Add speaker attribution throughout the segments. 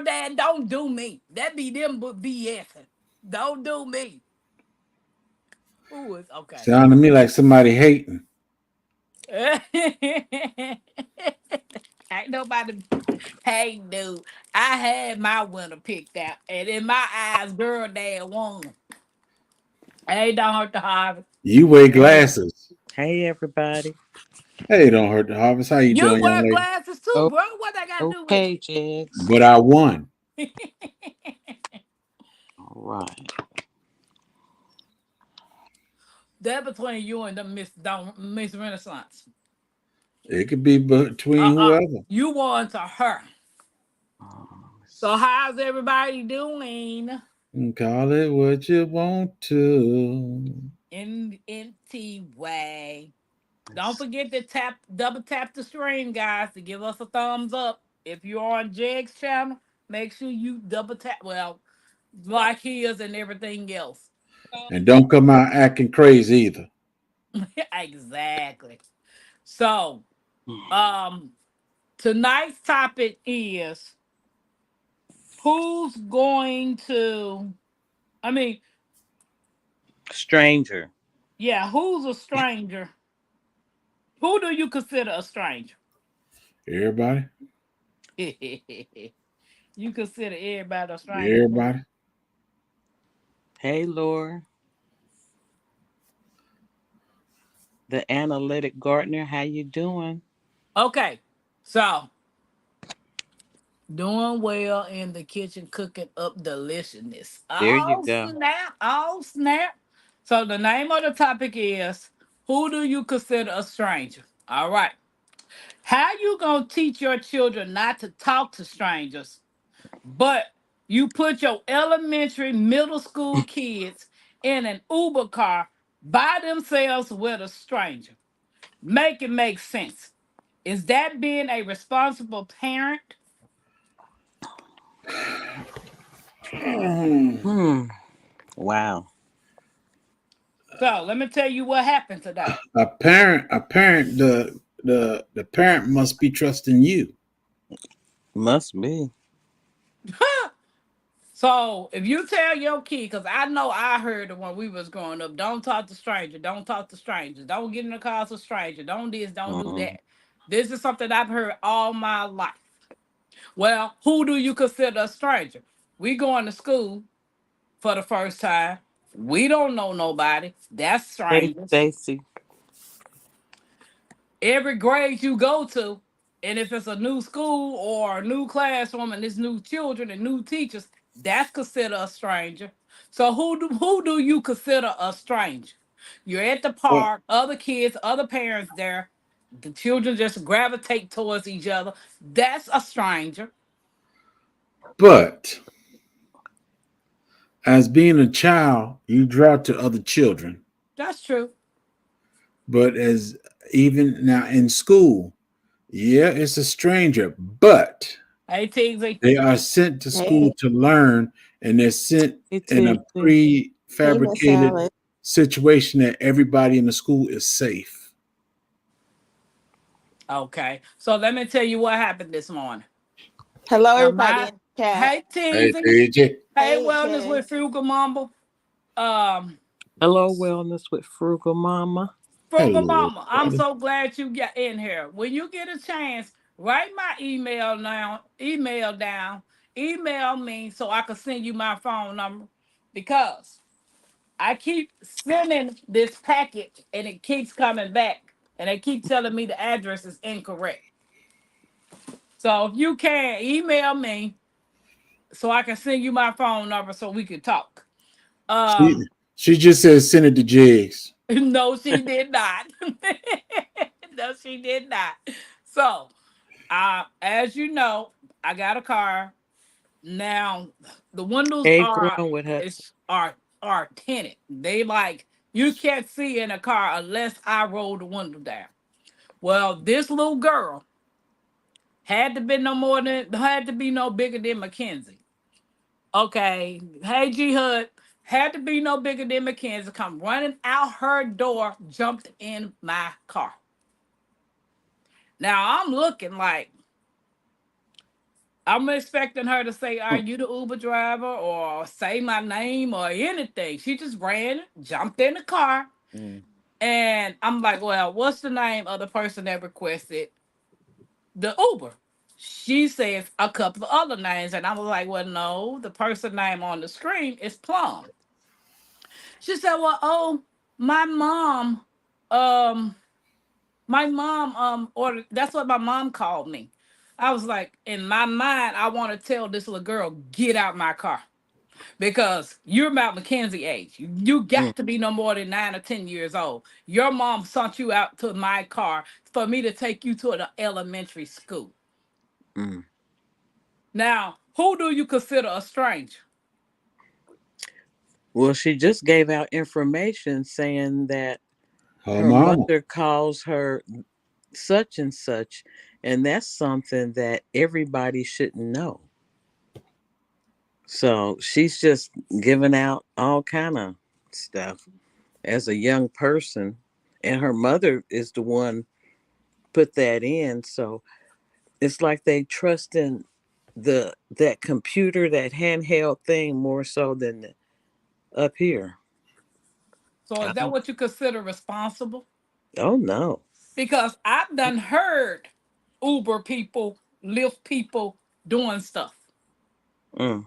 Speaker 1: Dad, don't do me. That be them but BS. Don't do me. Ooh, it's okay.
Speaker 2: Sound to me like somebody hating.
Speaker 1: Ain't nobody. Hey, dude, I had my winner picked out, and in my eyes, girl, dad won. Hey, don't hurt the harvest.
Speaker 2: You wear
Speaker 3: Hey,
Speaker 2: glasses.
Speaker 3: hey, everybody.
Speaker 2: Hey, don't hurt the harvest. How you
Speaker 1: You
Speaker 2: doing, young
Speaker 1: wear
Speaker 2: lady?
Speaker 1: glasses too,
Speaker 3: Oh,
Speaker 1: bro. What I got to do with
Speaker 3: okay, Jigs.
Speaker 2: But I won.
Speaker 1: you?
Speaker 3: All right.
Speaker 1: That between you and the Miss Renaissance.
Speaker 2: It could be between whoever.
Speaker 1: You won to her. So
Speaker 3: Let's
Speaker 1: how's everybody doing
Speaker 2: Call it what you want to.
Speaker 1: in NT way? Don't
Speaker 3: let's
Speaker 1: forget to double tap the stream, guys, to give us a thumbs up. If you're on Jeg's channel, make sure you double tap. Well, like his and everything else.
Speaker 2: And don't come out acting crazy either.
Speaker 1: Exactly. So,
Speaker 3: see.
Speaker 1: um, tonight's topic is who's going to. I mean,
Speaker 3: Stranger.
Speaker 1: yeah, who's a stranger? Who do you consider a stranger?
Speaker 2: Everybody?
Speaker 1: You consider everybody a stranger.
Speaker 2: Everybody?
Speaker 3: Hey, Laura, the analytic gardener. How you doing?
Speaker 1: Okay, so doing well in the kitchen, cooking up deliciousness.
Speaker 3: There you
Speaker 1: Oh
Speaker 3: go.
Speaker 1: snap! Oh snap! So the name of the topic is: who do you consider a stranger? All right. How you gonna teach your children not to talk to strangers, but you put your elementary, middle school kids in an Uber car by themselves with a stranger? Make it make sense. Is that being a responsible parent?
Speaker 3: Hmm. Wow.
Speaker 1: So let me tell you what happened today.
Speaker 2: A parent, the parent must be trusting you.
Speaker 3: Must be.
Speaker 1: So if you tell your kid, because I know I heard it when we was growing up, don't talk to strangers, don't talk to strangers, don't get in the car with a stranger, don't this, don't do
Speaker 3: Mm.
Speaker 1: that. This is something I've heard all my life. Well, who do you consider a stranger? We going to school for the first time. We don't know nobody. That's
Speaker 3: Hey,
Speaker 1: strangers.
Speaker 3: Stacy.
Speaker 1: Every grade you go to, and if it's a new school or a new classroom and it's new children and new teachers, that's considered a stranger. So who do you consider a stranger? You're at the
Speaker 2: But
Speaker 1: park, other kids, other parents there. The children just gravitate towards each other. That's a stranger.
Speaker 2: but as being a child, you draw to other children.
Speaker 1: That's true.
Speaker 2: But as even now in school, yeah, it's a stranger, but
Speaker 1: Hey, Teasy.
Speaker 2: they are sent to school
Speaker 4: Hey,
Speaker 2: to learn, and they're sent
Speaker 3: Hey,
Speaker 2: in a
Speaker 3: Tissy.
Speaker 4: hey, Miss
Speaker 2: prefabricated
Speaker 4: Alice.
Speaker 2: situation that everybody in the school is safe.
Speaker 1: Okay. So let me tell you what happened this morning.
Speaker 4: Hello,
Speaker 1: Now
Speaker 4: everybody
Speaker 1: my
Speaker 4: in the chat.
Speaker 1: hey
Speaker 2: Hey,
Speaker 1: Teasy.
Speaker 2: TJ.
Speaker 1: Hey
Speaker 4: Hey,
Speaker 1: Wellness with
Speaker 4: Jess.
Speaker 1: Frugal Mumble. Um
Speaker 3: Hello, Wellness with Frugal Mama.
Speaker 1: Frugal
Speaker 2: Hello,
Speaker 1: Mama, I'm
Speaker 2: buddy.
Speaker 1: so glad you got in here. When you get a chance, write my email now, email down, email me so I can send you my phone number because I keep sending this package and it keeps coming back and they keep telling me the address is incorrect. So if you can email me so I can send you my phone number so we can talk.
Speaker 2: She
Speaker 1: Um
Speaker 2: she just says send it to Jigs.
Speaker 1: no, she did not. No, she did not. So as you know, I got a car now. The windows
Speaker 3: Hey,
Speaker 1: are
Speaker 3: growing with her.
Speaker 1: it's are tinted. They like you can't see in a car unless I roll the window down. Well, this little girl had to be no bigger than Mackenzie. Okay, hey G Hud, had to be no bigger than Mackenzie. Come running out her door, jumped in my car. Now I'm looking like I'm expecting her to say, "Are you the Uber driver?" or say my name or anything. She just ran, jumped in the car,
Speaker 3: Mm.
Speaker 1: and I'm like, "Well, what's the name of the person that requested the Uber?" She says a couple of other names, and I was like, "Well, no, the person name on the screen is Plum." She said, "Well, oh, my mom, um, my mom ordered." That's what my mom called me. I was like, in my mind, I want to tell this little girl, get out my car. Because you're about Mackenzie age. You
Speaker 3: Mm.
Speaker 1: got to be no more than 9 or 10 years old. Your mom sent you out to my car for me to take you to an elementary school.
Speaker 3: Mm.
Speaker 1: Now, who do you consider a stranger?
Speaker 3: Well, she just gave out information saying that
Speaker 2: Her
Speaker 3: her
Speaker 2: mama.
Speaker 3: mother calls her such and such, and that's something that everybody shouldn't know. So she's just giving out all kind of stuff as a young person, and her mother is the one put that in. So it's like they trust in that computer, that handheld thing more so than up here.
Speaker 1: So
Speaker 3: I
Speaker 1: is that
Speaker 3: don't,
Speaker 1: what you consider responsible?
Speaker 3: oh no.
Speaker 1: Because I've done heard Uber people, Lyft people doing stuff.
Speaker 3: Mm.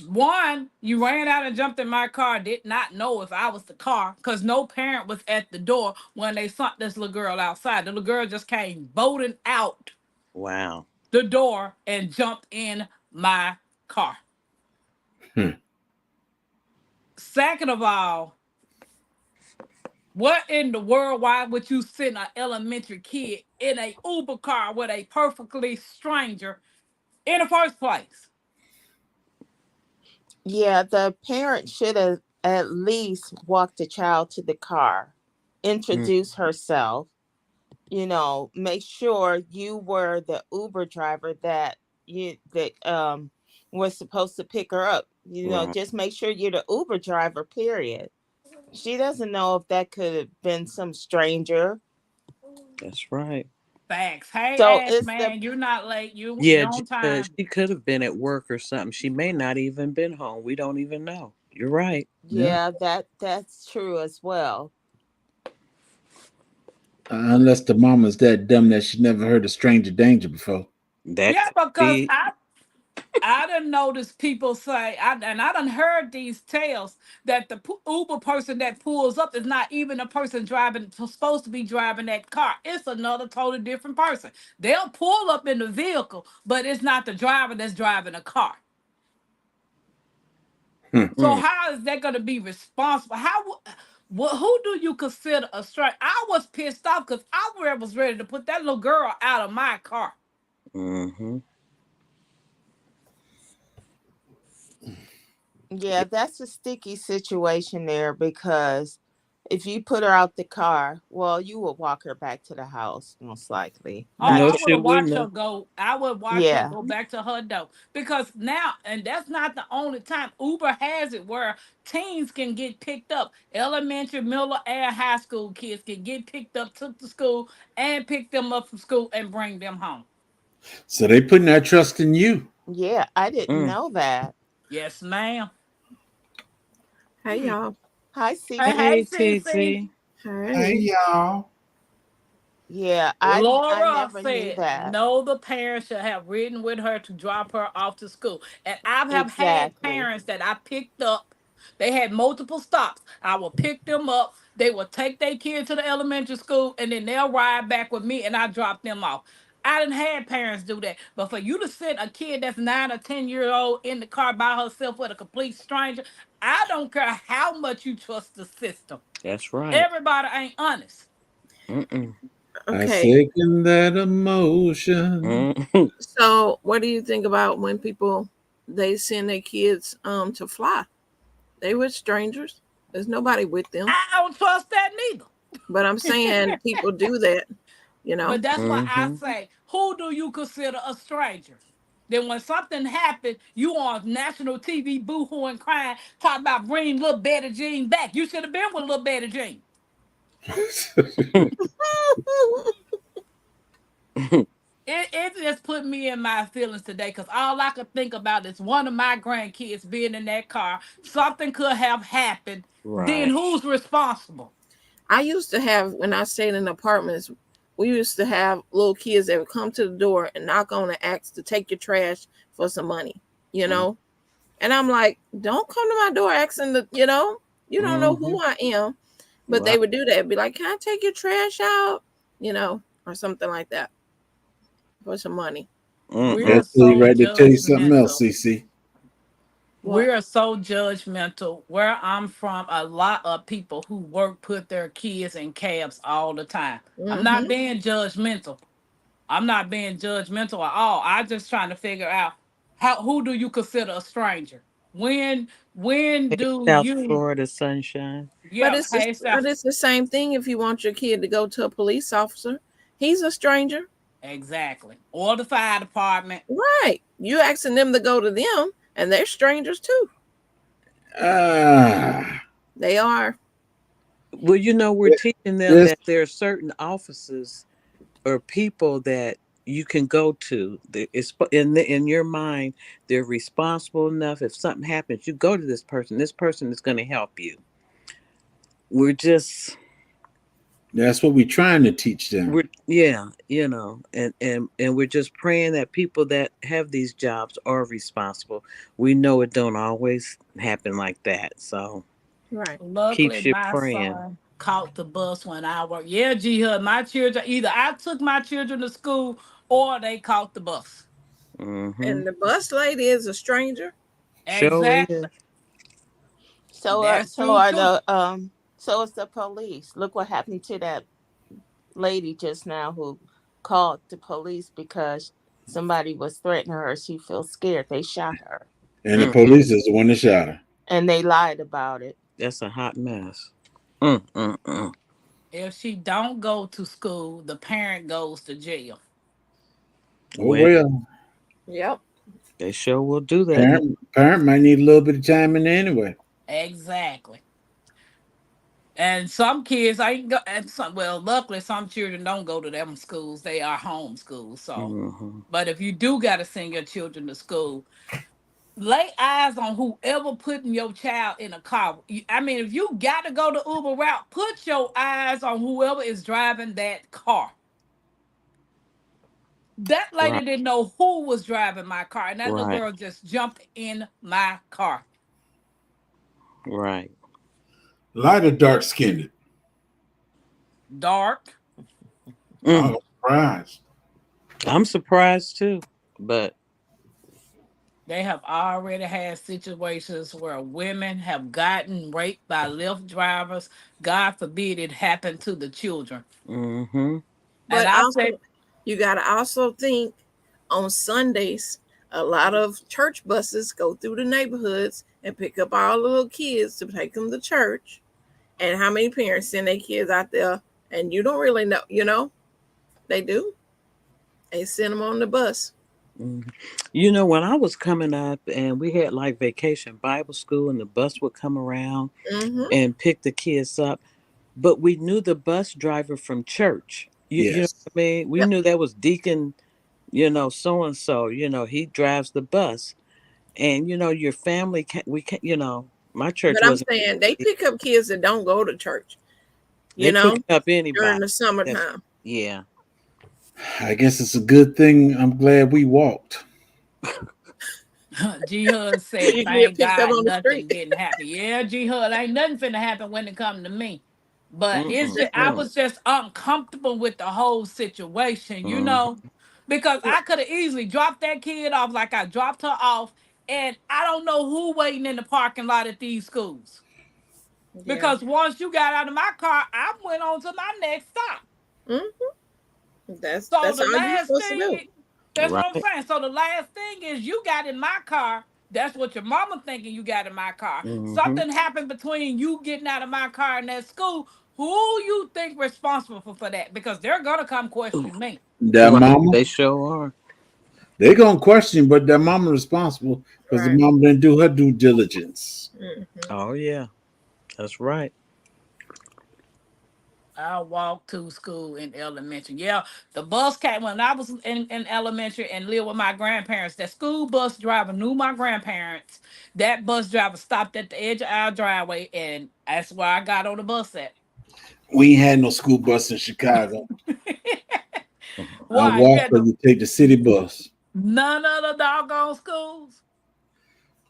Speaker 1: One, you ran out and jumped in my car, did not know if I was the car, because no parent was at the door when they sent this little girl outside. The little girl just came bolting out
Speaker 3: Wow.
Speaker 1: the door and jumped in my car.
Speaker 2: Hmm.
Speaker 1: Second of all, what in the world, why would you send an elementary kid in a Uber car with a perfectly stranger in the first place?
Speaker 4: Yeah, the parent should have at least walked the child to the car,
Speaker 3: Mm.
Speaker 4: introduce herself, make sure you were the Uber driver that was supposed to pick her up.
Speaker 3: Right.
Speaker 4: Just make sure you're the Uber driver, period. She doesn't know if that could have been some stranger.
Speaker 3: That's right.
Speaker 1: Facts. Hey,
Speaker 4: So
Speaker 1: ass
Speaker 4: it's the
Speaker 1: man, you're not late. You're
Speaker 3: Yeah,
Speaker 1: on
Speaker 3: she
Speaker 1: time.
Speaker 3: could have been at work or something. She may not even been home. We don't even know. You're right.
Speaker 2: Yeah.
Speaker 4: Yeah, that's true as well.
Speaker 2: Unless the mama's that dumb that she never heard of stranger danger before.
Speaker 3: That
Speaker 1: Yeah,
Speaker 3: could
Speaker 1: because
Speaker 3: be.
Speaker 1: I done noticed people say, and I done heard these tales that the Uber person that pulls up is not even a person driving, supposed to be driving that car. It's another totally different person. They'll pull up in the vehicle, but it's not the driver that's driving a car.
Speaker 2: Hmm.
Speaker 1: So
Speaker 3: Mm.
Speaker 1: how is that going to be responsible? Who do you consider a stranger? I was pissed off because I was ready to put that little girl out of my car.
Speaker 3: Mm-hmm.
Speaker 4: Yeah, that's a sticky situation there because if you put her out the car, well, you will walk her back to the house most likely.
Speaker 1: Oh,
Speaker 4: Not
Speaker 3: No,
Speaker 1: I
Speaker 4: just
Speaker 1: would
Speaker 3: she
Speaker 1: have
Speaker 3: wouldn't
Speaker 1: watched her
Speaker 3: have.
Speaker 1: go. I would watch her
Speaker 4: yeah.
Speaker 1: go back to her door because now, and that's not the only time. Uber has it where teens can get picked up. Elementary, middle, and high school kids can get picked up, took to school, and pick them up from school and bring them home.
Speaker 2: So they putting that trust in you.
Speaker 4: Yeah, I didn't
Speaker 3: Mm.
Speaker 4: know that.
Speaker 1: Yes, ma'am.
Speaker 5: Hey y'all.
Speaker 4: Hi,
Speaker 1: Hey,
Speaker 4: Cece.
Speaker 1: hey,
Speaker 3: Hey,
Speaker 1: Cece.
Speaker 3: TT.
Speaker 2: Hey
Speaker 5: Hey.
Speaker 2: y'all.
Speaker 4: Yeah, I
Speaker 1: Laura
Speaker 4: never knew
Speaker 1: said,
Speaker 4: that.
Speaker 1: no, the parents should have ridden with her to drop her off to school. And I have had
Speaker 4: Exactly.
Speaker 1: parents that I picked up. They had multiple stops. I will pick them up. They will take their kid to the elementary school and then they'll ride back with me and I drop them off. I didn't have parents do that. But for you to send a kid that's 9 or 10 years old in the car by herself with a complete stranger, I don't care how much you trust the system.
Speaker 3: That's right.
Speaker 1: Everybody ain't honest.
Speaker 3: Mm-mm.
Speaker 2: I
Speaker 5: Okay.
Speaker 2: second that emotion.
Speaker 3: Mm-mm.
Speaker 5: So what do you think about when people they send their kids to fly? They were strangers. There's nobody with them.
Speaker 1: I don't trust that neither.
Speaker 5: But I'm saying people do that, you know.
Speaker 1: But that's why I
Speaker 3: Mm-hmm.
Speaker 1: say, who do you consider a stranger? Then when something happened, you on national TV boo-hooing crying, talking about bring little Betty Jean back. You should have been with little Betty Jean. it just put me in my feelings today because all I could think about is one of my grandkids being in that car. Something could have happened. Then
Speaker 3: Right.
Speaker 1: who's responsible?
Speaker 5: I used to have, when I stayed in apartments, we used to have little kids that would come to the door and knock on and ask to take your trash for some money, you know? And I'm like, don't come to my door asking the, you know, you don't know who I am. But they
Speaker 3: Right.
Speaker 5: would do that. Be like, can I take your trash out? You know, or something like that for some money.
Speaker 1: We
Speaker 2: That's
Speaker 1: are
Speaker 2: you
Speaker 1: so
Speaker 2: ready to tell you something else,
Speaker 1: judgmental.
Speaker 2: CC.
Speaker 5: What?
Speaker 1: We are so judgmental. Where I'm from, a lot of people who work put their kids in cabs all the time. I'm
Speaker 5: Mm-hmm.
Speaker 1: not being judgmental. I'm not being judgmental at all. I just trying to figure out who do you consider a stranger? When
Speaker 3: Hey,
Speaker 1: do
Speaker 3: South
Speaker 1: you
Speaker 3: Florida sunshine.
Speaker 5: But
Speaker 1: yeah, hey
Speaker 5: but
Speaker 1: stuff
Speaker 5: it's the same thing if you want your kid to go to a police officer. He's a stranger.
Speaker 1: exactly. Or the fire department.
Speaker 5: Right. You asking them to go to them, and they're strangers too.
Speaker 2: Ah,
Speaker 5: They are.
Speaker 3: Well, you know, we're teaching them
Speaker 2: this
Speaker 3: that there are certain offices or people that you can go to. It's in your mind, they're responsible enough. If something happens, you go to this person. This person is going to help you. We're just
Speaker 2: that's what we're trying to teach them.
Speaker 3: we're yeah, you know, and we're just praying that people that have these jobs are responsible. We know it don't always happen like that, so
Speaker 5: Right.
Speaker 1: Luckily,
Speaker 3: keeps you
Speaker 1: my
Speaker 3: praying.
Speaker 1: son caught the bus when I worked. Yeah, G Hud, my children, either I took my children to school or they caught the bus.
Speaker 3: Mm-hmm.
Speaker 5: And the bus lady is a stranger.
Speaker 3: Show
Speaker 1: Exactly.
Speaker 3: is.
Speaker 1: That's
Speaker 4: So
Speaker 1: true
Speaker 4: are
Speaker 1: too.
Speaker 4: the so is the police. Look what happened to that lady just now who called the police because somebody was threatening her. She feels scared. They shot her.
Speaker 2: And the
Speaker 3: Mm,
Speaker 2: police is the one that shot her.
Speaker 4: And they lied about it.
Speaker 3: that's a hot mess. Mm.
Speaker 1: If she don't go to school, the parent goes to jail.
Speaker 2: Oh
Speaker 3: Well,
Speaker 2: well,
Speaker 5: Yep.
Speaker 3: they sure will do that now.
Speaker 2: parent might need a little bit of time in there anyway.
Speaker 1: Exactly. And some kids ain't go and some well, luckily some children don't go to them schools. They are home schools. So
Speaker 3: Mm-hmm.
Speaker 1: but if you do gotta send your children to school, lay eyes on whoever putting your child in a car. I mean, if you got to go the Uber route, put your eyes on whoever is driving that car. That lady
Speaker 3: Right,
Speaker 1: didn't know who was driving my car, and that little
Speaker 3: right,
Speaker 1: girl just jumped in my car.
Speaker 3: right.
Speaker 2: Light or dark skinned.
Speaker 1: Dark.
Speaker 3: Mm.
Speaker 2: I'm surprised.
Speaker 3: I'm surprised too, but
Speaker 1: They have already had situations where women have gotten raped by Lyft drivers. God forbid it happened to the children.
Speaker 3: mm-hmm.
Speaker 1: And
Speaker 5: But
Speaker 1: I
Speaker 5: also,
Speaker 1: said,
Speaker 5: you got to also think on Sundays, a lot of church buses go through the neighborhoods and pick up all the little kids to take them to church. And how many parents send their kids out there and you don't really know, you know? They do. They send them on the bus.
Speaker 3: Mhm. You know, when I was coming up and we had like vacation Bible school and the bus would come around
Speaker 5: Mm-hmm.
Speaker 3: and pick the kids up, but we knew the bus driver from church. You know
Speaker 2: Yes.
Speaker 3: what I mean? We
Speaker 5: Yep.
Speaker 3: knew that was Deacon, you know, so and so, you know, he drives the bus. And you know, your family can't, you know, my church
Speaker 5: But I'm
Speaker 3: wasn't,
Speaker 5: saying they pick up kids that don't go to church,
Speaker 3: they
Speaker 5: you know,
Speaker 3: pick up
Speaker 5: during
Speaker 3: anybody.
Speaker 5: the
Speaker 3: That's
Speaker 5: summertime.
Speaker 3: yeah.
Speaker 2: I guess it's a good thing. I'm glad we walked.
Speaker 1: G Hud said,
Speaker 5: You can get
Speaker 1: thank
Speaker 5: picked up
Speaker 1: God
Speaker 5: on the street.
Speaker 1: nothing didn't happen. Yeah, G Hud, ain't nothing finna happen when it come to me. But it's just I
Speaker 3: Mm-mm-mm.
Speaker 1: was just uncomfortable with the whole situation, because I could have easily dropped that kid off like I dropped her off, and I don't know who waiting in the parking lot at these schools.
Speaker 5: Yeah.
Speaker 1: Because once you got out of my car, I went on to my next stop.
Speaker 5: That's
Speaker 1: So
Speaker 5: that's
Speaker 1: the
Speaker 5: all you're
Speaker 1: last
Speaker 5: supposed to
Speaker 1: thing,
Speaker 5: do.
Speaker 1: that's what I'm
Speaker 3: Right.
Speaker 1: saying. So the last thing is you got in my car. That's what your mama thinking you got in my car.
Speaker 3: Mm-hmm.
Speaker 1: Something happened between you getting out of my car and that school. Who you think responsible for that? Because they're gonna come question me.
Speaker 2: That
Speaker 3: Right.
Speaker 2: mama,
Speaker 3: They sure are.
Speaker 2: they gonna question, but that mama responsible because the
Speaker 5: Right.
Speaker 2: mama didn't do her due diligence.
Speaker 5: Mm-hmm.
Speaker 3: Oh yeah, that's right.
Speaker 1: I walked to school in elementary. Yeah, the bus came when I was in elementary and lived with my grandparents. The school bus driver knew my grandparents. That bus driver stopped at the edge of our driveway, and that's where I got on the bus at.
Speaker 2: We ain't had no school bus in Chicago. I
Speaker 1: Why? You
Speaker 2: walked
Speaker 1: had
Speaker 2: or
Speaker 1: to,
Speaker 2: you take the city bus.
Speaker 1: none of the doggone schools.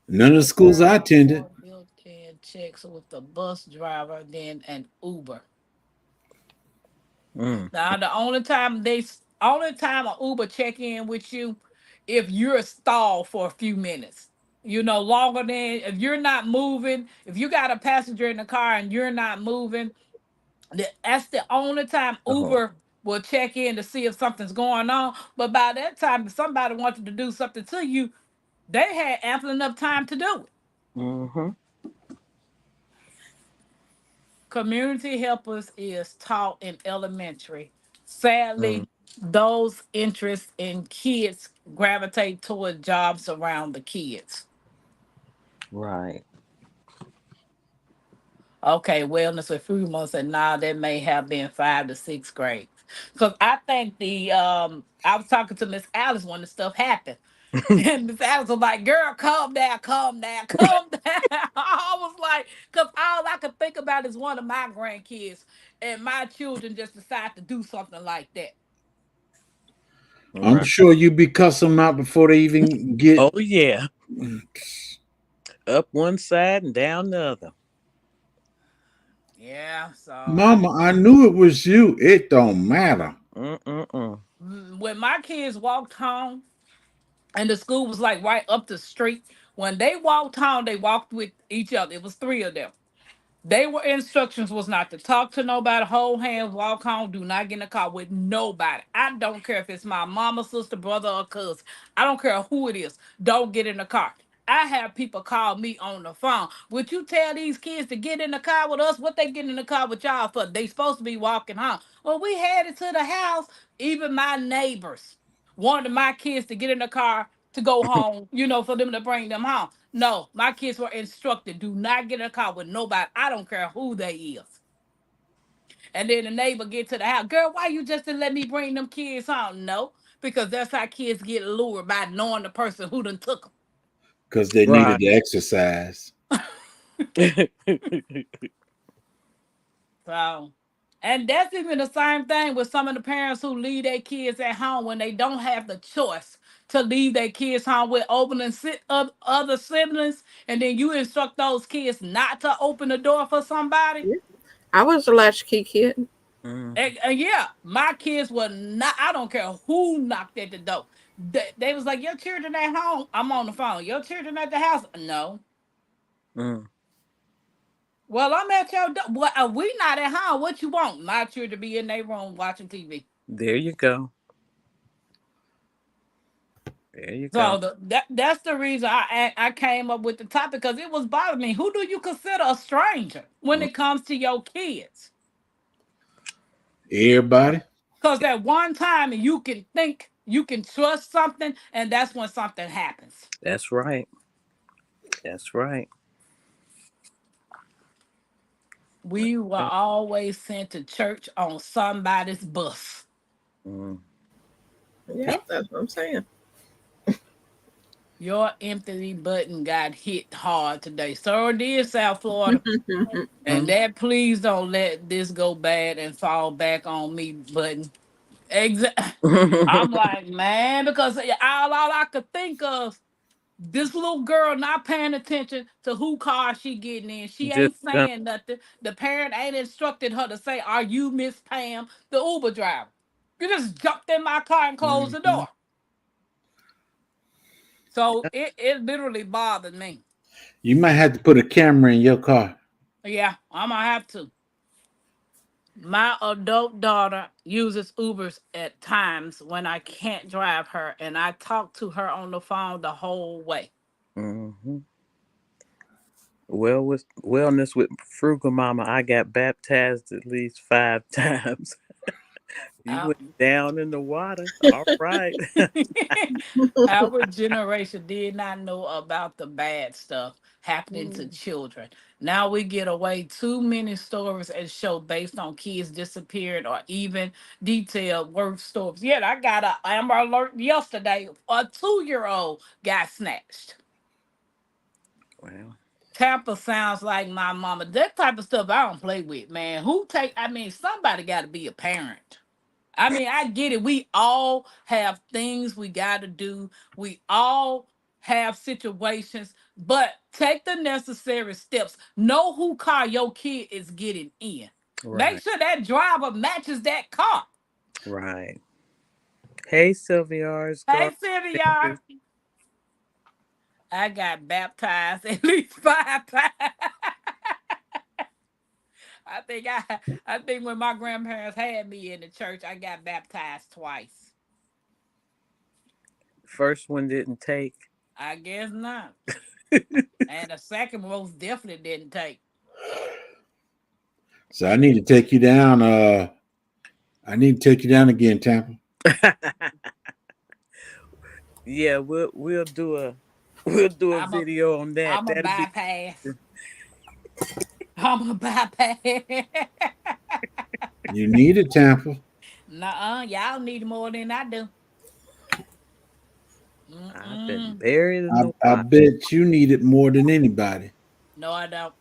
Speaker 2: None of the schools I
Speaker 1: Girl,
Speaker 2: attended.
Speaker 1: boy, built-in checks with the bus driver, then an Uber.
Speaker 3: Mm.
Speaker 1: Now the only time a Uber check in with you if you're stalled for a few minutes. You know, longer than if you're not moving, if you got a passenger in the car and you're not moving, that's the only time
Speaker 3: Oh.
Speaker 1: Uber will check in to see if something's going on. But by that time, if somebody wanted to do something to you, they had ample enough time to do it.
Speaker 3: Mm-hmm.
Speaker 1: Community helpers is taught in elementary.
Speaker 3: Mm.
Speaker 1: Sadly, those interests in kids gravitate toward jobs around the kids.
Speaker 3: Right.
Speaker 1: Okay, wellness a few months, and now that may have been 5 to 6 grades. Because I think I was talking to Miss Alice when the stuff happened. And Miss Alice was like, girl, calm down, calm down, calm down. I was like, because all I could think about is one of my grandkids and my children just decide to do something like that.
Speaker 2: I'm
Speaker 3: Right.
Speaker 2: sure you be cussing them out before they even get.
Speaker 3: Oh yeah. Up one side and down the other.
Speaker 1: Yeah, so
Speaker 2: Mama, I knew it was you. It don't matter.
Speaker 3: Mm-mm-mm.
Speaker 1: when my kids walked home and the school was like right up the street, when they walked home, they walked with each other. It was three of them. They were instructions was not to talk to nobody, hold hands, walk home, do not get in the car with nobody. I don't care if it's my mama, sister, brother, or cousin. I don't care who it is. Don't get in the car. I have people call me on the phone. Would you tell these kids to get in the car with us? What they get in the car with y'all for? They supposed to be walking home. Well, we headed to the house. Even my neighbors wanted my kids to get in the car to go home, for them to bring them home. No, my kids were instructed, do not get in a car with nobody. I don't care who they is. And then the neighbor get to the house. Girl, why you just didn't let me bring them kids home? No, because that's how kids get lured by knowing the person who done took them.
Speaker 2: Because they needed
Speaker 3: Right.
Speaker 2: the exercise.
Speaker 1: So, and that's even the same thing with some of the parents who leave their kids at home when they don't have the choice to leave their kids home with opening other siblings, and then you instruct those kids not to open the door for somebody.
Speaker 5: Yeah. I was a latchkey kid.
Speaker 3: Mm.
Speaker 1: And yeah, my kids were not. I don't care who knocked at the door. They was like, "Your children at home." I'm on the phone. Your children at the house? No.
Speaker 3: Mm.
Speaker 1: Well, I'm at your door. Well, we not at home. What you want? My children be in their room watching TV.
Speaker 3: There you go. There you go.
Speaker 1: So that's the reason I came up with the topic because it was bothering me. Who do you consider a stranger when
Speaker 3: Mm.
Speaker 1: it comes to your kids?
Speaker 2: Everybody.
Speaker 1: Because at one time you can think you can trust something, and that's when something happens.
Speaker 3: That's right. That's right.
Speaker 1: We were always sent to church on somebody's bus.
Speaker 3: Mm.
Speaker 5: Yeah, that's what I'm saying.
Speaker 1: Your empathy button got hit hard today. So did South Florida. And
Speaker 3: Mm.
Speaker 1: that please don't let this go bad and fall back on me button. I'm like, man, because all I could think of, this little girl not paying attention to who car she getting in. She
Speaker 3: Just
Speaker 1: ain't saying nothing. The parent ain't instructed her to say, "Are you Miss Pam, the Uber driver?" You just jumped in my car and closed the
Speaker 3: Mhm.
Speaker 1: door. So it literally bothered me.
Speaker 2: You might have to put a camera in your car.
Speaker 1: Yeah, I'm gonna have to. My adult daughter uses Ubers at times when I can't drive her, and I talk to her on the phone the whole way.
Speaker 3: Mhm. Well, with wellness with Frugal Mama, I got baptized at least 5 times. You
Speaker 1: Our,
Speaker 3: went down in the water. All right.
Speaker 1: our generation did not know about the bad stuff happening to
Speaker 4: Mm.
Speaker 1: children. Now we get away too many stories and show based on kids disappearing or even detailed worse stories. Yet I got a Amber Alert yesterday. A 2-year-old got snatched.
Speaker 3: Well,
Speaker 1: Tampa sounds like my mama. That type of stuff I don't play with, man. I mean, somebody got to be a parent. I mean, I get it. We all have things we got to do. We all have situations, but take the necessary steps. Know who car your kid is getting in. Make
Speaker 3: right,
Speaker 1: sure that driver matches that car.
Speaker 3: right. Hey, Sylvia's
Speaker 1: Hey,
Speaker 3: God.
Speaker 1: Sylvia, I got baptized at least 5 times. I think when my grandparents had me in the church, I got baptized twice.
Speaker 3: First one didn't take.
Speaker 1: I guess not. And the second most definitely didn't take.
Speaker 2: So I need to take you down. I need to take you down again, Tampa.
Speaker 3: Yeah, we'll do a
Speaker 1: I'm a
Speaker 3: video on that.
Speaker 1: I'm a
Speaker 3: That'll be
Speaker 1: bypass. I'm a bypass.
Speaker 2: You need it, Tampa.
Speaker 1: Nuh-uh, y'all need more than I do.
Speaker 3: I've been
Speaker 1: Mm-mm.
Speaker 3: buried in the
Speaker 2: I
Speaker 3: water.
Speaker 2: bet you need it more than anybody.
Speaker 1: No, I don't.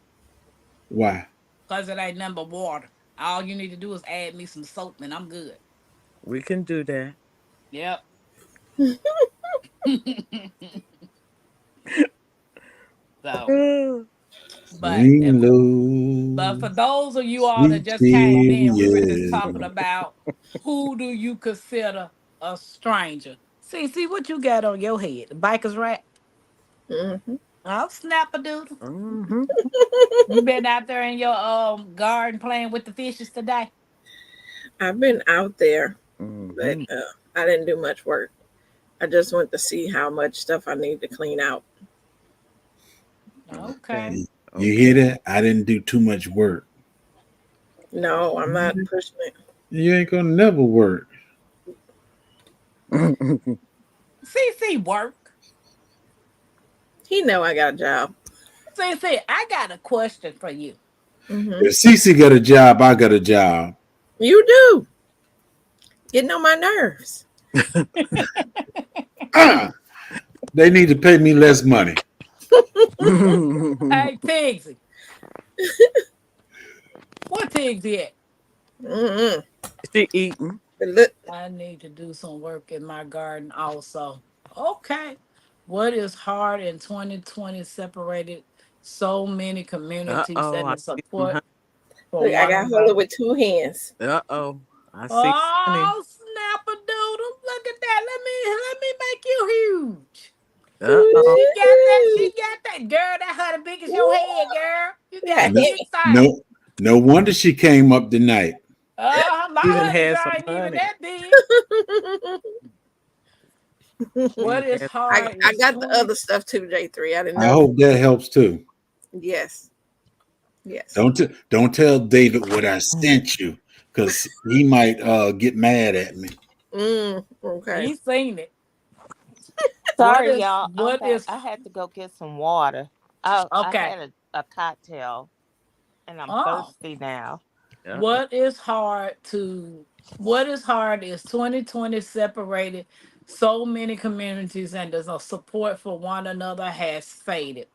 Speaker 2: Why?
Speaker 1: Cause it ain't nothing but water. All you need to do is add me some soap and I'm good.
Speaker 3: We can do that.
Speaker 1: Yep. So,
Speaker 3: Oh,
Speaker 1: but
Speaker 2: Swing
Speaker 1: But
Speaker 2: low,
Speaker 1: for those of you all that
Speaker 2: sweet
Speaker 1: just came in, we were just
Speaker 2: Syria.
Speaker 1: talking about who do you consider a stranger. See what you got on your head? The biker's rat?
Speaker 5: Mhm.
Speaker 1: Oh, snap a doodle.
Speaker 3: hmm
Speaker 1: You been out there in your garden playing with the fishes today?
Speaker 5: I've been out there, but
Speaker 3: hmm
Speaker 5: I didn't do much work. I just went to see how much stuff I need to clean out.
Speaker 1: Okay.
Speaker 2: You
Speaker 3: Okay.
Speaker 2: hear that? I didn't do too much work.
Speaker 5: No, I'm not pushing it.
Speaker 2: You ain't gonna never work.
Speaker 1: CC work.
Speaker 5: He know I got a job.
Speaker 1: CC, I got a question for you.
Speaker 5: Hmm.
Speaker 2: If Cece got a job, I got a job.
Speaker 5: You do getting on my nerves.
Speaker 2: Ah, they need to pay me less money.
Speaker 1: Hey, Tigsy. What Tigsy at?
Speaker 5: Mm-mm.
Speaker 3: She eating.
Speaker 5: But look,
Speaker 1: I need to do some work in my garden also. Okay. What is hard in 2020 separated so many communities
Speaker 3: Uh-oh.
Speaker 1: and
Speaker 3: I
Speaker 1: the
Speaker 3: see some
Speaker 1: support
Speaker 3: honey.
Speaker 1: for
Speaker 5: look, I
Speaker 1: one
Speaker 5: got hold of
Speaker 1: another?
Speaker 5: with 2 hands.
Speaker 3: Uh-oh. I see honey.
Speaker 1: Oh, snap a doodle. Look at that. Let me make you huge.
Speaker 3: Uh-oh.
Speaker 1: She got that. She got that. Girl, that honey big as your head, girl. You got
Speaker 5: Yeah,
Speaker 2: No,
Speaker 1: big size.
Speaker 2: no, no wonder she came up tonight.
Speaker 1: My
Speaker 3: She done
Speaker 1: honey
Speaker 3: had
Speaker 1: jar
Speaker 3: some
Speaker 1: ain't even
Speaker 3: honey.
Speaker 1: that big.
Speaker 3: She
Speaker 1: What
Speaker 3: done
Speaker 1: is
Speaker 3: had
Speaker 1: hard
Speaker 5: I
Speaker 1: is
Speaker 5: got the
Speaker 1: 20.
Speaker 5: other stuff too, J3. I didn't
Speaker 2: I
Speaker 5: know.
Speaker 2: hope that helps too.
Speaker 5: Yes, yes.
Speaker 2: Don't tell David what I sent you, because he might get mad at me.
Speaker 5: Okay.
Speaker 1: He's seen it. What
Speaker 4: Sorry,
Speaker 1: is
Speaker 4: y'all. I'm
Speaker 1: what
Speaker 4: back.
Speaker 1: is
Speaker 4: I had to go get some water. I
Speaker 1: okay?
Speaker 4: had a cocktail and I'm
Speaker 1: Oh,
Speaker 4: thirsty now.
Speaker 3: uh-oh.
Speaker 1: what is hard to what is hard is 2020 separated so many communities and there's no support for one another has faded.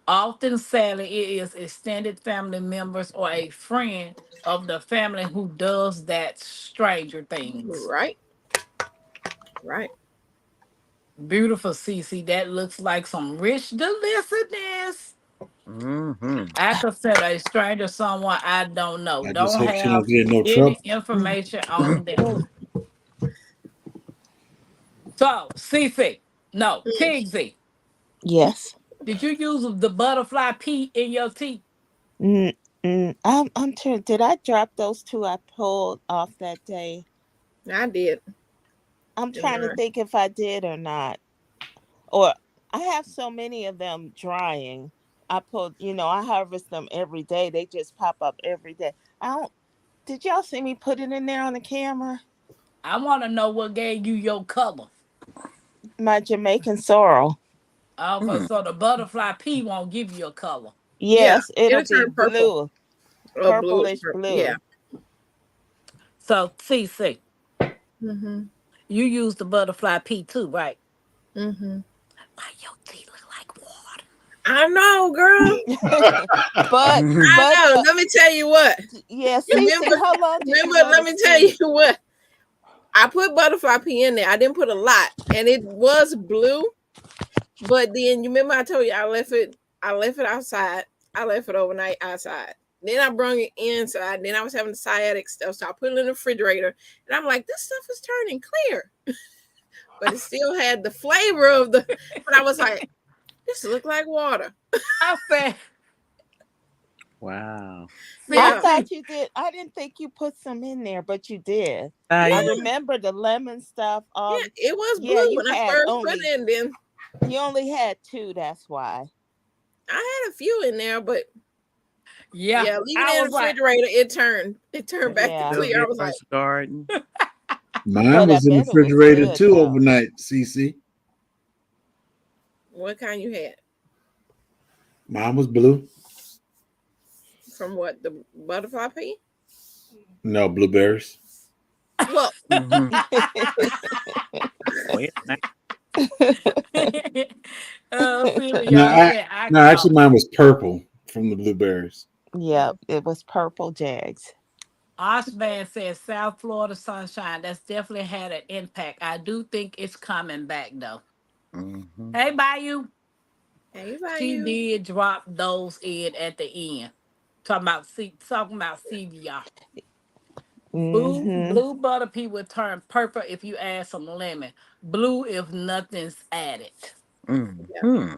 Speaker 1: Often, sadly, it is extended family members or a friend of the family who does that stranger things.
Speaker 5: Right, right.
Speaker 1: Beautiful CC, that looks like some rich deliciousness.
Speaker 3: Mm-hmm.
Speaker 1: I consider a stranger someone I don't know.
Speaker 2: I just
Speaker 1: Don't
Speaker 2: hope she don't
Speaker 1: have
Speaker 2: get in no
Speaker 1: any
Speaker 2: trouble.
Speaker 1: information on them. So, CC, no,
Speaker 5: Mm.
Speaker 1: Tigsy,
Speaker 4: Yes.
Speaker 1: did you use the butterfly pea in your tea?
Speaker 4: I'm trying. Did I drop those two I pulled off that day?
Speaker 5: I did.
Speaker 4: I'm
Speaker 5: And
Speaker 4: trying to think if I did or not. Or I have so many of them drying. I harvest them every day. They just pop up every day. I don't. Did y'all see me put it in there on the camera?
Speaker 1: I want to know what gave you your color.
Speaker 4: My Jamaican sorrel.
Speaker 1: Okay,
Speaker 3: Mm.
Speaker 1: so the butterfly pea won't give you a color.
Speaker 5: Yeah,
Speaker 4: Yes, it'll
Speaker 5: it'll
Speaker 4: be
Speaker 5: turn purple
Speaker 4: blue,
Speaker 5: or blue.
Speaker 4: purplish
Speaker 5: Yeah.
Speaker 4: blue.
Speaker 1: So, CC,
Speaker 5: Mm-hmm.
Speaker 1: you use the butterfly pea too, right?
Speaker 5: Mm-hmm.
Speaker 1: Why your teeth look like water?
Speaker 5: I know, girl.
Speaker 4: but
Speaker 3: Mhm.
Speaker 5: I
Speaker 4: but
Speaker 5: know.
Speaker 4: the
Speaker 5: Let me tell you what.
Speaker 4: yeah, Cece,
Speaker 5: Remember,
Speaker 4: how long did you
Speaker 5: remember,
Speaker 4: go
Speaker 5: let
Speaker 4: to
Speaker 5: me tell
Speaker 4: school?
Speaker 5: you what. I put butterfly pea in there. I didn't put a lot, and it was blue. But then you remember I told you I left it outside. I left it overnight outside. Then I brought it inside. Then I was having the sciatic stuff, so I put it in the refrigerator. And I'm like, this stuff is turning clear, but it still had the flavor of the. But I was like, this look like water.
Speaker 1: I said,
Speaker 3: Wow.
Speaker 4: I
Speaker 5: Yeah.
Speaker 1: CC,
Speaker 4: thought you did. I didn't think you put some in there, but you did. I
Speaker 5: Yeah.
Speaker 4: remember the lemon stuff.
Speaker 5: Yeah, it was
Speaker 4: Yeah,
Speaker 5: blue
Speaker 4: you
Speaker 5: when I
Speaker 4: had
Speaker 5: first put
Speaker 4: only
Speaker 5: it in. Then
Speaker 4: you only had 2. That's why.
Speaker 5: I had a few in there, but
Speaker 1: yeah,
Speaker 5: yeah, leaving
Speaker 1: I
Speaker 5: it in the
Speaker 1: was like,
Speaker 5: refrigerator, it turned back to
Speaker 4: Yeah,
Speaker 3: Still
Speaker 5: clear. I
Speaker 3: get
Speaker 5: was like,
Speaker 3: this garden.
Speaker 2: Mine
Speaker 4: but I
Speaker 2: was in the
Speaker 4: bet it was
Speaker 2: refrigerator
Speaker 4: good
Speaker 2: too
Speaker 4: though.
Speaker 2: overnight, CC.
Speaker 5: what kind you had?
Speaker 2: Mine was blue.
Speaker 5: From what, the butterfly pea?
Speaker 2: No, blueberries.
Speaker 5: Well,
Speaker 3: Hmm. Well, now,
Speaker 1: Celia,
Speaker 2: No,
Speaker 1: y'all said I
Speaker 2: no, actually
Speaker 1: caught.
Speaker 2: mine was purple from the blueberries.
Speaker 4: Yep, it was purple Jags.
Speaker 1: Osman says South Florida sunshine. That's definitely had an impact. I do think it's coming back though.
Speaker 3: mhm.
Speaker 1: Hey, Bayou.
Speaker 5: hey,
Speaker 1: She
Speaker 5: value.
Speaker 1: did drop those in at the end. Talking about CVR.
Speaker 4: Mm-hmm.
Speaker 1: Blue butter pea will turn purple if you add some lemon. Blue if nothing's added.
Speaker 5: Yeah.
Speaker 3: Mhm.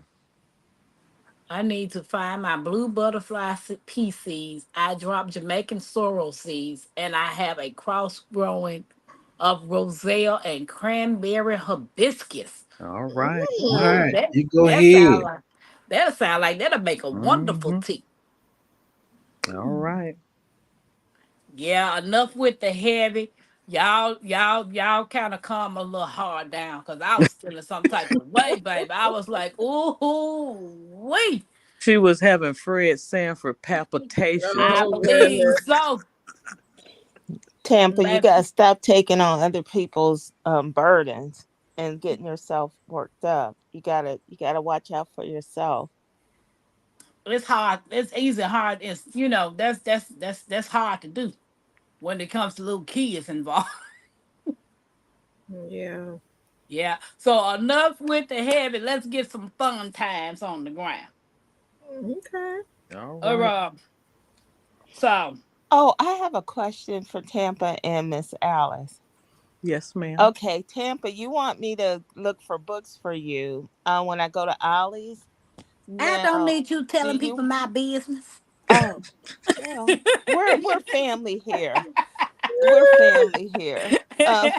Speaker 1: I need to find my blue butterfly pea seeds. I dropped Jamaican sorrel seeds, and I have a cross growing of roselle and cranberry hibiscus.
Speaker 3: All right.
Speaker 2: All
Speaker 1: Ooh,
Speaker 2: right,
Speaker 1: that
Speaker 2: you go
Speaker 1: that sound
Speaker 2: ahead.
Speaker 1: like that'll make a wonderful
Speaker 3: Mhm.
Speaker 1: tea.
Speaker 3: All right.
Speaker 1: Yeah, enough with the heavy. Y'all kind of calm a little hard down because I was feeling some type of way, baby. I was like, ooh, wait.
Speaker 3: She was having Fred Sanford palpitations.
Speaker 1: I
Speaker 5: Oh,
Speaker 1: believe
Speaker 5: goodness.
Speaker 1: so.
Speaker 4: Tampa, you
Speaker 1: Baby.
Speaker 4: gotta stop taking on other people's burdens and getting yourself worked up. You gotta watch out for yourself.
Speaker 1: It's hard. It's easy, hard. It's that's hard to do when it comes to little kids involved.
Speaker 5: Yeah.
Speaker 1: Yeah. So enough with the heavy. Let's get some fun times on the ground.
Speaker 5: Okay.
Speaker 3: All
Speaker 1: All
Speaker 3: right.
Speaker 1: right. So
Speaker 4: Oh, I have a question for Tampa and Miss Alice.
Speaker 3: Yes, ma'am.
Speaker 4: Okay, Tampa, you want me to look for books for you when I go to Ollie's?
Speaker 1: I don't
Speaker 4: Now,
Speaker 1: need you
Speaker 4: do
Speaker 1: telling
Speaker 4: you?
Speaker 1: people my business.
Speaker 4: Oh, well, we're family here. We're family here. Um,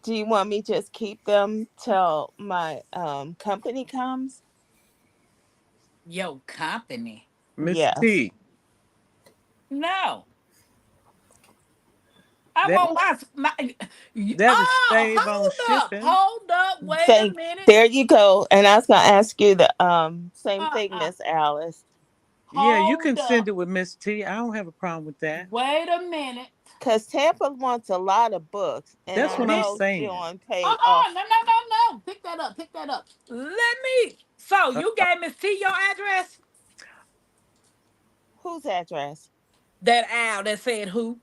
Speaker 4: do you want me just keep them till my company comes?
Speaker 1: Yo, company.
Speaker 3: Miss
Speaker 4: Yes.
Speaker 3: T,
Speaker 1: No. I
Speaker 3: that
Speaker 1: want my
Speaker 3: that'll save on
Speaker 1: hold up.
Speaker 3: shipping.
Speaker 1: Hold up. Wait a
Speaker 4: Thank.
Speaker 1: minute.
Speaker 4: There you go. And I was gonna ask you the same thing,
Speaker 1: Uh-uh.
Speaker 4: Miss Alice.
Speaker 3: Yeah, you can
Speaker 1: Hold
Speaker 3: send
Speaker 1: up.
Speaker 3: it with Miss T. I don't have a problem with that.
Speaker 1: Wait a minute.
Speaker 4: Because Tampa wants a lot of books, and
Speaker 3: That's
Speaker 4: I
Speaker 3: what I'm
Speaker 1: This
Speaker 4: know
Speaker 3: saying.
Speaker 4: John paid
Speaker 1: uh-uh.
Speaker 4: off.
Speaker 1: No. Pick that up. Pick that up. Let me. So
Speaker 3: Uh,
Speaker 1: you gave Miss T your address?
Speaker 4: Whose address?
Speaker 1: That owl that said who?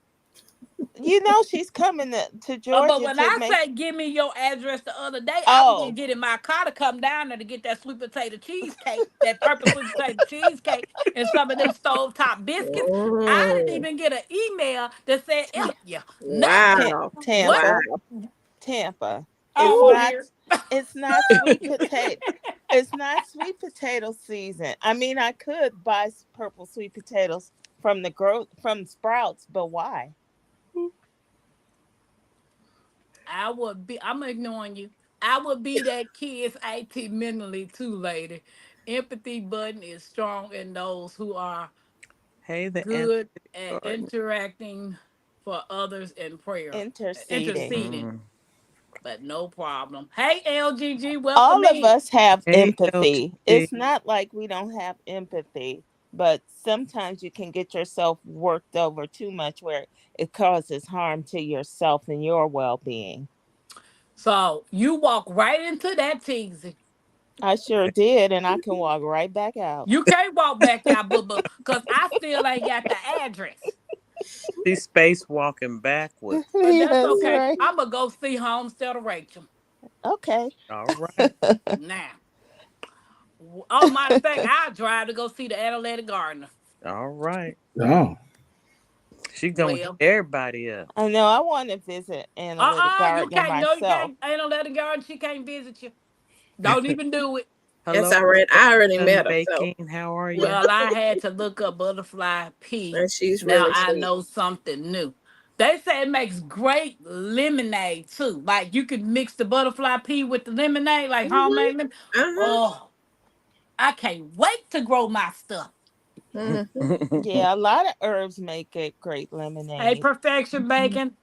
Speaker 4: You know she's coming to
Speaker 1: But
Speaker 4: Georgia
Speaker 1: when
Speaker 4: to
Speaker 1: I
Speaker 4: make.
Speaker 1: say give me your address the other day, I was gonna
Speaker 4: Oh,
Speaker 1: get in my car to come down there to get that sweet potato cheesecake, that purple sweet potato cheesecake, and some of them stovetop biscuits. I didn't
Speaker 5: Oh,
Speaker 1: even get an email that said
Speaker 4: T-
Speaker 1: F you. Nothing.
Speaker 5: wow.
Speaker 1: What?
Speaker 5: Wow.
Speaker 4: Tampa, Tampa. It's
Speaker 1: Oh, I'm
Speaker 4: not.
Speaker 5: Ooh.
Speaker 1: here.
Speaker 4: It's not sweet potato. It's not sweet potato season. I mean, I could buy purple sweet potatoes from from Sprouts, but why?
Speaker 1: I'm ignoring you. I would be that kid's IT mentally too, lady. Empathy button is strong in those who are
Speaker 3: Hey, the
Speaker 1: Good at
Speaker 3: garden.
Speaker 1: interacting for others in prayer,
Speaker 4: Interceding.
Speaker 1: interceding,
Speaker 3: Mm.
Speaker 1: but no problem. Hey, LGG, welcome
Speaker 4: All of
Speaker 1: in.
Speaker 4: us have
Speaker 3: Hey,
Speaker 4: empathy.
Speaker 3: LGT.
Speaker 4: It's not like we don't have empathy, but sometimes you can get yourself worked over too much where it causes harm to yourself and your well being.
Speaker 1: So you walk right into that teasing.
Speaker 4: I sure did, and I can walk right back out.
Speaker 1: You can't walk back out, boo boo, because I still ain't got the address.
Speaker 3: She's space walking backwards.
Speaker 1: But that's
Speaker 4: That's
Speaker 1: okay.
Speaker 4: right.
Speaker 1: I'm going to go see Homestead of Rachel.
Speaker 4: Okay.
Speaker 3: All right.
Speaker 1: Now, oh, matter of fact, I'll drive to go see the Atlanta Gardener.
Speaker 3: All right.
Speaker 2: Oh,
Speaker 3: She gonna hit
Speaker 1: Well,
Speaker 3: everybody up.
Speaker 4: I know I want to visit Analytic
Speaker 1: you
Speaker 4: Gardener
Speaker 1: can't. No, you
Speaker 4: myself.
Speaker 1: can't. Atlanta Garden, she can't visit you. Don't even do it.
Speaker 5: That's
Speaker 3: Hello,
Speaker 5: all right. I already met her, so
Speaker 3: Sunbaking. How are
Speaker 5: yeah.
Speaker 3: you?
Speaker 1: Well, I had to look up butterfly pea.
Speaker 5: And she's
Speaker 1: Now
Speaker 5: really
Speaker 1: I
Speaker 5: sweet.
Speaker 1: know something new. They say it makes great lemonade too. Like you could mix the butterfly pea with the lemonade, like
Speaker 5: Mhm.
Speaker 1: homemade lemonade.
Speaker 5: Uh-huh.
Speaker 1: Oh, I can't wait to grow my stuff.
Speaker 5: Mhm.
Speaker 4: Yeah, a lot of herbs make it great
Speaker 1: Hey,
Speaker 4: lemonade.
Speaker 1: Perfection Bacon.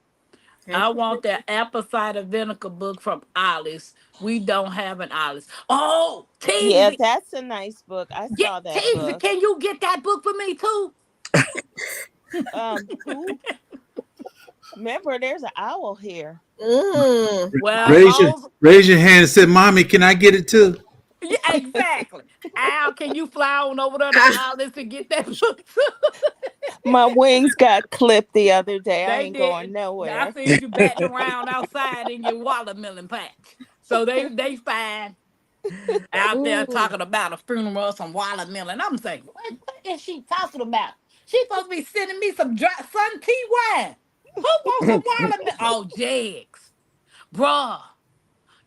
Speaker 5: Hey,
Speaker 1: I want that apple cider vinegar book from Alice. We don't have an Alice. Oh,
Speaker 4: Yeah,
Speaker 1: Teasy.
Speaker 4: that's a nice book. I saw that
Speaker 1: Teasy,
Speaker 4: book.
Speaker 1: can you get that book for me too?
Speaker 4: Who? Remember, there's an owl here.
Speaker 1: Well,
Speaker 2: raise your
Speaker 1: Mose,
Speaker 2: raise your hand and say, "Mommy, can I get it too?"
Speaker 1: yeah, exactly. Al, can you fly on over there to Alice and get that book too?
Speaker 4: My wings got clipped the other day. I
Speaker 1: They
Speaker 4: ain't going
Speaker 1: did. I
Speaker 4: nowhere.
Speaker 1: seen you batting around outside in your watermelon patch. So they fine out there
Speaker 4: Ooh.
Speaker 1: talking about a funeral of some watermelon. I'm saying, what is she talking about? She supposed to be sending me some dry sun tea wine. Who wants some watermelon? Oh, Jegs. Bruh.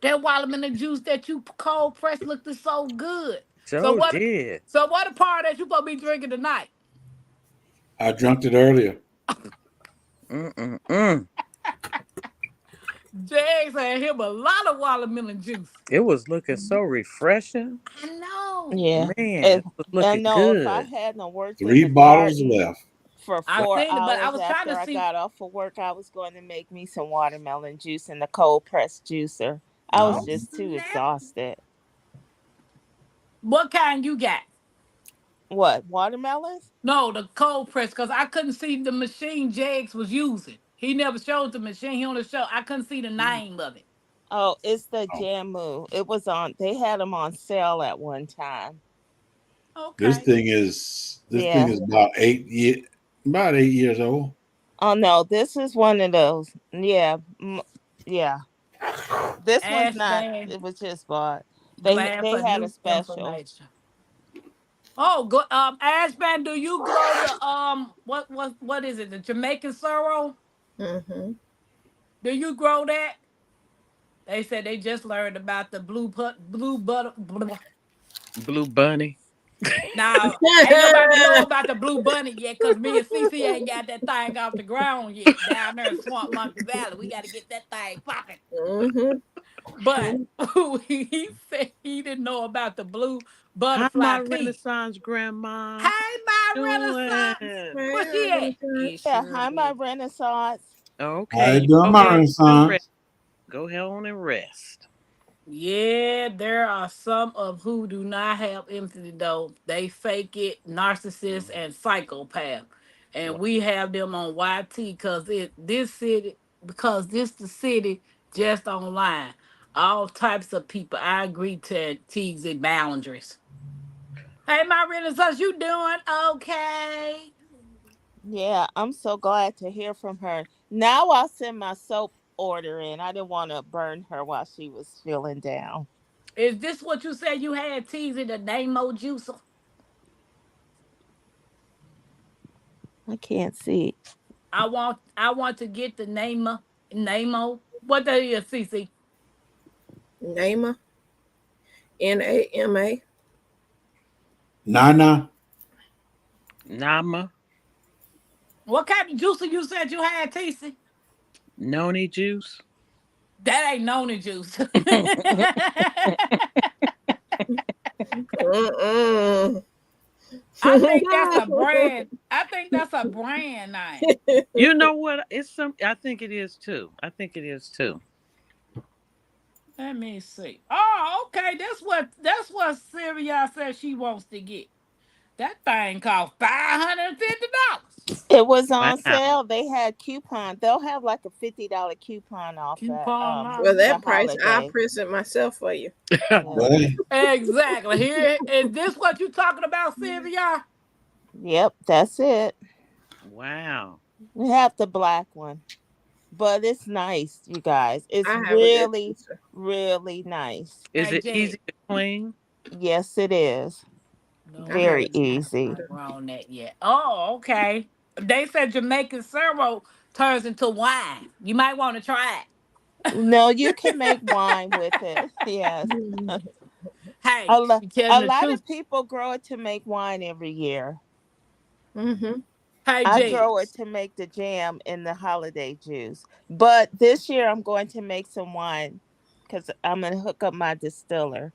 Speaker 1: That watermelon juice that you cold pressed looked so good. So
Speaker 3: So
Speaker 1: what
Speaker 3: did.
Speaker 1: so what a part that you supposed to be drinking tonight?
Speaker 2: I drunk it earlier.
Speaker 3: Mm-mm-mm.
Speaker 1: Jags had him a lot of watermelon juice.
Speaker 3: It was looking so refreshing.
Speaker 1: I know.
Speaker 4: Yeah.
Speaker 3: Man,
Speaker 4: If
Speaker 3: it was
Speaker 4: I
Speaker 3: looking
Speaker 4: know if I
Speaker 3: good.
Speaker 4: hadn't worked in
Speaker 2: 3
Speaker 4: the
Speaker 2: bottles
Speaker 4: garden
Speaker 2: left.
Speaker 4: for
Speaker 1: I
Speaker 4: four
Speaker 1: seen it, but I
Speaker 4: hours
Speaker 1: was trying
Speaker 4: after
Speaker 1: to
Speaker 4: I
Speaker 1: see
Speaker 4: got off of work, I was going to make me some watermelon juice in the cold pressed juicer. I was
Speaker 1: oh
Speaker 4: just too
Speaker 1: snap.
Speaker 4: exhausted.
Speaker 1: What kind you got?
Speaker 4: What, watermelons?
Speaker 1: No, the cold press, because I couldn't see the machine Jags was using. He never showed the machine. He only showed I couldn't see the name of it.
Speaker 4: Oh, it's the
Speaker 2: Oh,
Speaker 4: Jamu. It was on, they had them on sale at one time.
Speaker 2: this
Speaker 1: Okay.
Speaker 2: thing is
Speaker 4: Yeah.
Speaker 2: about 8 years old.
Speaker 4: Oh, no, this is one of those. Yeah. Yeah. This one's
Speaker 1: Ash
Speaker 4: not,
Speaker 1: Band,
Speaker 4: it was just bought.
Speaker 1: glad
Speaker 4: They
Speaker 1: for
Speaker 4: had a
Speaker 1: new
Speaker 4: special.
Speaker 1: information. Oh, good. Ashman, do you grow the what is it? The Jamaican sorrel?
Speaker 5: Mm-hmm.
Speaker 1: Do you grow that? They said they just learned about the blue butter.
Speaker 3: Blue bunny.
Speaker 1: Now, ain't nobody know about the blue bunny yet, cause me and Cece ain't got that thing off the ground yet down there in Swamp Monkey Valley. We got to get that thing popping.
Speaker 5: Mm-hmm.
Speaker 1: But he said he didn't know about the blue
Speaker 3: Hi, my
Speaker 1: butterfly pea.
Speaker 3: Renaissance grandma.
Speaker 1: Hey, my Renaissance.
Speaker 3: Doing?
Speaker 1: Where she at?
Speaker 5: Hey,
Speaker 1: Is
Speaker 4: Yeah,
Speaker 1: she
Speaker 4: hi, my
Speaker 1: ready?
Speaker 4: Renaissance.
Speaker 2: How
Speaker 3: Okay,
Speaker 2: you
Speaker 3: you
Speaker 2: doing,
Speaker 3: go
Speaker 2: my
Speaker 3: ahead and rest.
Speaker 2: Renaissance?
Speaker 3: Go ahead on and rest.
Speaker 1: Yeah, there are some of who do not have empathy though. They fake it, narcissists and psychopath. And
Speaker 3: Wow.
Speaker 1: we have them on YT because this the city just online. All types of people. I agree to tease and boundaries. Hey, my Renaissance, you doing okay?
Speaker 4: Yeah, I'm so glad to hear from her. Now I'll send my soap order in. I didn't want to burn her while she was feeling down.
Speaker 1: Is this what you said you had teasing the Namo juicer?
Speaker 4: I can't see.
Speaker 1: I want to get the Namo. What that is, CC?
Speaker 5: Nama. Nama.
Speaker 2: Nana.
Speaker 3: Nama.
Speaker 1: What kind of juicer you said you had, TC?
Speaker 3: Noni juice.
Speaker 1: That ain't noni juice.
Speaker 5: Mm-mm.
Speaker 1: I think that's a brand. I think that's a brand name.
Speaker 3: You know what? It's some. I think it is too. I think it is too.
Speaker 1: Let me see. Oh, okay. That's what Syria says she wants to get. That thing cost $550.
Speaker 4: It was on
Speaker 3: Wow.
Speaker 4: sale. They had coupon. They'll have like a $50 coupon off at
Speaker 1: Coupon
Speaker 5: Well,
Speaker 1: off.
Speaker 4: the
Speaker 5: that price, I'll
Speaker 4: holiday.
Speaker 5: press it myself for you.
Speaker 4: Yeah.
Speaker 2: Boy,
Speaker 1: Exactly. Here is this what you talking about, Sylvia?
Speaker 4: Yep, that's it.
Speaker 3: Wow.
Speaker 4: We have the black one, but it's nice, you guys. It's
Speaker 5: I have
Speaker 4: really,
Speaker 5: a good
Speaker 4: really nice.
Speaker 3: Is
Speaker 1: Hey,
Speaker 3: it
Speaker 1: Jay.
Speaker 3: easy to clean?
Speaker 4: Yes, it is.
Speaker 1: No,
Speaker 5: I
Speaker 4: Very
Speaker 5: haven't-
Speaker 4: easy.
Speaker 1: we're on that yet. Oh, okay. They said Jamaican syrup turns into wine. You might want to try it.
Speaker 4: No, you can make wine with it. Yes.
Speaker 1: Hey,
Speaker 4: A, lo-
Speaker 1: you tell
Speaker 4: a
Speaker 1: the
Speaker 4: lot
Speaker 1: truth.
Speaker 4: of people grow it to make wine every year.
Speaker 5: Mm-hmm.
Speaker 1: Hey,
Speaker 4: I
Speaker 1: Jay.
Speaker 4: grow it to make the jam in the holiday juice. But this year I'm going to make some wine because I'm going to hook up my distiller.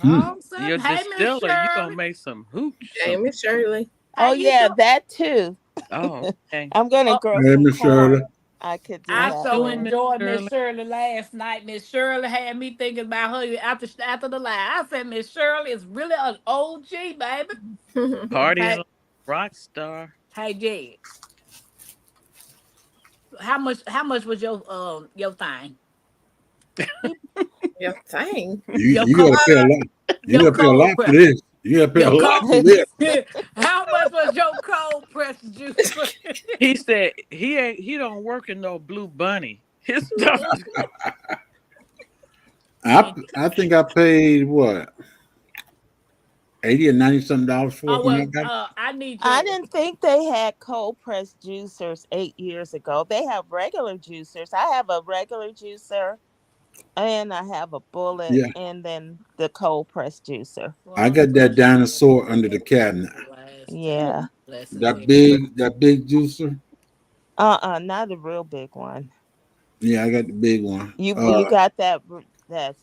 Speaker 1: I'm saying,
Speaker 3: Your
Speaker 1: hey, Miss
Speaker 3: distiller, you gonna
Speaker 1: Shirley.
Speaker 3: make some hooch.
Speaker 5: Jamie Shirley.
Speaker 1: How
Speaker 4: Oh,
Speaker 1: you
Speaker 4: yeah,
Speaker 1: doing?
Speaker 4: that too.
Speaker 3: Oh, okay.
Speaker 4: I'm going to
Speaker 1: Oh,
Speaker 4: grow
Speaker 2: hey,
Speaker 4: some
Speaker 2: Miss Shirley.
Speaker 4: corn. I could do
Speaker 1: I
Speaker 3: How
Speaker 4: that
Speaker 1: so
Speaker 3: you doing,
Speaker 4: with.
Speaker 3: Miss
Speaker 1: enjoyed Miss
Speaker 3: Shirley?
Speaker 1: Shirley last night. Miss Shirley had me thinking about her after the live. I said, Miss Shirley is really an OG, baby.
Speaker 3: Partying
Speaker 1: Hey,
Speaker 3: like a rock star.
Speaker 1: hey, Jay. How much was your thing?
Speaker 5: Your thing.
Speaker 1: Your
Speaker 2: You
Speaker 1: cold
Speaker 2: gotta pay a lot. You
Speaker 1: your
Speaker 2: gotta pay a
Speaker 1: cold
Speaker 2: lot for
Speaker 1: press.
Speaker 2: this. You gotta pay a
Speaker 1: Your
Speaker 2: lot
Speaker 1: cold
Speaker 2: for this.
Speaker 1: how much was your cold press juice?
Speaker 3: He said he don't work in no Blue Bunny. His stuff.
Speaker 2: I think I paid what, 80 or 90 something dollars for
Speaker 1: Oh
Speaker 2: it when I
Speaker 1: well,
Speaker 2: got it.
Speaker 1: I need
Speaker 4: I
Speaker 1: your
Speaker 4: didn't think they had cold pressed juicers 8 years ago. They have regular juicers. I have a regular juicer and I have a bullet
Speaker 2: Yeah,
Speaker 4: and then the cold pressed juicer.
Speaker 2: I got that dinosaur under the cabinet.
Speaker 4: Yeah.
Speaker 2: That big juicer.
Speaker 4: Not a real big one.
Speaker 2: Yeah, I got the big one.
Speaker 4: You got that
Speaker 2: Was it
Speaker 4: first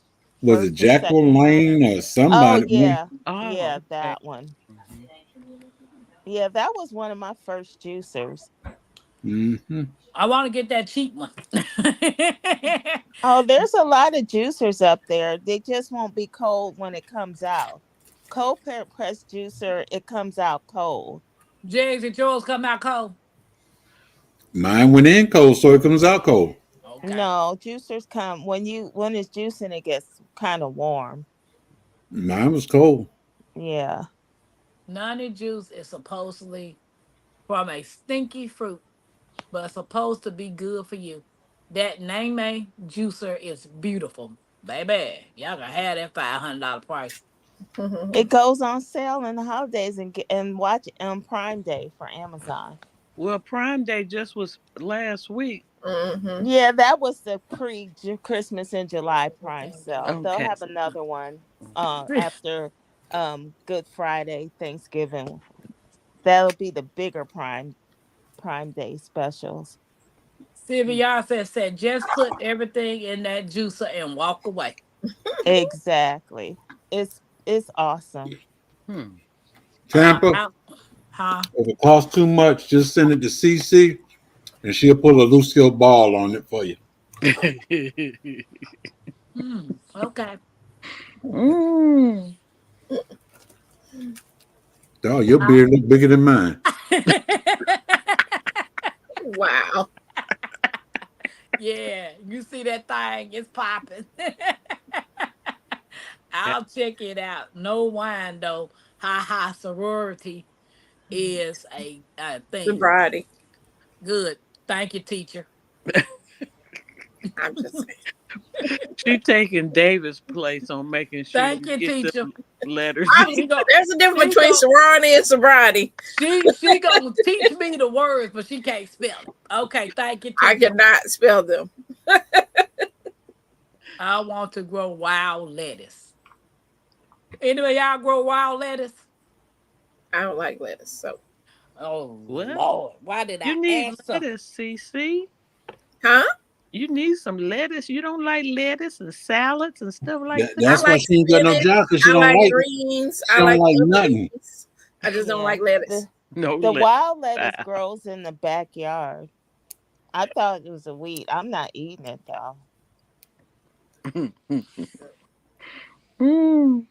Speaker 4: and second.
Speaker 2: Jacqueline Lane or
Speaker 4: Oh
Speaker 2: somebody?
Speaker 4: yeah.
Speaker 3: Oh,
Speaker 4: Yeah,
Speaker 3: okay.
Speaker 4: that one.
Speaker 3: Mhm.
Speaker 4: Yeah, that was one of my first juicers.
Speaker 2: Mm-hmm.
Speaker 1: I want to get that cheap one.
Speaker 4: Oh, there's a lot of juicers up there. They just won't be cold when it comes out. Pressed juicer, it comes out cold.
Speaker 1: Jigs and yours come out cold.
Speaker 2: Mine went in cold, so it comes out cold.
Speaker 1: Okay.
Speaker 4: No, juicers come when it's juicing, it gets kind of warm.
Speaker 2: Mine was cold.
Speaker 4: Yeah.
Speaker 1: Noni juice is supposedly from a stinky fruit, but supposed to be good for you. That Name juicer is beautiful, baby. Y'all gonna have that $500 price.
Speaker 4: It goes on sale in the holidays and watch it on Prime Day for Amazon.
Speaker 3: Well, Prime Day just was last week.
Speaker 5: Mm-hmm.
Speaker 4: Yeah, that was the pre-Christmas in July Prime sale. They'll
Speaker 3: Okay.
Speaker 4: have another one after Good Friday, Thanksgiving. That'll be the bigger Prime Day specials.
Speaker 1: Sylvia said just put everything in that juicer and walk away.
Speaker 4: Exactly. It's awesome.
Speaker 3: Hmm.
Speaker 2: Tampa,
Speaker 1: Huh?
Speaker 2: if it costs too much, just send it to CC, and she'll put a Lucio ball on it for you.
Speaker 1: Okay.
Speaker 3: Mm.
Speaker 2: Oh, your beard look bigger than mine.
Speaker 5: Wow.
Speaker 1: Yeah, you see that thing? It's popping. I'll check it out. No wine though. Ha sorority is a thing.
Speaker 5: Sobriety.
Speaker 1: Good. Thank you, teacher.
Speaker 5: I'm just saying.
Speaker 3: She taking David's place on making sure
Speaker 1: Thank you,
Speaker 3: get
Speaker 1: teacher.
Speaker 3: them letters.
Speaker 1: She go,
Speaker 5: There's a difference
Speaker 1: she
Speaker 5: between
Speaker 1: go-
Speaker 5: sorority and sobriety.
Speaker 1: she gonna teach me the words, but she can't spell it. Okay, thank you,
Speaker 5: I
Speaker 1: teacher.
Speaker 5: cannot spell them.
Speaker 1: I want to grow wild lettuce. Anyway, y'all grow wild lettuce?
Speaker 5: I don't like lettuce. So,
Speaker 1: Oh
Speaker 3: What?
Speaker 1: Lord, why did
Speaker 3: You
Speaker 1: I
Speaker 3: need
Speaker 1: ask her?
Speaker 3: lettuce, CC.
Speaker 5: huh?
Speaker 3: You need some lettuce. You don't like lettuce and salads and stuff like that.
Speaker 2: That's
Speaker 5: I
Speaker 2: why
Speaker 5: like
Speaker 2: she ain't got no
Speaker 5: spinach.
Speaker 2: job, because she
Speaker 5: I
Speaker 2: don't
Speaker 5: like
Speaker 2: like it.
Speaker 5: greens.
Speaker 2: She
Speaker 5: I
Speaker 2: don't
Speaker 5: like
Speaker 2: like
Speaker 5: other
Speaker 2: nothing.
Speaker 5: things. I just don't
Speaker 4: Yeah.
Speaker 5: like lettuce.
Speaker 3: No
Speaker 4: The
Speaker 3: lettuce.
Speaker 4: wild lettuce grows in the backyard. I thought it was a weed. I'm not eating it though.
Speaker 3: Mm.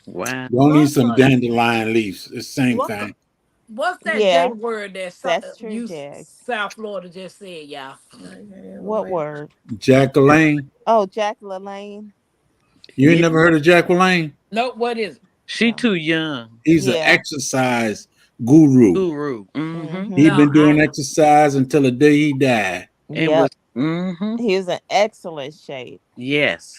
Speaker 3: Wow.
Speaker 2: Don't eat some
Speaker 1: What?
Speaker 2: dandelion leaves. It's the same
Speaker 1: What?
Speaker 2: thing.
Speaker 1: What's that J
Speaker 4: Yeah,
Speaker 1: word that
Speaker 4: that's true,
Speaker 1: you
Speaker 4: Jags.
Speaker 1: South Florida just said, y'all?
Speaker 4: What word?
Speaker 2: Jack LaLanne.
Speaker 4: Oh, Jack LaLanne.
Speaker 2: You ain't
Speaker 3: Yeah.
Speaker 2: never heard of Jack LaLanne?
Speaker 1: Nope. What is it?
Speaker 3: She
Speaker 4: No.
Speaker 3: too young.
Speaker 2: He's an
Speaker 4: Yeah.
Speaker 2: exercise guru.
Speaker 3: Guru. Mm-hmm.
Speaker 2: He
Speaker 1: No,
Speaker 2: been
Speaker 1: I
Speaker 2: doing exercise until the day he died.
Speaker 3: And was
Speaker 4: Yep.
Speaker 3: mm-hmm.
Speaker 4: He was in excellent shape.
Speaker 3: Yes.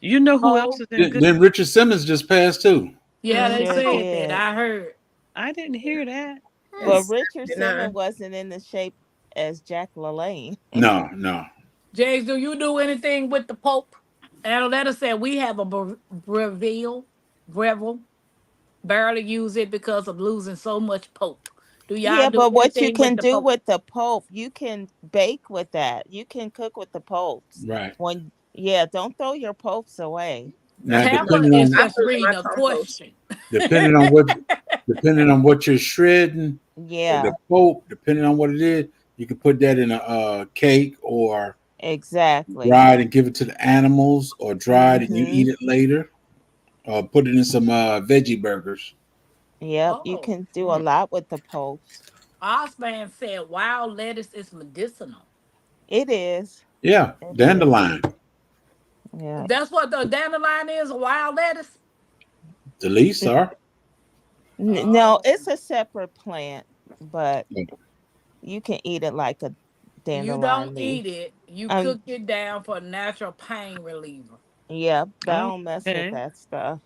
Speaker 3: You know who else
Speaker 1: oh
Speaker 3: is in good?
Speaker 2: Then Richard Simmons just passed too.
Speaker 1: yeah,
Speaker 4: He
Speaker 1: they
Speaker 4: sure
Speaker 1: said that.
Speaker 4: did.
Speaker 1: I heard.
Speaker 3: I didn't hear that.
Speaker 4: But
Speaker 5: Yes.
Speaker 4: Richard
Speaker 5: Did not.
Speaker 4: Simmons wasn't in the shape as Jack LaLanne.
Speaker 2: No, no.
Speaker 1: James, do you do anything with the Pope? Annalena said we have a Breville. Barely use it because of losing so much Pope. Do y'all
Speaker 4: Yeah,
Speaker 1: do
Speaker 4: but what you
Speaker 1: anything with
Speaker 4: can
Speaker 1: the
Speaker 4: do
Speaker 1: Pope?
Speaker 4: with the Pope, you can bake with that. You can cook with the Popes.
Speaker 2: Right.
Speaker 4: Don't throw your Popes away.
Speaker 2: Now
Speaker 1: Pamela
Speaker 2: depending
Speaker 1: is
Speaker 2: on
Speaker 5: I
Speaker 1: just
Speaker 5: put it in
Speaker 1: reading
Speaker 5: my
Speaker 1: a
Speaker 5: compost.
Speaker 1: question.
Speaker 2: depending on what you're shredding,
Speaker 4: Yeah,
Speaker 2: the Pope, depending on what it is, you can put that in a cake or
Speaker 4: exactly.
Speaker 2: dry it and give it to the animals, or dry it and you
Speaker 4: Mm-hmm.
Speaker 2: eat it later, or put it in some veggie burgers.
Speaker 4: Yep, you
Speaker 1: Oh,
Speaker 4: can do a lot with the Popes.
Speaker 1: Osman said wild lettuce is medicinal.
Speaker 4: It is.
Speaker 2: Yeah,
Speaker 4: It is.
Speaker 2: dandelion.
Speaker 4: Yeah.
Speaker 1: That's what the dandelion is, a wild lettuce?
Speaker 2: The leaves are.
Speaker 4: No,
Speaker 1: Oh,
Speaker 4: it's a separate plant, but you can eat it like a
Speaker 1: you
Speaker 4: dandelion
Speaker 1: don't
Speaker 4: leaf.
Speaker 1: eat it. You
Speaker 4: Um,
Speaker 1: cook it down for natural pain reliever.
Speaker 4: yeah, don't mess with
Speaker 3: Okay.
Speaker 4: that stuff.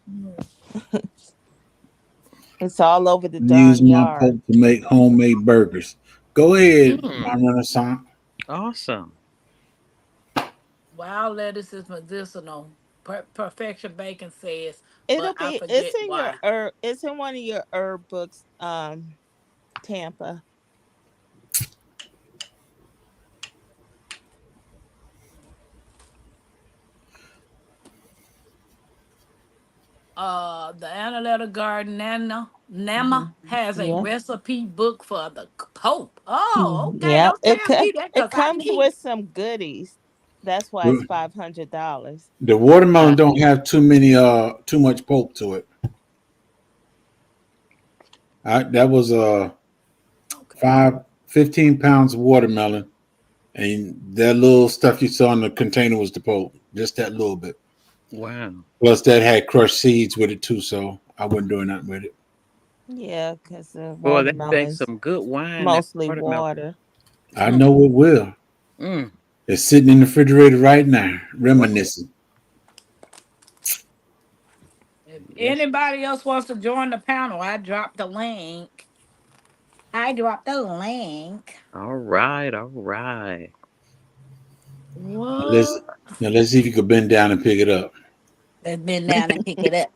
Speaker 4: It's all over the
Speaker 2: Use
Speaker 4: darn
Speaker 2: my
Speaker 4: yard.
Speaker 2: Pope to make homemade burgers. Go ahead, my
Speaker 3: Mm.
Speaker 2: Renaissance.
Speaker 3: Awesome.
Speaker 1: Wild lettuce is medicinal. Perfection Bacon says,
Speaker 4: It'll
Speaker 1: but I
Speaker 4: be. It's
Speaker 1: forget
Speaker 4: in your
Speaker 1: why.
Speaker 4: herb. It's in one of your herb books. Tampa.
Speaker 1: The Annalena Garden
Speaker 4: Hmm.
Speaker 1: Nama has a
Speaker 4: Yeah.
Speaker 1: recipe book for the Pope. Oh, okay.
Speaker 4: Yeah.
Speaker 1: Don't tell me that
Speaker 4: It
Speaker 1: because I
Speaker 4: comes
Speaker 1: need
Speaker 4: with
Speaker 1: it.
Speaker 4: some goodies. That's why it's $500.
Speaker 2: The watermelon don't have too much pulp to it. That was
Speaker 1: Okay.
Speaker 2: 15 pounds of watermelon, and that little stuff you saw in the container was the pulp, just that little bit.
Speaker 3: Wow.
Speaker 2: Plus, that had crushed seeds with it too, so I wasn't doing nothing with it.
Speaker 4: Yeah, because the
Speaker 3: Boy, that makes
Speaker 4: watermelon's
Speaker 3: some good wine. That
Speaker 4: mostly
Speaker 3: watermelon.
Speaker 4: water.
Speaker 2: I know it will.
Speaker 3: Mm.
Speaker 2: It's sitting in the refrigerator right now, reminiscing.
Speaker 1: If
Speaker 3: Yes.
Speaker 1: anybody else wants to join the panel, I dropped the link. I dropped the link.
Speaker 3: All right. All right.
Speaker 2: Let's
Speaker 1: What?
Speaker 2: now let's see if you could bend down and pick it up.
Speaker 1: Let's bend down and pick it up.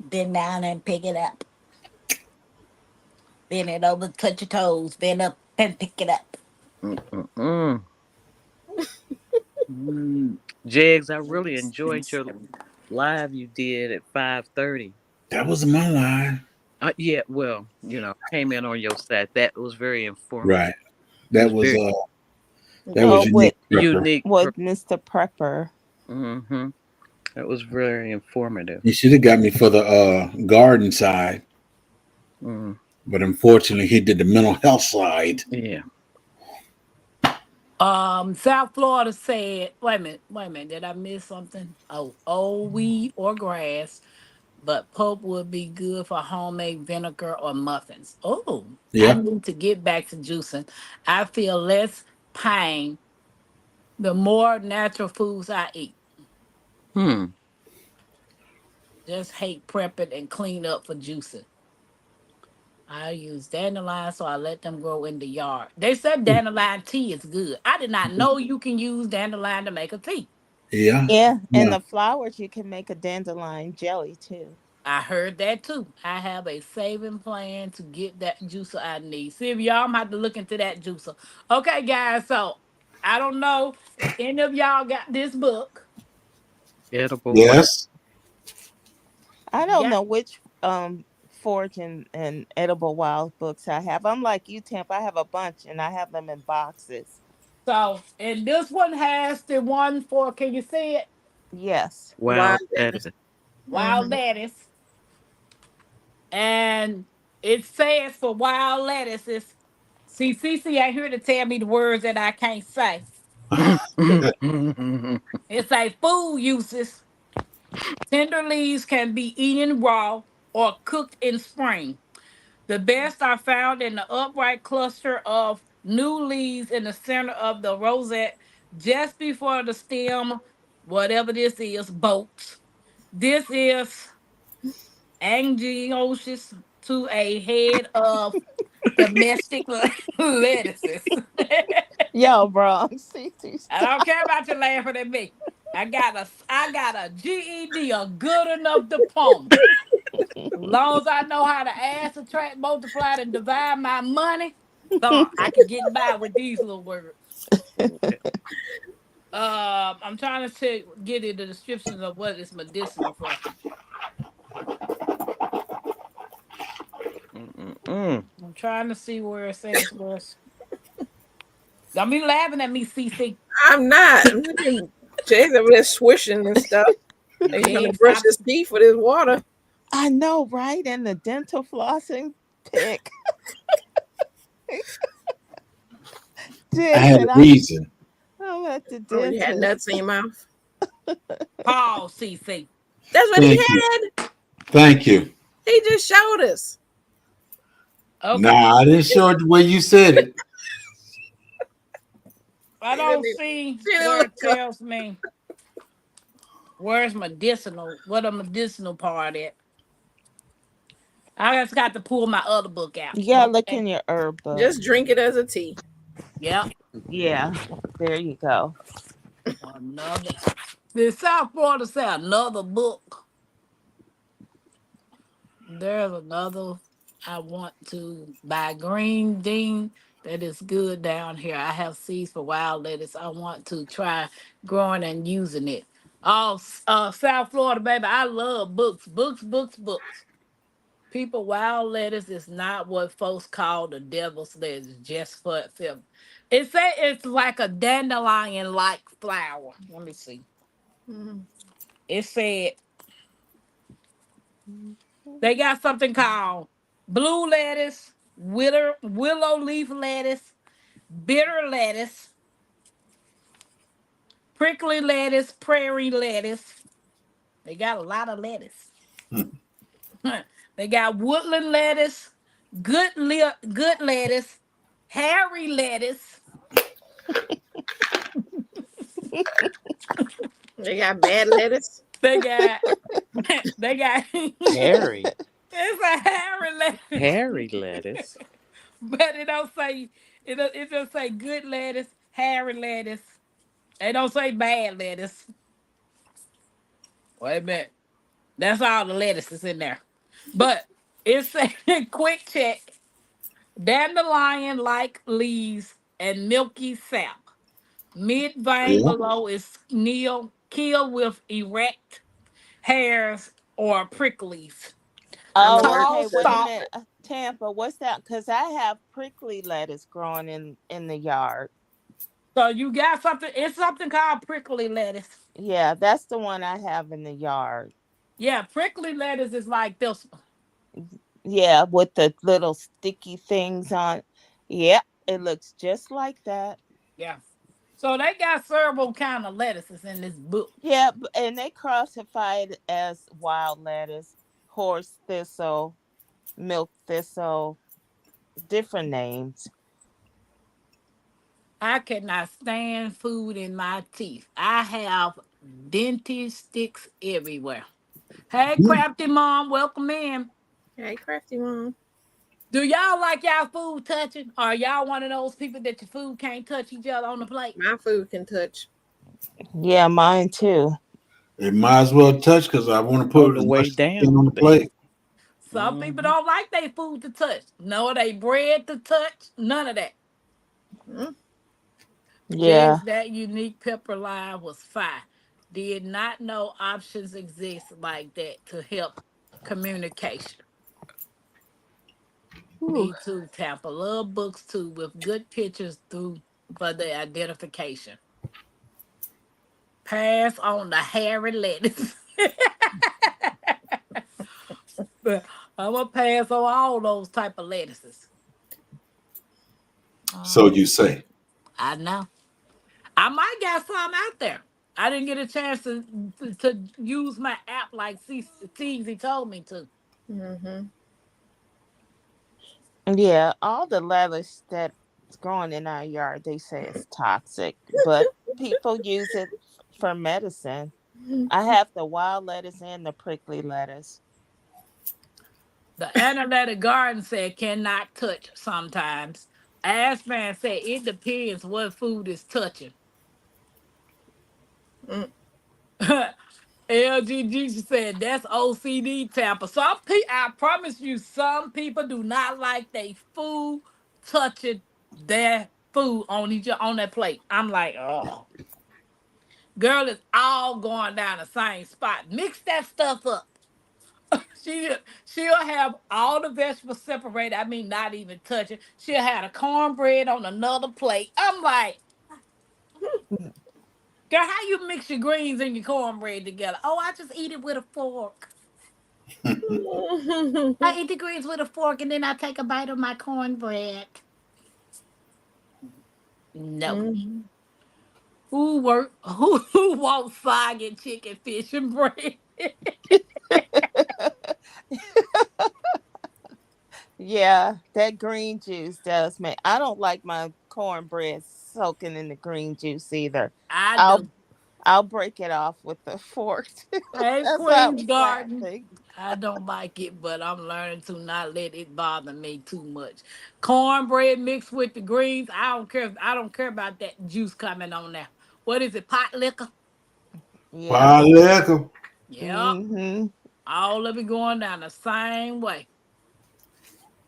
Speaker 1: Bend down and pick it up. Bend it over, touch your toes. Bend up and pick it up.
Speaker 3: Mm-mm-mm. Jegs, I really enjoyed your live you did at 5:30.
Speaker 2: That was my line.
Speaker 3: Yeah, well, came in on your side. That was very informative.
Speaker 2: Right.
Speaker 3: It
Speaker 2: That
Speaker 3: was
Speaker 2: was
Speaker 3: very
Speaker 2: unique. Prepper.
Speaker 3: unique.
Speaker 4: With Mr. Prepper.
Speaker 3: Mm-hmm. That was very informative.
Speaker 2: He should have got me for the garden side,
Speaker 3: Mm,
Speaker 2: but unfortunately, he did the mental health side.
Speaker 3: yeah.
Speaker 1: South Florida said, wait a minute, did I miss something? Oh, old weed or grass, but pulp would be good for homemade vinegar or muffins. Oh, I
Speaker 2: Yeah.
Speaker 1: need to get back to juicing. I feel less pain the more natural foods I eat.
Speaker 3: Hmm.
Speaker 1: Just hate prepping and clean up for juicing. I use dandelion, so I let them grow in the yard. They said dandelion tea is good. I did not know you can use dandelion to make a tea.
Speaker 2: Yeah.
Speaker 4: Yeah, and
Speaker 2: Yeah.
Speaker 4: the flowers you can make a dandelion jelly too.
Speaker 1: I heard that too. I have a saving plan to get that juicer I need. See if y'all might have to look into that juicer. Okay, guys. So I don't know if any of y'all got this book.
Speaker 3: Edible.
Speaker 2: Yes.
Speaker 4: I don't
Speaker 1: Yeah.
Speaker 4: know which Forage and Edible Wild books I have. I'm like you, Temp. I have a bunch and I have them in boxes.
Speaker 1: So, and this one has the one for, can you see it?
Speaker 4: Yes.
Speaker 5: Wild
Speaker 3: Wow, that
Speaker 5: lettuce.
Speaker 3: is
Speaker 1: Wild lettuce. And it says for wild lettuces, see, Cece ain't here to tell me the words that I can't say. It say food uses. Tender leaves can be eaten raw or cooked in spring. The best are found in the upright cluster of new leaves in the center of the rosette, just before the stem, whatever this is, bolts. This is angiostis to a head of domestic lettuces.
Speaker 4: Yo, bro. See,
Speaker 1: I don't care about you laughing at me. I got a GED, a good enough diploma. As long as I know how to add, subtract, multiply, and divide my money, so I can get by with these little words. I'm trying to get you the descriptions of what it's medicinal for. I'm trying to see where it says this. Don't be laughing at me, CC.
Speaker 5: I'm not. Jay's over there swishing and stuff. He's gonna
Speaker 1: Jig,
Speaker 5: brush
Speaker 1: stop.
Speaker 5: his teeth with his water.
Speaker 4: I know, right? And the dental flossing pick.
Speaker 2: I had a reason.
Speaker 4: I'm at the
Speaker 5: Oh, he had
Speaker 4: dentist.
Speaker 5: nuts in your mouth.
Speaker 1: Pause, CC.
Speaker 5: That's what
Speaker 2: Thank
Speaker 5: he
Speaker 2: you.
Speaker 5: had.
Speaker 2: Thank you.
Speaker 5: He just showed us.
Speaker 1: Okay.
Speaker 2: Nah, I didn't show it the way you said it.
Speaker 1: I don't see where it tells me where's medicinal, what a medicinal part at. I just got to pull my other book out.
Speaker 4: Yeah, look
Speaker 1: Okay.
Speaker 4: in your herb book.
Speaker 5: Just drink it as a tea.
Speaker 1: Yep.
Speaker 4: Yeah, there you go.
Speaker 1: Another. The South Florida say another book. There's another I want to buy Green Dean that is good down here. I have seeds for wild lettuce. I want to try growing and using it. Oh, South Florida, baby. I love books, books, books, books. People, wild lettuce is not what folks call the devil's lettuce, just for itself. It say it's like a dandelion-like flower. Let me see. It said they got something called blue lettuce, willow leaf lettuce, bitter lettuce, prickly lettuce, prairie lettuce. They got a lot of lettuce. They got woodland lettuce, good lettuce, hairy lettuce.
Speaker 5: They got bad lettuce.
Speaker 1: They got they got
Speaker 3: Harry.
Speaker 1: it's a hairy lettuce.
Speaker 3: Harry lettuce.
Speaker 1: But it don't say it just say good lettuce, hairy lettuce. They don't say bad lettuce. Wait a minute. That's all the lettuces in there. But it's a quick check. Dandelion like leaves and milky sap. Mid vein
Speaker 2: Yeah.
Speaker 1: below is killed with erect hairs or pricklies.
Speaker 5: I'm
Speaker 4: Oh,
Speaker 5: allergic
Speaker 1: Tall
Speaker 4: okay.
Speaker 5: to
Speaker 4: Wait a
Speaker 5: them.
Speaker 1: stalk.
Speaker 4: minute. Tampa, what's that? Because I have prickly lettuce growing in the yard.
Speaker 1: So you got something. It's something called prickly lettuce.
Speaker 4: Yeah, that's the one I have in the yard.
Speaker 1: Yeah, prickly lettuce is like this.
Speaker 4: Yeah, with the little sticky things on. Yep, it looks just like that.
Speaker 1: Yeah. So they got several kind of lettuces in this book.
Speaker 4: Yeah, and they classify it as wild lettuce, horse thistle, milk thistle, different names.
Speaker 1: I cannot stand food in my teeth. I have dentist sticks everywhere. Hey, crafty mom, welcome in.
Speaker 5: Hey, crafty mom.
Speaker 1: Do y'all like y'all food touching? Or y'all one of those people that your food can't touch each other on the plate?
Speaker 5: My food can touch.
Speaker 4: Yeah, mine too.
Speaker 2: It might as well touch because I want to
Speaker 3: On
Speaker 2: put
Speaker 3: the
Speaker 2: as
Speaker 3: way
Speaker 2: much skin
Speaker 3: down.
Speaker 2: on the plate.
Speaker 1: Some people don't like their food to touch. No, they bread to touch. None of that.
Speaker 4: Yeah.
Speaker 1: Just that unique pepper line was fire. Did not know options exist like that to help communication.
Speaker 4: Ooh.
Speaker 1: Me too, Tampa. Love books too, with good pictures through for the identification. Pass on the hairy lettuce. But I'm gonna pass on all those type of lettuces.
Speaker 2: So
Speaker 1: Uh,
Speaker 2: you say.
Speaker 1: I know. I might got some out there. I didn't get a chance to use my app like Teasy told me to.
Speaker 5: Mm-hmm.
Speaker 4: Yeah, all the lettuce that's growing in our yard, they say it's toxic, but people use it for medicine. I have the wild lettuce and the prickly lettuce.
Speaker 1: The analytic garden said cannot touch sometimes. Ashman said it depends what food is touching.
Speaker 5: Mm.
Speaker 1: LGG said that's OCD Tampa. I promise you, some people do not like their food touching their food on their plate. I'm like, oh, girl, it's all going down the same spot. Mix that stuff up. She she'll have all the vegetables separated. I mean, not even touching. She'll have the cornbread on another plate. I'm like, girl, how you mix your greens and your cornbread together? Oh, I just eat it with a fork. I eat the greens with a fork and then I take a bite of my cornbread. No.
Speaker 5: Mm-hmm.
Speaker 1: Who wants soggy chicken, fish, and bread?
Speaker 4: Yeah, that green juice does make. I don't like my cornbread soaking in the green juice either.
Speaker 1: I
Speaker 4: I'll
Speaker 1: do.
Speaker 4: I'll break it off with a fork.
Speaker 1: Hey,
Speaker 4: That's why I
Speaker 1: Queen's
Speaker 4: was
Speaker 1: Garden.
Speaker 4: laughing.
Speaker 1: I don't like it, but I'm learning to not let it bother me too much. Cornbread mixed with the greens. I don't care about that juice coming on there. What is it? Pot liquor?
Speaker 4: Yep.
Speaker 2: Paleka.
Speaker 1: Yep.
Speaker 4: Hmm.
Speaker 1: All of it going down the same way.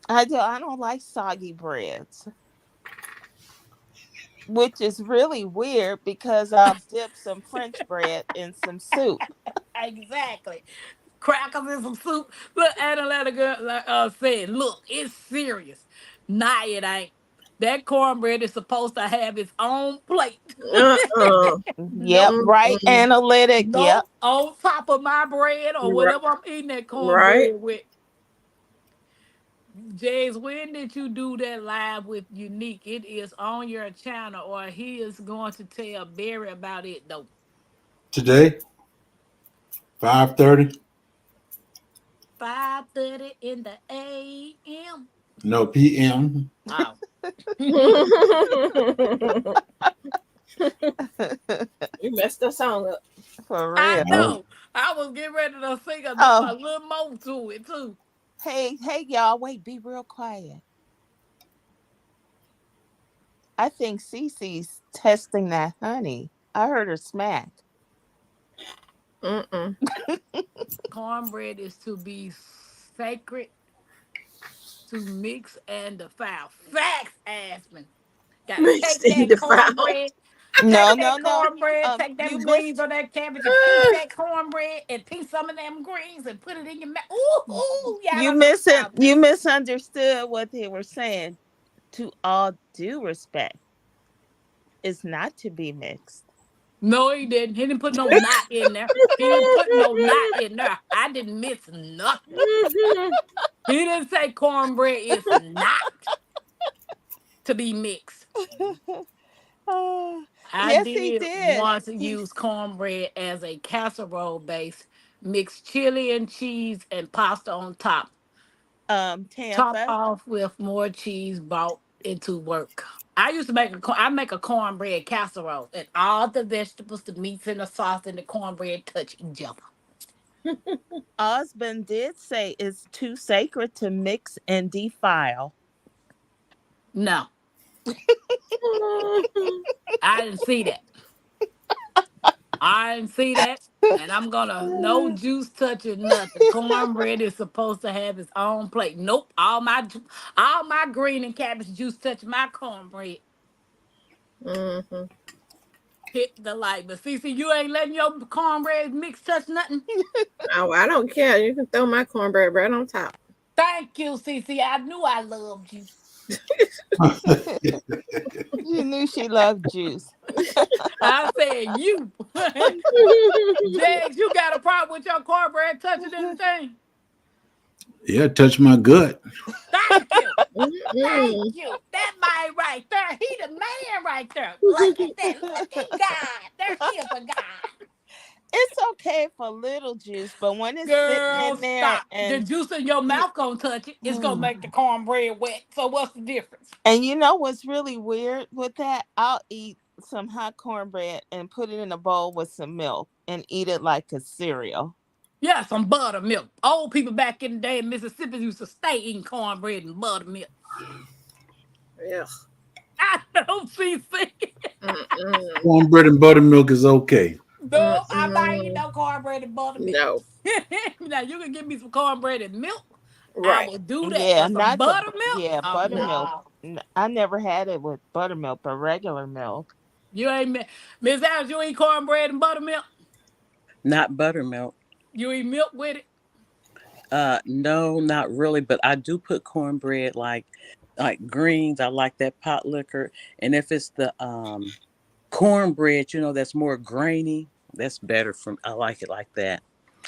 Speaker 4: I don't like soggy breads, which is really weird because I'll dip some French bread in some soup.
Speaker 1: Exactly. Crackers and some soup. Look, Atlanta girl said, look, it's serious. Nah, it ain't. That cornbread is supposed to have its own plate.
Speaker 5: Uh-uh.
Speaker 4: Yep,
Speaker 1: Nope.
Speaker 4: right.
Speaker 5: Mm-mm.
Speaker 4: Analytic. Yep.
Speaker 1: Nope. On top of my bread or
Speaker 5: Right.
Speaker 1: whatever I'm eating that
Speaker 5: Right.
Speaker 1: cornbread with. James, when did you do that live with Unique? It is on your channel, or he is going to tell Barry about it though.
Speaker 2: Today, 5:30.
Speaker 1: 5:30 in the AM.
Speaker 2: No PM.
Speaker 1: Oh.
Speaker 5: You messed the song up.
Speaker 4: For
Speaker 1: I
Speaker 4: real.
Speaker 2: No.
Speaker 1: know. I was getting ready to sing a
Speaker 4: Oh,
Speaker 1: little more to it too.
Speaker 4: hey, y'all. Wait, be real quiet. I think Cece's testing that honey. I heard her smack.
Speaker 5: Mm-mm.
Speaker 1: Cornbread is to be sacred to mix and defile. Facts, Aspen. Got to
Speaker 5: Mixed
Speaker 1: take
Speaker 5: and
Speaker 1: that
Speaker 5: defiled.
Speaker 1: cornbread,
Speaker 4: No,
Speaker 1: take
Speaker 4: no,
Speaker 1: that
Speaker 4: no.
Speaker 1: cornbread, take
Speaker 4: You
Speaker 1: them greens
Speaker 4: missed.
Speaker 1: on that cabbage and piece that cornbread and piece some of them greens and put it in your mouth. Ooh, ooh, y'all
Speaker 4: You
Speaker 1: don't know
Speaker 4: missing.
Speaker 1: about
Speaker 4: You
Speaker 1: this.
Speaker 4: misunderstood what they were saying. To all due respect, is not to be mixed.
Speaker 1: No, he didn't. He didn't put no knot in there. He didn't put no knot in there. I didn't miss nothing. He didn't say cornbread is not to be mixed.
Speaker 4: Oh,
Speaker 1: I
Speaker 4: yes, he
Speaker 1: did
Speaker 4: did.
Speaker 1: once use cornbread as a casserole base, mix chili and cheese and pasta on top. Top
Speaker 4: Tampa.
Speaker 1: off with more cheese brought into work. I used to I make a cornbread casserole, and all the vegetables, the meats, and the sauce and the cornbread touch each other.
Speaker 4: Osmond did say it's too sacred to mix and defile.
Speaker 1: No, I didn't see that. I didn't see that. And I'm gonna no juice touching nothing. Cornbread is supposed to have its own plate. Nope. All my green and cabbage juice touch my cornbread.
Speaker 5: Mm-hmm.
Speaker 1: hit the light. But Cece, you ain't letting your cornbread mix touch nothing.
Speaker 5: Oh, I don't care. You can throw my cornbread right on top.
Speaker 1: Thank you, Cece. I knew I loved you.
Speaker 4: You knew she loved juice.
Speaker 1: I said you. Jags, you got a problem with your cornbread touching anything?
Speaker 2: Yeah, touch my gut.
Speaker 1: Thank you.
Speaker 5: Mm-mm.
Speaker 1: Thank you. That man right there. He the man right there. Look at that. Look at God. There is a God.
Speaker 4: It's okay for little juice, but when it's sitting
Speaker 1: Girl,
Speaker 4: in there
Speaker 1: stop. The juice in your mouth gonna touch it. It's gonna make the cornbread wet. So what's the difference?
Speaker 4: and you know what's really weird with that? I'll eat some hot cornbread and put it in a bowl with some milk and eat it like a cereal.
Speaker 1: Yeah, some buttermilk. Old people back in the day in Mississippi used to stay eating cornbread and buttermilk.
Speaker 5: Yeah.
Speaker 1: I don't see.
Speaker 5: Mm-mm.
Speaker 2: Cornbread and buttermilk is okay.
Speaker 1: No, I'm not eating no cornbread and buttermilk.
Speaker 5: No.
Speaker 1: Now you can give me some cornbread and milk. I
Speaker 5: Right.
Speaker 1: will do that.
Speaker 4: Yeah,
Speaker 1: But some
Speaker 4: not the
Speaker 1: buttermilk.
Speaker 4: yeah
Speaker 1: Oh,
Speaker 4: buttermilk.
Speaker 1: no.
Speaker 4: I never had it with buttermilk, but regular milk.
Speaker 1: You ain't Miss Alice. You eat cornbread and buttermilk.
Speaker 3: Not buttermilk.
Speaker 1: You eat milk with it.
Speaker 3: No, not really, but I do put cornbread like greens. I like that pot liquor. And if it's the cornbread, that's more grainy, that's better I like it like that.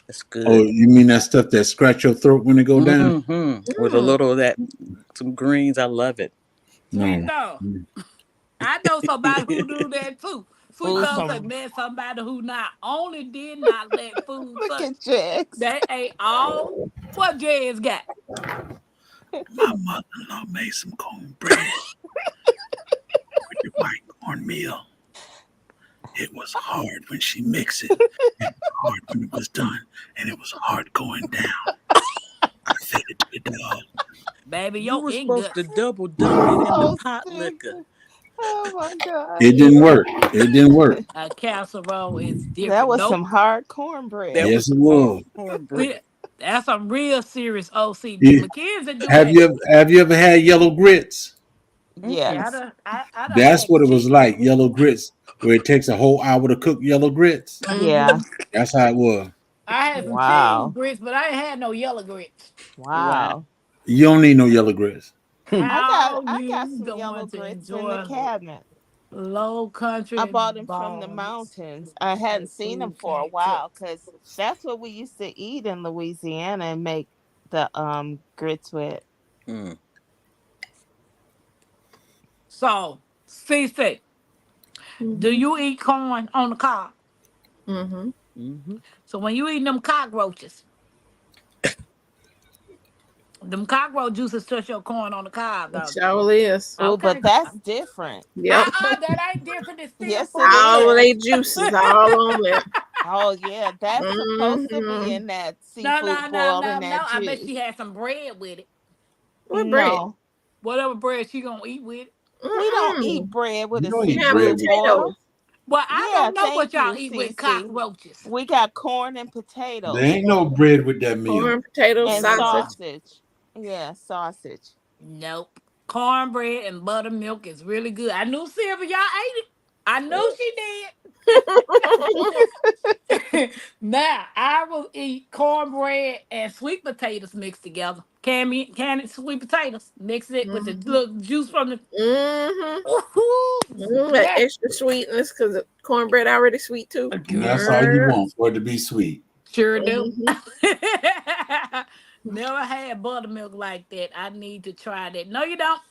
Speaker 3: It's
Speaker 2: Oh,
Speaker 3: good.
Speaker 2: you mean that stuff that scratch your throat when it go down?
Speaker 3: With a little of that, some greens. I love it.
Speaker 1: Sweet
Speaker 2: No.
Speaker 1: thumb. I know somebody who do that too. Sweet
Speaker 4: Ooh,
Speaker 1: thumb said,
Speaker 4: some
Speaker 1: man, somebody who not only did not let food
Speaker 4: look
Speaker 1: touch,
Speaker 4: at Jax.
Speaker 1: they ate all what Jay's got.
Speaker 2: My mother-in-law made some cornbread with the white cornmeal. It was hard when she mixed it, and hard when it was done, and it was hard going down. I fed it to the dog.
Speaker 1: Baby,
Speaker 3: You
Speaker 1: your
Speaker 3: were supposed to
Speaker 1: inguts.
Speaker 3: double dunk it in the
Speaker 4: Oh,
Speaker 3: pot
Speaker 4: stupid.
Speaker 3: liquor.
Speaker 4: Oh my god.
Speaker 2: It didn't work. It didn't work.
Speaker 1: A casserole is
Speaker 4: That
Speaker 1: different.
Speaker 4: was
Speaker 1: Nope.
Speaker 4: some hard cornbread.
Speaker 3: That
Speaker 2: Yes,
Speaker 3: was
Speaker 2: it
Speaker 3: some hard
Speaker 2: was.
Speaker 3: cornbread.
Speaker 1: See, that's some real serious OCD.
Speaker 2: You-
Speaker 1: Mackenzie do
Speaker 2: Have
Speaker 1: that.
Speaker 2: you ever had yellow grits?
Speaker 1: Yeah,
Speaker 4: Yes.
Speaker 1: I done
Speaker 2: That's
Speaker 1: had
Speaker 2: what it was
Speaker 1: cheese
Speaker 2: like.
Speaker 1: grits.
Speaker 2: Yellow grits, where it takes a whole hour to cook yellow grits.
Speaker 4: Yeah.
Speaker 2: That's how it was.
Speaker 1: I had some cheese
Speaker 4: Wow.
Speaker 1: grits, but I ain't had no yellow grits.
Speaker 4: Wow.
Speaker 2: You don't need no yellow grits.
Speaker 1: How
Speaker 4: I got
Speaker 1: you
Speaker 4: some
Speaker 1: don't
Speaker 4: yellow
Speaker 1: want to
Speaker 4: grits in the
Speaker 1: enjoy
Speaker 4: cabinet.
Speaker 1: low country
Speaker 4: I bought them from the
Speaker 1: balls
Speaker 4: mountains. I hadn't
Speaker 1: that
Speaker 4: seen them
Speaker 1: food
Speaker 4: for a
Speaker 1: can't
Speaker 4: while
Speaker 1: cook?
Speaker 4: because that's what we used to eat in Louisiana and make the grits with.
Speaker 3: Mm.
Speaker 1: So, CC, do you eat corn on the cob?
Speaker 5: Mm-hmm.
Speaker 3: Mm-hmm.
Speaker 1: So when you eat them cockroaches, them cockroach juices touch your corn on the cob,
Speaker 5: It
Speaker 1: don't
Speaker 5: sure is.
Speaker 4: Oh,
Speaker 1: Okay.
Speaker 4: but that's different.
Speaker 5: Yep.
Speaker 1: That ain't different. It's still
Speaker 4: Yes, it
Speaker 1: food.
Speaker 5: All of
Speaker 4: is.
Speaker 5: they juices all on there.
Speaker 4: Oh yeah, that's supposed to be
Speaker 5: Mm-hmm.
Speaker 4: in that
Speaker 1: No,
Speaker 4: seafood boil in that
Speaker 1: I bet
Speaker 4: juice.
Speaker 1: she had some bread with it.
Speaker 5: What bread?
Speaker 4: No,
Speaker 1: Whatever bread she gonna eat with it.
Speaker 4: we don't
Speaker 5: Mm-mm.
Speaker 4: eat bread with
Speaker 2: You
Speaker 4: a
Speaker 2: don't
Speaker 5: We
Speaker 2: eat
Speaker 5: have
Speaker 2: bread
Speaker 4: seafood
Speaker 2: with
Speaker 4: boil.
Speaker 5: potatoes.
Speaker 1: Well, I
Speaker 4: Yeah,
Speaker 1: don't know what
Speaker 4: thank
Speaker 1: y'all
Speaker 4: you,
Speaker 1: eat with
Speaker 4: Cece.
Speaker 1: cockroaches.
Speaker 4: We got corn and
Speaker 2: There
Speaker 4: potatoes
Speaker 2: ain't no bread with that meal.
Speaker 5: Corn, potatoes,
Speaker 4: and
Speaker 5: sausage.
Speaker 4: sausage. Yeah, sausage.
Speaker 1: Nope. Cornbread and buttermilk is really good. I knew Sylvia, y'all ate it. I knew she did. Now I will eat cornbread and sweet potatoes mixed together. Canned sweet potatoes. Mix it with the little juice from the.
Speaker 5: Mm-hmm.
Speaker 1: Woohoo!
Speaker 5: That
Speaker 1: Yeah.
Speaker 5: extra sweetness because the cornbread already sweet too.
Speaker 2: And that's all you
Speaker 1: Girl.
Speaker 2: want for it to be sweet.
Speaker 1: Sure do.
Speaker 5: Mm-hmm.
Speaker 1: Never had buttermilk like that. I need to try that. No, you don't.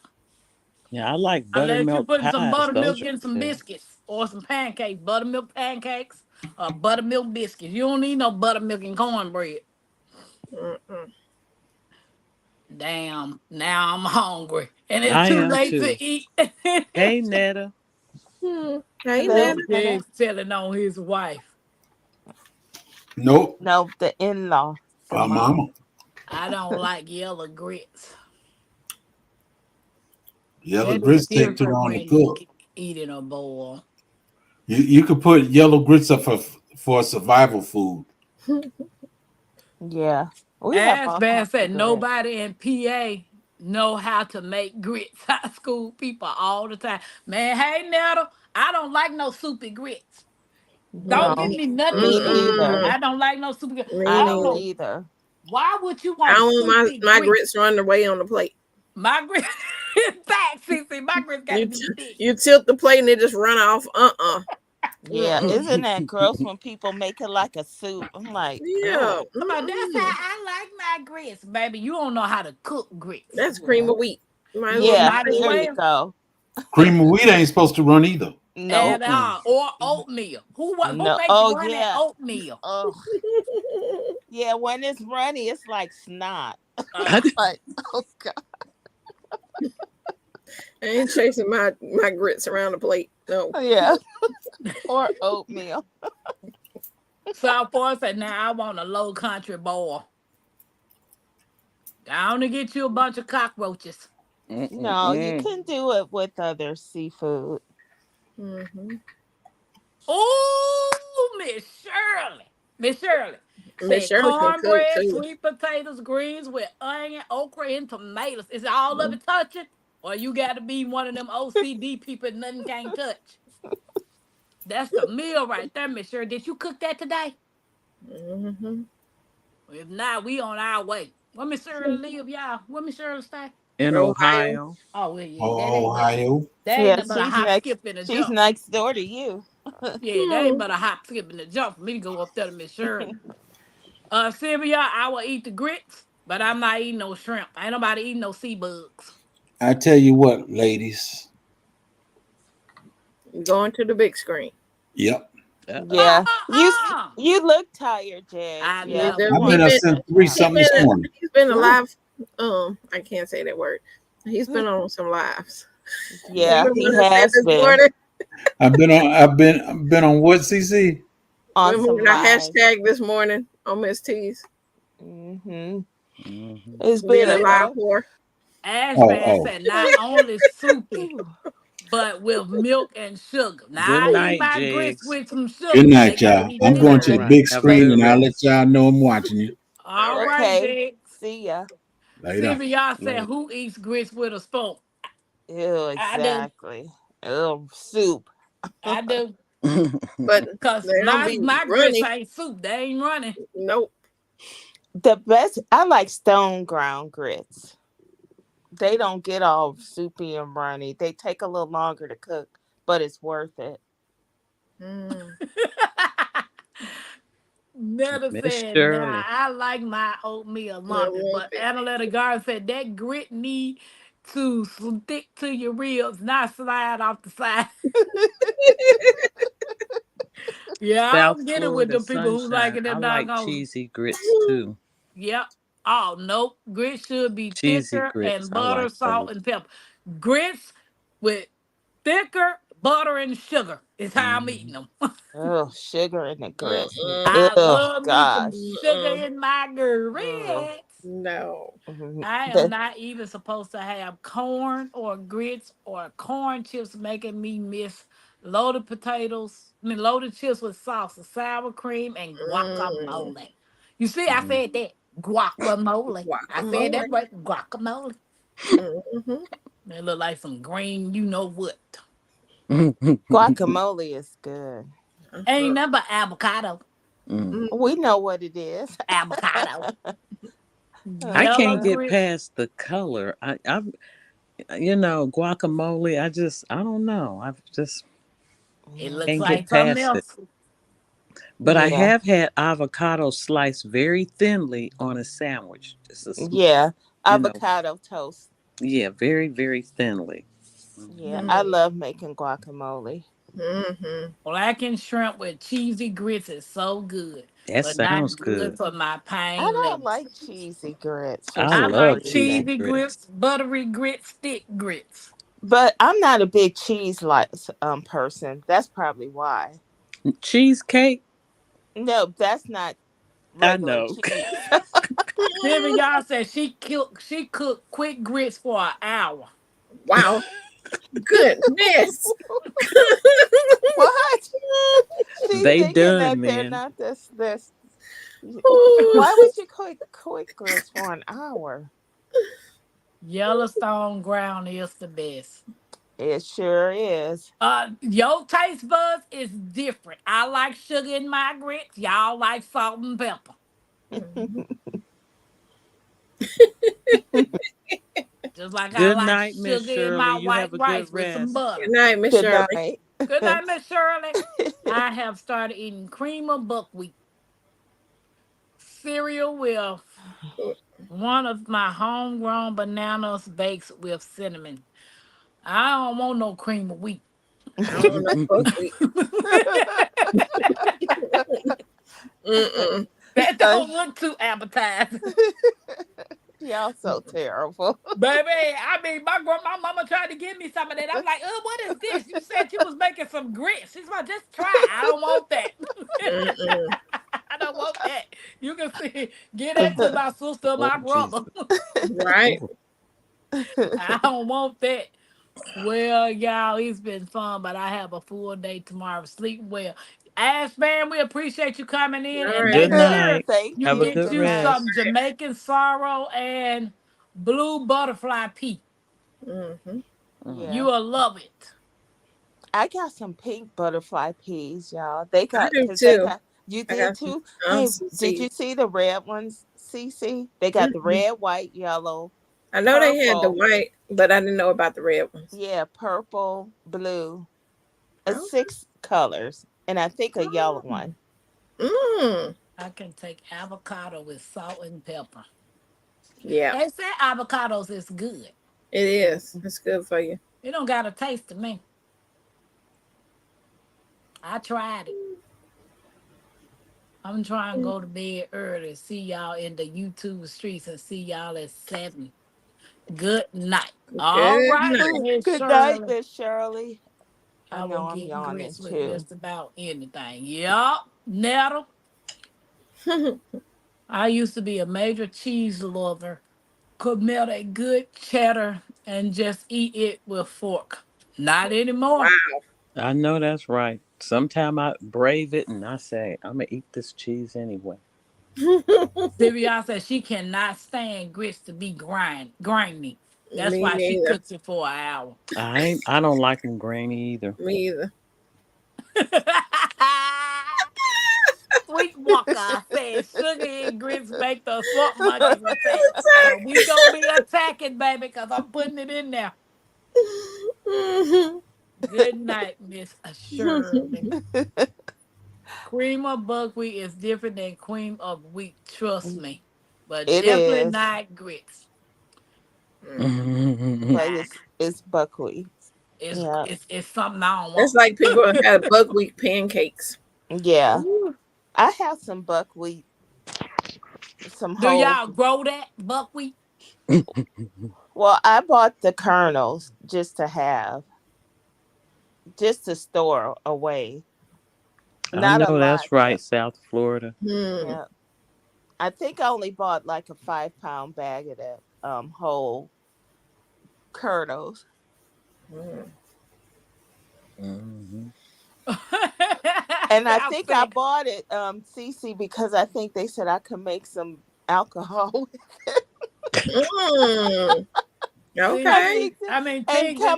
Speaker 3: Yeah, I like
Speaker 1: Unless you
Speaker 3: buttermilk
Speaker 1: put some
Speaker 3: pies.
Speaker 1: buttermilk
Speaker 3: Those are
Speaker 1: in some
Speaker 3: good.
Speaker 1: biscuits or some pancakes, buttermilk pancakes or buttermilk biscuits. You don't need no buttermilk and cornbread.
Speaker 5: Mm-mm.
Speaker 1: Damn, now I'm hungry and it's
Speaker 3: I
Speaker 1: too
Speaker 3: am
Speaker 1: late
Speaker 3: too.
Speaker 1: to eat.
Speaker 3: Hey, Netta.
Speaker 5: Hey,
Speaker 4: Hello.
Speaker 5: Nana.
Speaker 1: Look, Jay's telling on his wife.
Speaker 2: Nope.
Speaker 4: No, the in-law, the
Speaker 2: Our
Speaker 4: mom.
Speaker 2: mama.
Speaker 1: I don't like yellow grits.
Speaker 2: Yellow
Speaker 1: That is
Speaker 2: grits take too
Speaker 1: different
Speaker 2: long to
Speaker 1: when you
Speaker 2: cook.
Speaker 1: eat in a bowl.
Speaker 2: You could put yellow grits up for survival food.
Speaker 4: Yeah, we have
Speaker 1: As
Speaker 4: all
Speaker 1: Van
Speaker 4: kinds
Speaker 1: said,
Speaker 4: of grits.
Speaker 1: nobody in PA know how to make grits. High school people all the time. Man, hey Netta, I don't like no soupy grits. Don't give
Speaker 4: No,
Speaker 1: me nothing
Speaker 4: me
Speaker 1: soupy.
Speaker 4: neither.
Speaker 5: Mm-mm.
Speaker 1: I don't like no soupy grits.
Speaker 5: Me
Speaker 1: I
Speaker 4: I
Speaker 1: don't
Speaker 4: don't
Speaker 1: know
Speaker 5: neither.
Speaker 4: either.
Speaker 1: why would you
Speaker 5: I
Speaker 1: want
Speaker 5: don't want
Speaker 1: soupy
Speaker 5: my
Speaker 1: grits.
Speaker 5: grits run away on the plate.
Speaker 1: My grits, in fact, Cece, my grits got to
Speaker 5: You
Speaker 1: be thick.
Speaker 5: you tilt the plate and it just run off.
Speaker 4: Yeah,
Speaker 5: Mm-mm.
Speaker 4: isn't that gross when people make it like a soup? I'm like,
Speaker 5: Yeah.
Speaker 4: oh,
Speaker 1: Come on, that's how I like my grits, baby. You don't know how to cook grits.
Speaker 5: That's cream
Speaker 4: yeah,
Speaker 5: of wheat. Might as well
Speaker 1: You
Speaker 5: be
Speaker 4: yeah.
Speaker 1: might as
Speaker 4: There
Speaker 5: cream of
Speaker 4: you
Speaker 5: wheat.
Speaker 1: well.
Speaker 4: go.
Speaker 2: Cream of wheat ain't supposed to run either.
Speaker 4: Nope.
Speaker 1: And
Speaker 3: Mm-mm.
Speaker 1: or oatmeal. Who
Speaker 4: No.
Speaker 1: makes
Speaker 4: Oh
Speaker 1: running
Speaker 4: yeah.
Speaker 1: oatmeal?
Speaker 4: Oh yeah. When it's runny, it's like snot.
Speaker 1: Uh,
Speaker 4: Like, oh god.
Speaker 5: I ain't chasing my grits around the plate. No.
Speaker 4: Yeah. Or oatmeal.
Speaker 1: South Forest said, now I want a low country boil. I only get you a bunch of cockroaches.
Speaker 4: No, you
Speaker 3: Mm-mm-mm.
Speaker 4: can do it with other seafood.
Speaker 5: Mm-hmm.
Speaker 1: Oh, Miss Shirley. Miss Shirley
Speaker 5: Miss
Speaker 1: said
Speaker 5: Shirley can cook
Speaker 1: cornbread,
Speaker 5: too.
Speaker 1: sweet potatoes, greens with onion, okra, and tomatoes. Is all of it touching? Or you got to be one of them OCD people nothing can't touch? That's the meal right there, Miss Shirley. Did you cook that today?
Speaker 5: Mm-hmm.
Speaker 1: If not, we on our way. Where Miss Shirley live, y'all? Where Miss Shirley stay?
Speaker 3: In
Speaker 5: Ohio.
Speaker 3: Ohio.
Speaker 1: Oh, well, yeah,
Speaker 2: Ohio.
Speaker 1: that ain't
Speaker 4: Yeah,
Speaker 1: nothing but a hop, skip, and a
Speaker 4: she's
Speaker 1: jump.
Speaker 4: next door to you.
Speaker 1: Yeah, that ain't but a hop, skip, and a jump for me to go up there to Miss Shirley. Sylvia, I will eat the grits, but I'm not eating no shrimp. Ain't nobody eating no sea bugs.
Speaker 2: I tell you what, ladies.
Speaker 5: Going to the big screen.
Speaker 2: Yep.
Speaker 4: Yeah.
Speaker 1: Uh.
Speaker 4: You look tired, Jags.
Speaker 1: I
Speaker 4: Yeah,
Speaker 1: know.
Speaker 4: we
Speaker 2: I've
Speaker 5: He
Speaker 2: been
Speaker 4: want
Speaker 2: up
Speaker 4: you
Speaker 5: been
Speaker 4: to
Speaker 2: since
Speaker 4: catch
Speaker 2: three
Speaker 4: up.
Speaker 5: he
Speaker 2: something this
Speaker 5: been
Speaker 2: morning.
Speaker 5: he's been
Speaker 1: Ooh.
Speaker 5: alive. I can't say that word. He's been on some lives.
Speaker 4: Yeah,
Speaker 5: Remember
Speaker 4: he
Speaker 5: what I said
Speaker 4: has
Speaker 5: this
Speaker 4: been
Speaker 5: morning?
Speaker 2: I've been on what, CC?
Speaker 4: on
Speaker 5: Remember
Speaker 4: some
Speaker 5: when I
Speaker 4: live.
Speaker 5: hashtag this morning on Miss T's
Speaker 4: Mm-hmm.
Speaker 3: Mm-hmm.
Speaker 4: It's
Speaker 5: being
Speaker 4: been
Speaker 5: a
Speaker 4: a
Speaker 5: live
Speaker 4: rough.
Speaker 5: whore?
Speaker 1: Ashman
Speaker 2: Oh,
Speaker 1: said not only soupy, but with milk and sugar.
Speaker 3: Good
Speaker 1: Now I eat
Speaker 3: night,
Speaker 1: my grits
Speaker 3: Jigs.
Speaker 1: with some
Speaker 2: good
Speaker 1: sugar, but they
Speaker 2: night,
Speaker 1: gotta
Speaker 2: y'all.
Speaker 1: be
Speaker 2: I'm going to
Speaker 1: thicker.
Speaker 2: the
Speaker 3: All right.
Speaker 2: big
Speaker 3: Have a
Speaker 2: screen
Speaker 3: good
Speaker 2: and I'll
Speaker 3: one.
Speaker 2: let y'all know I'm watching you
Speaker 5: All
Speaker 1: All
Speaker 5: right.
Speaker 1: right,
Speaker 4: Okay.
Speaker 1: Jig.
Speaker 4: See ya.
Speaker 2: later.
Speaker 1: Sylvia, y'all said
Speaker 3: Later.
Speaker 1: who eats grits with a spoon?
Speaker 4: Ew,
Speaker 1: I do.
Speaker 4: exactly. Ew, soup.
Speaker 1: I do.
Speaker 5: But
Speaker 1: Cause
Speaker 5: they don't
Speaker 1: my
Speaker 5: be
Speaker 1: my grits
Speaker 5: runny.
Speaker 1: ain't soup. They ain't running.
Speaker 5: Nope.
Speaker 4: The best, I like stone ground grits. They don't get all soupy and runny. They take a little longer to cook, but it's worth it.
Speaker 5: Mm.
Speaker 1: Never
Speaker 3: Miss
Speaker 1: said, nah,
Speaker 3: Shirley.
Speaker 1: I like my oatmeal
Speaker 5: I
Speaker 1: lumpy,
Speaker 5: want
Speaker 1: but
Speaker 5: it.
Speaker 1: Annalena Garden said that grit need to stick to your ribs, not slide off the side. Yeah, I
Speaker 3: South
Speaker 1: don't get it with
Speaker 3: Florida
Speaker 1: the people who like
Speaker 3: sunshine.
Speaker 1: it
Speaker 3: I
Speaker 1: that
Speaker 3: like
Speaker 1: doggone.
Speaker 3: cheesy grits too.
Speaker 1: Yep. Oh nope. Grits should be
Speaker 3: Cheesy
Speaker 1: thicker
Speaker 3: grits.
Speaker 1: and
Speaker 3: I
Speaker 1: butter,
Speaker 3: like
Speaker 1: salt,
Speaker 3: those.
Speaker 1: and pepper. Grits with thicker butter and sugar is how I'm
Speaker 3: Hmm.
Speaker 1: eating them.
Speaker 4: Oh, sugar in the grits.
Speaker 5: Mm-mm.
Speaker 1: I
Speaker 4: Oh
Speaker 1: love me some
Speaker 4: gosh.
Speaker 1: sugar
Speaker 5: Mm-mm.
Speaker 1: in my
Speaker 4: Mm.
Speaker 1: grits.
Speaker 5: No.
Speaker 4: Mhm.
Speaker 1: I am not even supposed to have corn or grits or corn chips making me miss loaded potatoes. I mean loaded chips with sauce, sour cream, and
Speaker 5: Mm.
Speaker 1: guacamole. You see, I said that. Guacamole. I said
Speaker 5: Guacamole.
Speaker 1: that right. Guacamole.
Speaker 5: Mm-hmm.
Speaker 1: They look like some green, you know what.
Speaker 4: Guacamole is good.
Speaker 1: Ain't
Speaker 5: Uh-huh.
Speaker 1: nothing but avocado.
Speaker 3: Mm.
Speaker 5: Mm.
Speaker 4: We know what it is.
Speaker 1: Avocado.
Speaker 3: I
Speaker 1: Yellow
Speaker 3: can't
Speaker 4: Uh-huh.
Speaker 3: get
Speaker 1: grits.
Speaker 3: past the color. Guacamole. I don't know. I just
Speaker 1: It
Speaker 4: Yeah.
Speaker 1: looks
Speaker 3: can't
Speaker 1: like
Speaker 3: get
Speaker 1: something
Speaker 3: past it.
Speaker 1: else.
Speaker 3: But I
Speaker 4: Yeah.
Speaker 3: have had avocado sliced very thinly on a sandwich. Just
Speaker 4: Yeah.
Speaker 3: you know,
Speaker 4: Avocado toast.
Speaker 3: yeah, very, very thinly.
Speaker 4: Yeah.
Speaker 3: Mhm.
Speaker 4: I
Speaker 5: Mm.
Speaker 4: love making guacamole.
Speaker 5: Mm-hmm.
Speaker 1: Blackened shrimp with cheesy grits is so good,
Speaker 3: That
Speaker 1: but not
Speaker 3: sounds
Speaker 1: good
Speaker 3: good.
Speaker 1: for my
Speaker 4: I
Speaker 1: pain
Speaker 4: don't
Speaker 1: levels.
Speaker 4: like cheesy grits for
Speaker 3: I
Speaker 1: I
Speaker 4: some
Speaker 3: love
Speaker 1: like
Speaker 3: cheesy
Speaker 4: reason.
Speaker 1: cheesy
Speaker 3: grits.
Speaker 1: grits, buttery grits, thick grits.
Speaker 4: But I'm not a big cheese like person. That's probably why.
Speaker 3: Cheesecake.
Speaker 4: No, that's not
Speaker 3: I
Speaker 4: regular
Speaker 3: know.
Speaker 4: cheese.
Speaker 1: Sylvia y'all said she cooked quick grits for an hour.
Speaker 5: Wow. Goodness.
Speaker 4: What? She's
Speaker 3: They
Speaker 4: thinking
Speaker 3: done,
Speaker 4: that they're
Speaker 3: man.
Speaker 4: not this.
Speaker 5: Ooh.
Speaker 4: Why would you cook quick grits for an hour?
Speaker 1: Yellowstone ground is the best.
Speaker 4: It sure is.
Speaker 1: Your taste buds is different. I like sugar in my grits. Y'all like salt and pepper.
Speaker 5: Mhm.
Speaker 1: Just like I
Speaker 3: Good
Speaker 1: like
Speaker 3: night, Miss
Speaker 1: sugar in
Speaker 3: Shirley.
Speaker 1: my
Speaker 3: You have
Speaker 1: white
Speaker 3: a good
Speaker 1: rice with some
Speaker 3: rest.
Speaker 5: Good
Speaker 1: butter.
Speaker 5: night, Miss
Speaker 4: Good
Speaker 5: Shirley.
Speaker 4: night.
Speaker 1: Good night, Miss Shirley. I have started eating cream of buckwheat cereal with one of my homegrown bananas baked with cinnamon. I don't want no cream of wheat.
Speaker 5: I don't know buckwheat. Mm-mm.
Speaker 1: That don't look too appetizing.
Speaker 4: Y'all so terrible.
Speaker 1: Baby, I mean, my mama tried to give me some of that. I'm like, what is this? You said you was making some grits. She's like, just try. I don't want that.
Speaker 5: Mm-mm.
Speaker 1: I don't want that. You can see, get that to my sister, my
Speaker 3: Oh,
Speaker 1: brother.
Speaker 3: Jesus.
Speaker 5: Right.
Speaker 1: I don't want that. Well, y'all, it's been fun, but I have a full day tomorrow. Sleep well. Ash, man, we appreciate you coming in
Speaker 5: All
Speaker 1: and
Speaker 5: right.
Speaker 3: Good
Speaker 1: make sure
Speaker 3: night.
Speaker 4: Thank
Speaker 1: you
Speaker 3: Have a
Speaker 4: you.
Speaker 1: get
Speaker 3: good
Speaker 4: Good
Speaker 1: you
Speaker 4: night.
Speaker 3: rest.
Speaker 1: some Jamaican sorrow and blue butterfly pea.
Speaker 5: Mm-hmm.
Speaker 3: Mm.
Speaker 4: Yeah.
Speaker 1: You will love it.
Speaker 4: I got some pink butterfly peas, y'all. They
Speaker 5: I
Speaker 4: got
Speaker 5: do
Speaker 4: because they
Speaker 5: too.
Speaker 4: got you
Speaker 5: I
Speaker 4: did
Speaker 5: got some
Speaker 4: too. Hey,
Speaker 5: some
Speaker 4: did you
Speaker 5: seeds.
Speaker 4: see the red ones, Cece? They got the
Speaker 5: Mm-mm.
Speaker 4: red, white, yellow,
Speaker 5: I know they had the
Speaker 4: purple.
Speaker 5: white, but I didn't know about the red ones.
Speaker 4: Yeah, purple, blue.
Speaker 5: Oh.
Speaker 4: 6 colors, and I think a yellow
Speaker 5: Oh.
Speaker 4: one.
Speaker 5: Mm.
Speaker 1: I can take avocado with salt and pepper.
Speaker 5: Yeah,
Speaker 1: They say avocados is good.
Speaker 5: it is. It's good for you.
Speaker 1: It don't got a taste to me. I tried it. I'm trying to go to bed early. See y'all in the YouTube streets and see y'all at 7. Good night. All
Speaker 5: Good
Speaker 1: right,
Speaker 5: night.
Speaker 1: Miss
Speaker 4: Good night,
Speaker 1: Shirley.
Speaker 4: Miss Shirley. I
Speaker 1: I will
Speaker 4: know I'm
Speaker 1: get
Speaker 4: yawning
Speaker 1: grits with
Speaker 4: too.
Speaker 1: just about anything. Yup. Nettle. I used to be a major cheese lover. Could melt a good cheddar and just eat it with fork. Not anymore.
Speaker 5: Wow.
Speaker 3: I know that's right. Sometime I brave it and I say, I'm going to eat this cheese anyway.
Speaker 1: Sylvia said she cannot stand grits to be grainy. That's
Speaker 5: Me
Speaker 1: why she
Speaker 5: neither.
Speaker 1: cooks it for an hour.
Speaker 3: I don't like them grainy either.
Speaker 5: Me either.
Speaker 1: Sweet Walker said sugar and grits make the swamp monkeys attack. So we gonna be attacking, baby, because I'm putting it in there. Good night, Miss Shirley. Cream of buckwheat is different than cream of wheat, trust me. But
Speaker 4: It
Speaker 1: definitely
Speaker 4: is,
Speaker 1: not grits.
Speaker 4: but
Speaker 1: Nah.
Speaker 4: it's buckwheat.
Speaker 1: It's
Speaker 4: Yeah,
Speaker 1: it's it's something I don't
Speaker 5: That's
Speaker 1: want.
Speaker 5: like people that had buckwheat pancakes.
Speaker 4: yeah.
Speaker 1: Ooh.
Speaker 4: I have some buckwheat, some
Speaker 1: Do
Speaker 4: whole.
Speaker 1: y'all grow that buckwheat?
Speaker 4: Well, I bought the kernels just to have, just to store away.
Speaker 3: I
Speaker 4: Not a
Speaker 3: know
Speaker 4: lot
Speaker 3: that's right,
Speaker 4: though.
Speaker 3: South Florida.
Speaker 5: Hmm.
Speaker 4: Yeah, I think I only bought like a 5 pound bag of that whole kernels.
Speaker 5: Hmm.
Speaker 3: Hmm.
Speaker 4: And I
Speaker 1: South
Speaker 4: think I
Speaker 1: said,
Speaker 4: bought it, Cece, because I think they said I could make some alcohol.
Speaker 5: Mm.
Speaker 4: I
Speaker 5: Okay.
Speaker 4: think so.
Speaker 1: I mean,
Speaker 4: And
Speaker 1: Tiggs,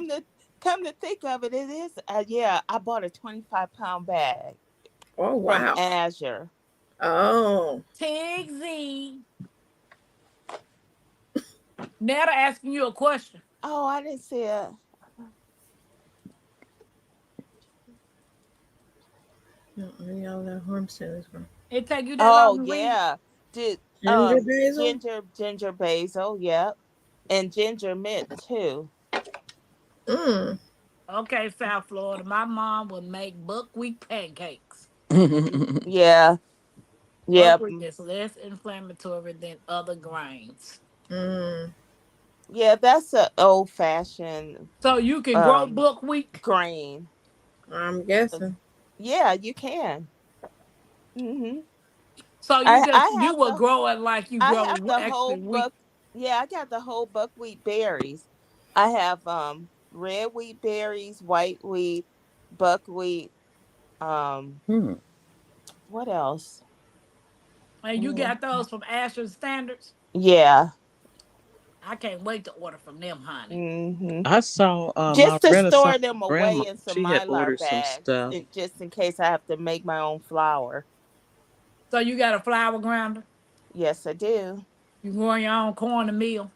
Speaker 4: come to think of it, it is. Yeah, I bought a 25 pound bag
Speaker 5: Oh
Speaker 4: from
Speaker 5: wow.
Speaker 4: Azure.
Speaker 5: Oh.
Speaker 1: Tigsy. Now they're asking you a question.
Speaker 4: Oh, I didn't see it.
Speaker 5: Y'all that Harmstead is from
Speaker 1: It take you that long
Speaker 4: Oh
Speaker 1: to read?
Speaker 4: yeah, did
Speaker 5: ginger basil.
Speaker 4: ginger basil, yep, and ginger mint too.
Speaker 5: Mm.
Speaker 1: Okay, South Florida. My mom would make buckwheat pancakes.
Speaker 4: Yeah, yep,
Speaker 1: Buckwheat is less inflammatory than other grains.
Speaker 5: Mm.
Speaker 4: yeah. That's a old fashioned
Speaker 1: So you can grow
Speaker 4: um
Speaker 1: buckwheat.
Speaker 4: grain.
Speaker 5: I'm guessing.
Speaker 4: Yeah, you can. Hmm.
Speaker 1: So you
Speaker 4: I
Speaker 1: just
Speaker 4: I
Speaker 1: you
Speaker 4: have
Speaker 1: will
Speaker 4: the
Speaker 1: grow it like you
Speaker 4: I
Speaker 1: grow
Speaker 4: have the whole
Speaker 1: actually wheat.
Speaker 4: buck. Yeah, I got the whole buckwheat berries. I have red wheat berries, white wheat, buckwheat. Um,
Speaker 3: Hmm.
Speaker 4: what else?
Speaker 1: And you
Speaker 4: Mm,
Speaker 1: got those from Asher Standards.
Speaker 4: yeah,
Speaker 1: I can't wait to order from them, honey.
Speaker 4: Hmm.
Speaker 3: I saw my
Speaker 4: Just to store
Speaker 3: Renaissance
Speaker 4: them
Speaker 3: grandma.
Speaker 4: away in some
Speaker 3: She had
Speaker 4: Mylar
Speaker 3: ordered some
Speaker 4: bags,
Speaker 3: stuff.
Speaker 4: just in case I have to make my own flour.
Speaker 1: So you got a flour grinder?
Speaker 4: Yes, I do.
Speaker 1: You growing your own corn and meal?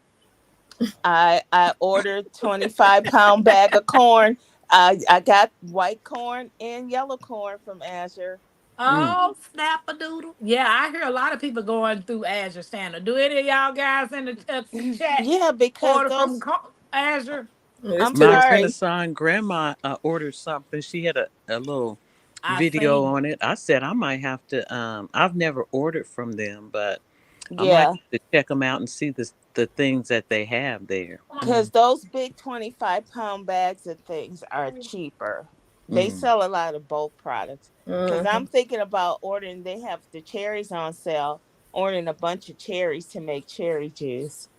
Speaker 4: I ordered 25-pound bag of corn. I got white corn and yellow corn from Azure.
Speaker 3: Mm.
Speaker 1: Oh, snap a doodle. Yeah, I hear a lot of people going through Azure Standard. Do any of y'all guys in the chat
Speaker 4: Yeah, because
Speaker 1: order from
Speaker 4: those.
Speaker 1: Azure?
Speaker 5: It's
Speaker 4: I'm
Speaker 5: too
Speaker 3: My
Speaker 5: expensive.
Speaker 4: sorry.
Speaker 3: Renaissance grandma ordered something. She had a little
Speaker 1: I
Speaker 3: video
Speaker 1: seen it.
Speaker 3: on it. I said I might have to. I've never ordered from them, but I might
Speaker 4: Yeah,
Speaker 3: have to check them out and see the things that they have there.
Speaker 4: because those big 25-pound bags of things are cheaper. They
Speaker 3: Mm.
Speaker 4: sell a lot of bulk products. Because
Speaker 5: Mm-hmm.
Speaker 4: I'm thinking about ordering, they have the cherries on sale, ordering a bunch of cherries to make cherry juice.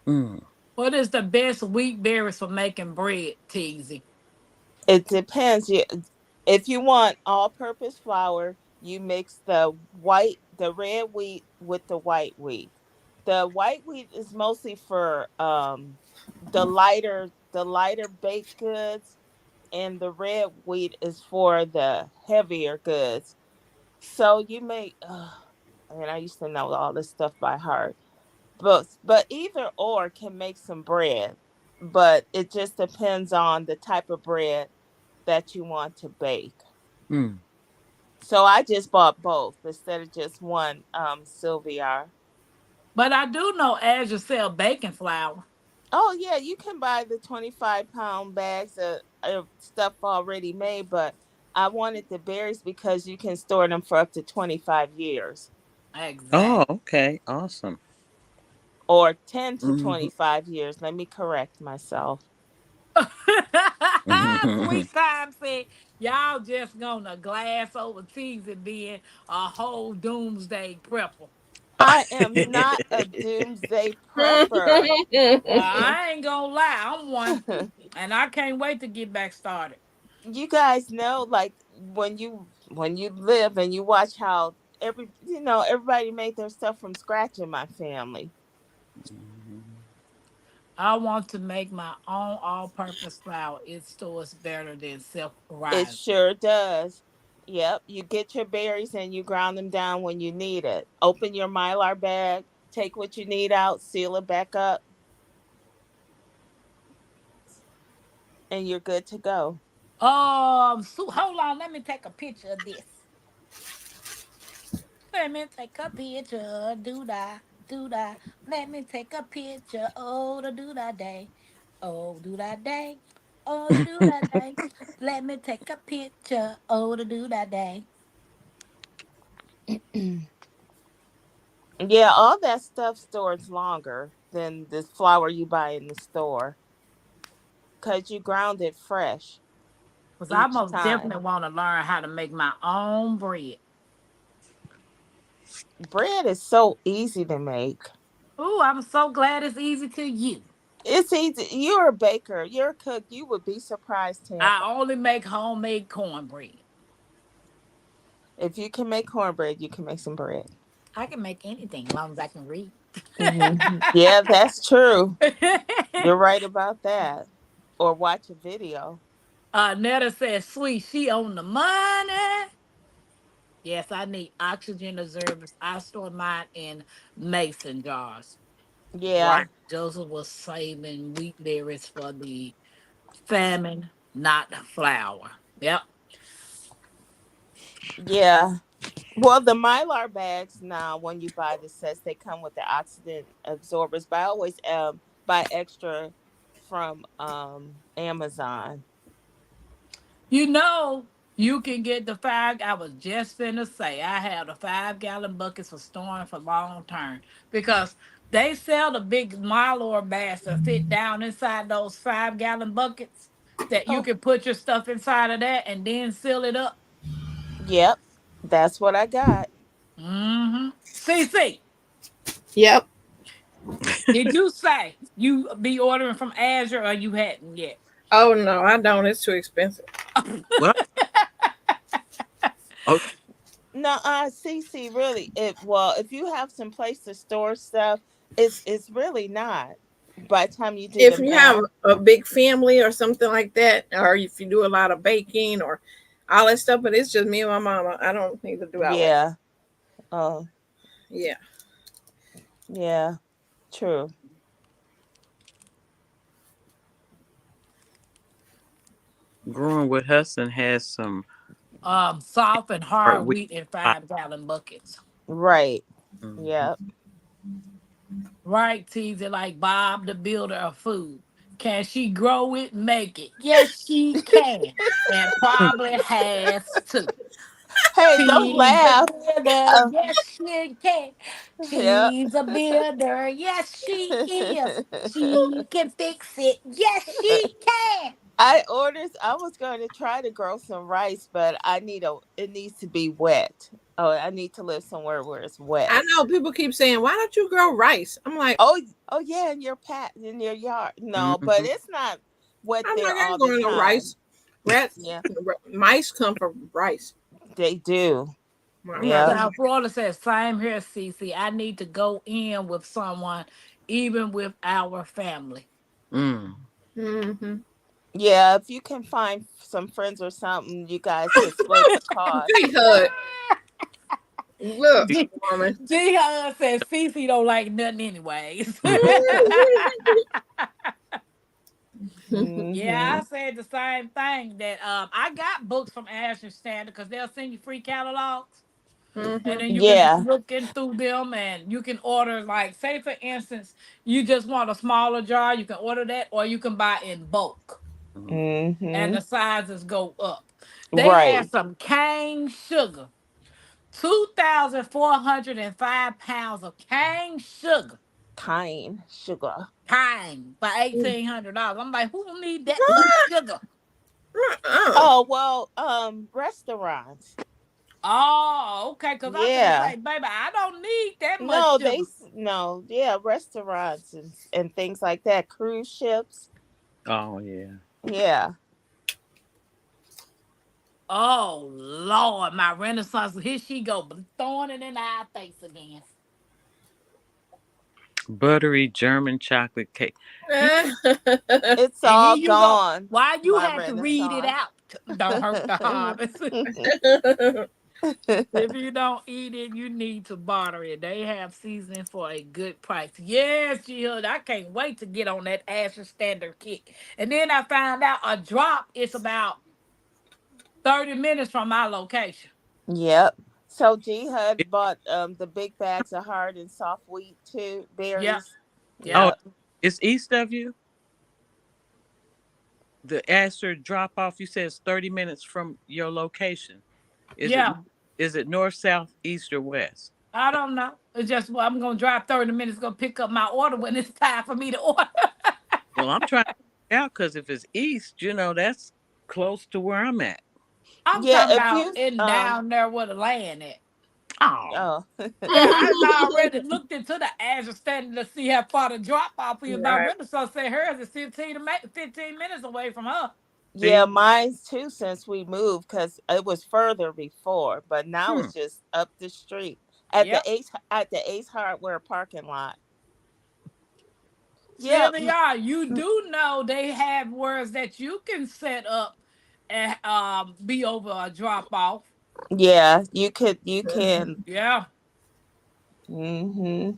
Speaker 3: Mm.
Speaker 1: What is the best wheat berries for making bread, Teasy?
Speaker 4: It depends. If you want all-purpose flour, you mix the red wheat with the white wheat. The white wheat is mostly for the lighter baked goods, and the red wheat is for the heavier goods. So you make, and I used to know all this stuff by heart. But either or can make some bread, but it just depends on the type of bread that you want to bake.
Speaker 3: Mm.
Speaker 4: So I just bought both instead of just one Sylvia.
Speaker 1: But I do know Azure sell baking flour.
Speaker 4: Oh yeah, you can buy the 25-pound bags of stuff already made, but I wanted the berries because you can store them for up to 25 years
Speaker 3: Oh,
Speaker 1: Exactly.
Speaker 3: okay, awesome.
Speaker 4: or 10 to
Speaker 3: Hmm.
Speaker 4: 25 years. Let me correct myself.
Speaker 3: Hmm.
Speaker 1: Sweet time said, y'all just gonna glass over Teasy being a whole doomsday prepper.
Speaker 4: I am not a doomsday prepper.
Speaker 1: I ain't gonna lie, I'm one, and I can't wait to get back started.
Speaker 4: You guys know, like when you live and you watch how everybody made their stuff from scratch in my family.
Speaker 1: I want to make my own all-purpose flour. It stores better than
Speaker 4: It
Speaker 1: self-rising.
Speaker 4: sure does. Yep, you get your berries and you ground them down when you need it. Open your Mylar bag, take what you need out, seal it back up, and you're good to go.
Speaker 1: So hold on, let me take a picture of this. Let me take a picture, do da, do da. Let me take a picture, oh the do da day, oh do da day, oh the do da day. Let me take a picture, oh the do da day.
Speaker 4: Yeah, all that stuff stores longer than the flour you buy in the store because you ground it fresh
Speaker 1: Cause I
Speaker 4: each
Speaker 1: most
Speaker 4: time.
Speaker 1: definitely want to learn how to make my own bread.
Speaker 4: Bread is so easy to make.
Speaker 1: Ooh, I'm so glad it's easy to you.
Speaker 4: It's easy. You're a baker, you're a cook. You would be surprised, Tampa.
Speaker 1: I only make homemade cornbread.
Speaker 4: If you can make cornbread, you can make some bread.
Speaker 1: I can make anything as long as I can read.
Speaker 4: Yeah, that's true. You're right about that. Or watch a video.
Speaker 1: Netta says, sweet, she on the money. Yes, I need oxygen observers. I store mine in mason jars.
Speaker 4: Yeah,
Speaker 1: Right. Joseph was saving wheat berries for the famine, not flour. Yep.
Speaker 4: yeah. Well, the Mylar bags now, when you buy the sets, they come with the oxidant absorbers. But I always buy extra from Amazon.
Speaker 1: You know, you can get the five. I was just finna say, I have the 5 gallon buckets for storing for long term because they sell the big Mylor bags that fit down inside those 5 gallon buckets that you
Speaker 4: Oh,
Speaker 1: can put your stuff inside of that and then seal it up.
Speaker 4: yep. That's what I got.
Speaker 1: Mm-hmm. CC,
Speaker 5: Yep.
Speaker 1: did you say you be ordering from Azure or you hadn't yet?
Speaker 5: Oh no, I don't. It's too expensive.
Speaker 3: What? Oh,
Speaker 4: No, CC, really, if you have some place to store stuff, it's really not. by the time you do
Speaker 5: If
Speaker 4: the
Speaker 5: you have
Speaker 4: math.
Speaker 5: a big family or something like that, or if you do a lot of baking or all that stuff, but it's just me and my mama. I don't need to do all that.
Speaker 4: Yeah. Oh,
Speaker 5: Yeah.
Speaker 4: yeah. True.
Speaker 3: Growing with Hudson has some
Speaker 1: Soft and
Speaker 3: hard
Speaker 1: hard
Speaker 3: wheat.
Speaker 1: wheat in 5-gallon buckets.
Speaker 4: Right.
Speaker 3: Mhm.
Speaker 4: Yep.
Speaker 1: Right, teasing like Bob the Builder of food. Can she grow it, make it? Yes, she can. And probably has to.
Speaker 4: Hey, don't
Speaker 1: She's a
Speaker 4: laugh.
Speaker 1: builder.
Speaker 4: Uh,
Speaker 1: Yes, she can.
Speaker 4: yeah.
Speaker 1: She's a builder. Yes, she is. She can fix it. Yes, she can.
Speaker 4: I was going to try to grow some rice, but it needs to be wet. Oh, I need to live somewhere where it's wet.
Speaker 5: I know people keep saying, "Why don't you grow rice?" I'm like,
Speaker 4: Oh, oh yeah, in your yard. No, but
Speaker 3: Mhm.
Speaker 4: it's not wet
Speaker 5: I'm
Speaker 4: there
Speaker 5: like, I
Speaker 4: all
Speaker 5: ain't
Speaker 4: the
Speaker 5: growing no rice.
Speaker 4: time.
Speaker 5: Rats,
Speaker 4: Yeah,
Speaker 5: mice come from rice.
Speaker 4: they do.
Speaker 5: I'm not
Speaker 4: Yeah.
Speaker 5: doing
Speaker 1: South Florida says, same here, Cece. I need to go in with someone, even with our family.
Speaker 3: Mm.
Speaker 5: that.
Speaker 4: Yeah, if you can find some friends or something, you guys could split the cost.
Speaker 5: G Hud, look,
Speaker 1: G
Speaker 5: woman.
Speaker 1: Hud says Cece don't like nothing anyways. Yeah,
Speaker 4: Hmm.
Speaker 1: I said the same thing. That I got books from Ashton Standard because they'll send you free catalogs, and
Speaker 5: Mhm.
Speaker 1: then you can just
Speaker 4: Yeah.
Speaker 1: look in through them, and you can order, like, say for instance, you just want a smaller jar, you can order that, or you can buy in bulk, and
Speaker 4: Hmm.
Speaker 1: the sizes go up. They
Speaker 4: Right.
Speaker 1: had some cane sugar, 2,405 pounds of cane sugar.
Speaker 4: Kind sugar.
Speaker 1: Time for $1,800. I'm like, who need that much sugar?
Speaker 5: Uh-uh.
Speaker 4: Oh well, restaurants.
Speaker 1: Oh, okay. Cause I'm gonna
Speaker 4: Yeah.
Speaker 1: say, baby, I don't need that much
Speaker 4: No,
Speaker 1: sugar.
Speaker 4: no, yeah, restaurants and things like that. Cruise ships.
Speaker 3: Oh yeah.
Speaker 4: Yeah.
Speaker 1: Oh Lord, my Renaissance. Here she go, throwing it in our face again.
Speaker 3: Buttery German chocolate cake. You
Speaker 4: It's
Speaker 1: And here
Speaker 4: all
Speaker 1: you go.
Speaker 4: gone.
Speaker 1: Why you
Speaker 4: My
Speaker 1: had to read it
Speaker 4: Renaissance.
Speaker 1: out? Don't hurt the harvest. If you don't eat it, you need to barter it. They have seasoning for a good price. Yes, Jill, I can't wait to get on that Asher Standard kick. And then I found out a drop is about 30 minutes from my location.
Speaker 4: Yep. So G Hud bought the big bags of hard and soft wheat too,
Speaker 1: Yep,
Speaker 4: berries.
Speaker 1: yep.
Speaker 3: oh,
Speaker 4: Yep.
Speaker 3: it's east of you. The Astor drop off. You said it's 30 minutes from your location. Is it
Speaker 1: Yeah.
Speaker 3: is it north, south, east, or west?
Speaker 1: I don't know. It's just, well, I'm gonna drive 30 minutes, go pick up my order when it's time for me to order.
Speaker 3: Well, I'm trying to figure out because if it's east, that's close to where I'm at.
Speaker 1: I'm
Speaker 4: Yeah,
Speaker 1: talking
Speaker 4: if
Speaker 1: about
Speaker 4: you
Speaker 1: in down there where the land at.
Speaker 3: Oh,
Speaker 4: oh
Speaker 1: Yeah, I already looked into the Azure Standard to see how far the drop off is. My
Speaker 5: Right.
Speaker 1: rental so say hers is 15 minutes away from her.
Speaker 4: yeah,
Speaker 3: see,
Speaker 4: mine's too since we moved because it was further before, but now
Speaker 3: hmm.
Speaker 4: it's just up the street
Speaker 1: Yep.
Speaker 4: At the Ace Hardware parking lot.
Speaker 1: Yeah,
Speaker 4: Yep.
Speaker 1: they are. You do know they have words that you can set up and be over a drop off.
Speaker 4: Yeah, you can.
Speaker 1: Yeah.
Speaker 4: Hmm.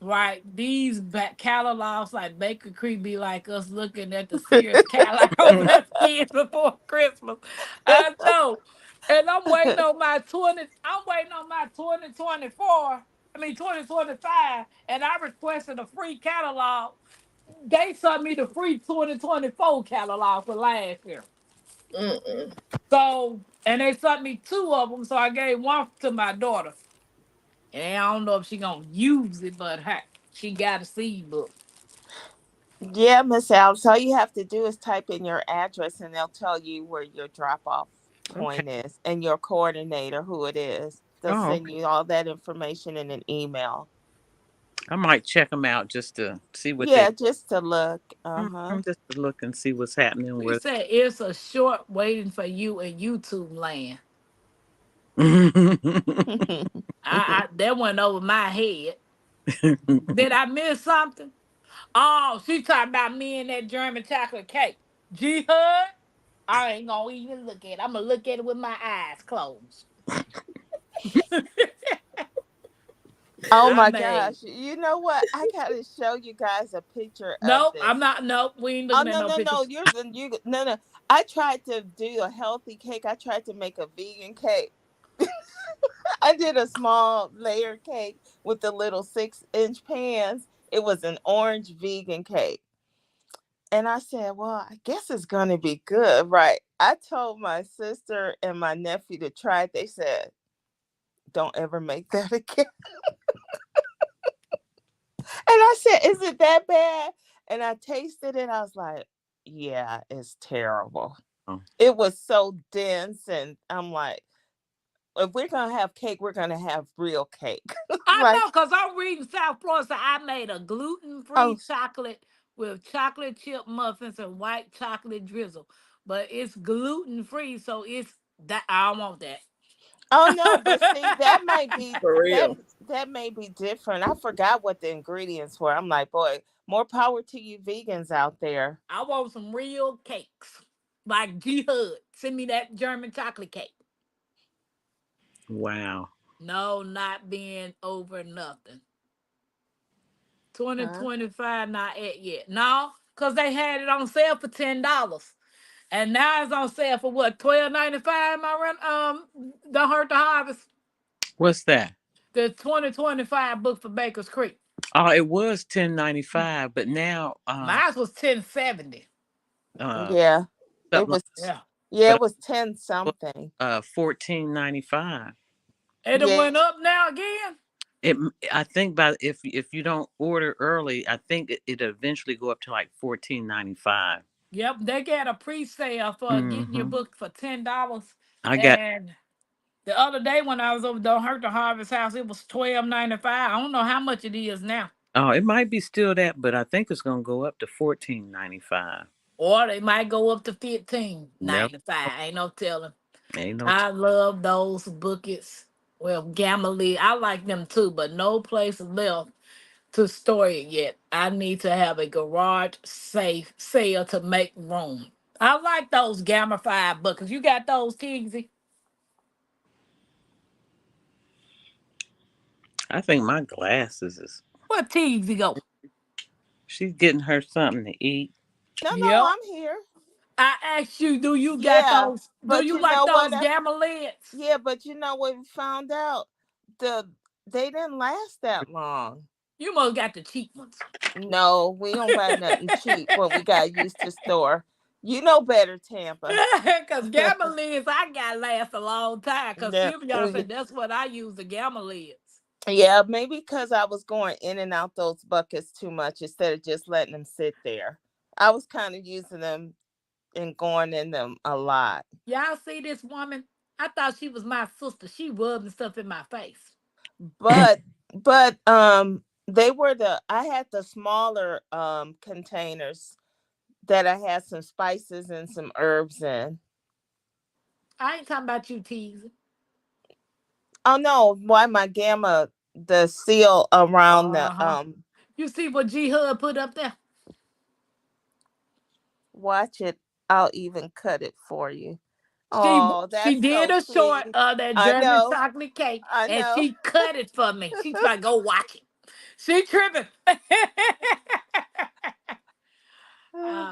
Speaker 1: Right. These catalogs like Baker Creek be like us looking at the Sears catalog as kids before Christmas. I know. And I'm waiting on my 2024. I mean 2025. And I requested a free catalog. They sent me the free 2024 catalog for last year.
Speaker 5: Mm-mm.
Speaker 1: So, and they sent me two of them. So I gave one to my daughter. And I don't know if she gonna use it, but hey, she got a seed book.
Speaker 4: Yeah, Miss Alex, all you have to do is type in your address and they'll tell you where your drop off
Speaker 3: Okay.
Speaker 4: point is and your coordinator, who it is. They'll
Speaker 3: Oh,
Speaker 4: send
Speaker 3: okay.
Speaker 4: you all that information in an email.
Speaker 3: I might check them out just to see what they
Speaker 4: Yeah, just to look. Uh-huh.
Speaker 3: just to look and see what's happening
Speaker 1: We
Speaker 3: with.
Speaker 1: said it's a short waiting for you in YouTube land. I that went over my head. Did I miss something? Oh, she talking about me and that German chocolate cake. G Hud, I ain't gonna even look at it. I'm gonna look at it with my eyes closed.
Speaker 4: Oh
Speaker 1: I
Speaker 4: my
Speaker 1: made.
Speaker 4: gosh. You know what? I gotta show you guys a picture of
Speaker 1: Nope, I'm
Speaker 4: this.
Speaker 1: not. Nope, we ain't
Speaker 4: Oh
Speaker 1: looking at
Speaker 4: no,
Speaker 1: no
Speaker 4: no, no.
Speaker 1: pictures.
Speaker 4: No. I tried to do a healthy cake. I tried to make a vegan cake. I did a small layer cake with the little 6-inch pans. It was an orange vegan cake. And I said, well, I guess it's going to be good, right? I told my sister and my nephew to try it. They said, don't ever make that again. And I said, is it that bad? And I tasted it. I was like, yeah, it's terrible.
Speaker 3: Oh.
Speaker 4: It was so dense. And I'm like, if we're going to have cake, we're going to have real cake.
Speaker 1: I
Speaker 4: Like,
Speaker 1: know, cause I'm reading South Florida. So I made a gluten-free
Speaker 4: oh,
Speaker 1: chocolate with chocolate chip muffins and white chocolate drizzle, but it's gluten-free, so it's that I don't want that.
Speaker 4: oh no, but see, that might be
Speaker 5: For
Speaker 4: that
Speaker 5: real.
Speaker 4: that may be different. I forgot what the ingredients were. I'm like, boy, more power to you vegans out there.
Speaker 1: I want some real cakes, like G Hud. Send me that German chocolate cake.
Speaker 3: Wow.
Speaker 1: No, not being over nothing.
Speaker 4: Huh?
Speaker 1: 2025 not at yet. No, cause they had it on sale for $10. And now it's on sale for what, 12.95? My rent Don't Hurt the Harvest.
Speaker 3: What's that?
Speaker 1: The 2025 book for Baker's Creek.
Speaker 3: Oh, it was 10.95, but now
Speaker 1: Mine was 10.70.
Speaker 3: uh
Speaker 4: Yeah, it
Speaker 3: something like,
Speaker 4: was.
Speaker 1: Yeah.
Speaker 4: Yeah,
Speaker 3: but
Speaker 4: it was 10 something.
Speaker 3: 14.95.
Speaker 1: It done
Speaker 4: Yeah.
Speaker 1: went up now again.
Speaker 3: It I think by if you don't order early, I think it eventually go up to like 14.95.
Speaker 1: Yep, they got a pre-sale for getting your
Speaker 3: Mm-hmm.
Speaker 1: book for $10.
Speaker 3: I got
Speaker 1: And the other day when I was over Don't Hurt the Harvest House, it was 12.95. I don't know how much it is now.
Speaker 3: oh, it might be still that, but I think it's gonna go up to 14.95.
Speaker 1: Or they might go up to fifteen
Speaker 3: Never
Speaker 1: ninety five. Ain't no telling.
Speaker 3: ain't no
Speaker 1: I love those buckets. Well, Gamma, I like them too, but no place left to store it yet. I need to have a garage safe sale to make room. I like those Gamma 5 buckets. You got those, Tigsy?
Speaker 3: I think my glasses is
Speaker 1: Where Tigsy go?
Speaker 3: she's getting her something to eat.
Speaker 4: No, no,
Speaker 1: Yep.
Speaker 4: I'm here.
Speaker 1: I asked you, do you got
Speaker 4: Yeah,
Speaker 1: those? Do
Speaker 4: but
Speaker 1: you
Speaker 4: you
Speaker 1: like
Speaker 4: know what?
Speaker 1: those Gamma lids?
Speaker 4: Yeah, but you know what we found out? The they didn't last that long.
Speaker 1: You must got the cheap ones.
Speaker 4: No, we don't buy nothing cheap when we got used to store. You know better, Tampa.
Speaker 1: Cause gamma lids I got last a long time. Cause
Speaker 4: Yeah,
Speaker 1: Sylvia said that's what I use, the gamma lids.
Speaker 4: yeah, maybe because I was going in and out those buckets too much instead of just letting them sit there. I was kind of using them and going in them a lot.
Speaker 1: Y'all see this woman? I thought she was my sister. She rubbing stuff in my face.
Speaker 4: But they were the I had the smaller containers that I had some spices and some herbs in.
Speaker 1: I ain't talking about you teasing.
Speaker 4: Oh no, why my gamma the seal around the
Speaker 1: Uh-huh. You see what G Hud put up there?
Speaker 4: watch it. I'll even cut it for you.
Speaker 1: She
Speaker 4: Oh,
Speaker 1: she
Speaker 4: that's
Speaker 1: did
Speaker 4: so
Speaker 1: a short
Speaker 4: sweet.
Speaker 1: of that
Speaker 4: I
Speaker 1: German
Speaker 4: know.
Speaker 1: chocolate cake
Speaker 4: I
Speaker 1: and
Speaker 4: know.
Speaker 1: she cut it for me. She tried to go watch it. She tripping.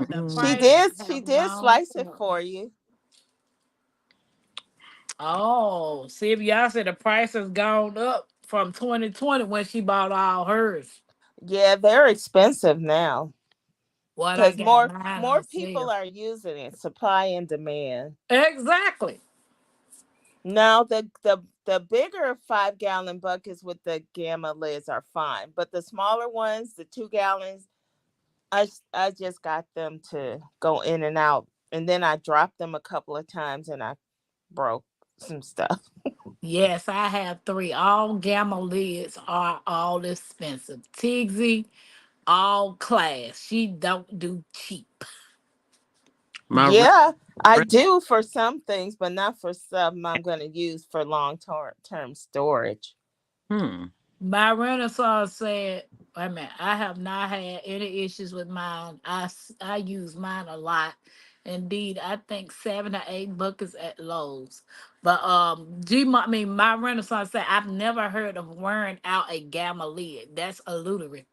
Speaker 1: The
Speaker 3: Mm.
Speaker 1: prices
Speaker 4: She
Speaker 1: have
Speaker 4: did
Speaker 1: gone
Speaker 4: slice it
Speaker 1: up.
Speaker 4: for you.
Speaker 1: Oh, see if y'all said the price has gone up from 2020 when she bought all hers.
Speaker 4: Yeah, they're expensive now
Speaker 1: What I
Speaker 4: because
Speaker 1: got
Speaker 4: more
Speaker 1: mine
Speaker 4: more
Speaker 1: on
Speaker 4: people
Speaker 1: sale.
Speaker 4: are using it. Supply and demand.
Speaker 1: Exactly.
Speaker 4: Now the bigger 5-gallon buckets with the gamma lids are fine, but the smaller ones, the 2 gallons, I just got them to go in and out, and then I dropped them a couple of times, and I broke some stuff.
Speaker 1: Yes, I have three. All gamma lids are all expensive. Tigsy, all class. She don't do cheap.
Speaker 3: My
Speaker 4: Yeah, I
Speaker 3: rent,
Speaker 4: do for some things, but not for some I'm going to use for long term storage.
Speaker 3: hmm.
Speaker 1: My Renaissance said, "Wait a minute, I have not had any issues with mine. I use mine a lot. Indeed, I think 7 or 8 buckets at Lowe's. But I mean, my Renaissance said I've never heard of wearing out a gamma lid. That's a ludicrous,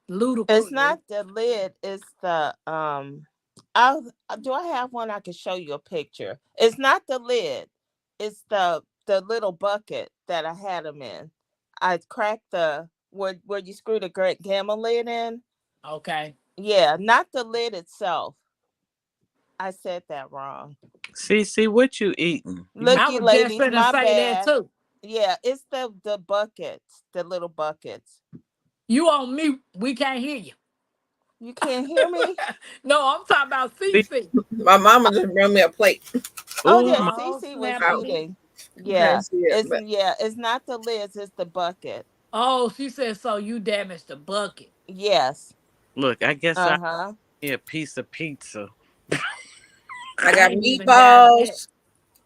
Speaker 4: It's
Speaker 1: ludicrous.
Speaker 4: not the lid, it's the I do I have one I can show you a picture. It's not the lid. It's the little bucket that I had them in. I cracked the where you screw the great gamma lid in.
Speaker 1: Okay.
Speaker 4: Yeah, not the lid itself. I said that wrong.
Speaker 3: See what you eating? You
Speaker 1: I
Speaker 4: Looky
Speaker 1: was just
Speaker 4: ladies,
Speaker 1: gonna
Speaker 4: my
Speaker 1: say that
Speaker 4: bad.
Speaker 1: too.
Speaker 4: Yeah, it's the buckets, the little buckets.
Speaker 1: You on mute? We can't hear you.
Speaker 4: You can't hear me?
Speaker 1: No, I'm talking about
Speaker 3: see?
Speaker 1: CC.
Speaker 5: My mama just brought me a plate.
Speaker 4: Oh
Speaker 3: Oh
Speaker 4: yeah,
Speaker 3: my!
Speaker 1: Oh
Speaker 4: Cece was
Speaker 1: snap!
Speaker 4: eating.
Speaker 5: Can't
Speaker 4: Yeah.
Speaker 5: see it, but
Speaker 4: It's not the lids, it's the bucket.
Speaker 1: Oh, she said so. You damaged the bucket.
Speaker 4: Yes.
Speaker 3: Look, I guess I
Speaker 4: Uh-huh.
Speaker 3: need a piece of pizza.
Speaker 5: I
Speaker 1: I
Speaker 5: got
Speaker 1: ain't even got that.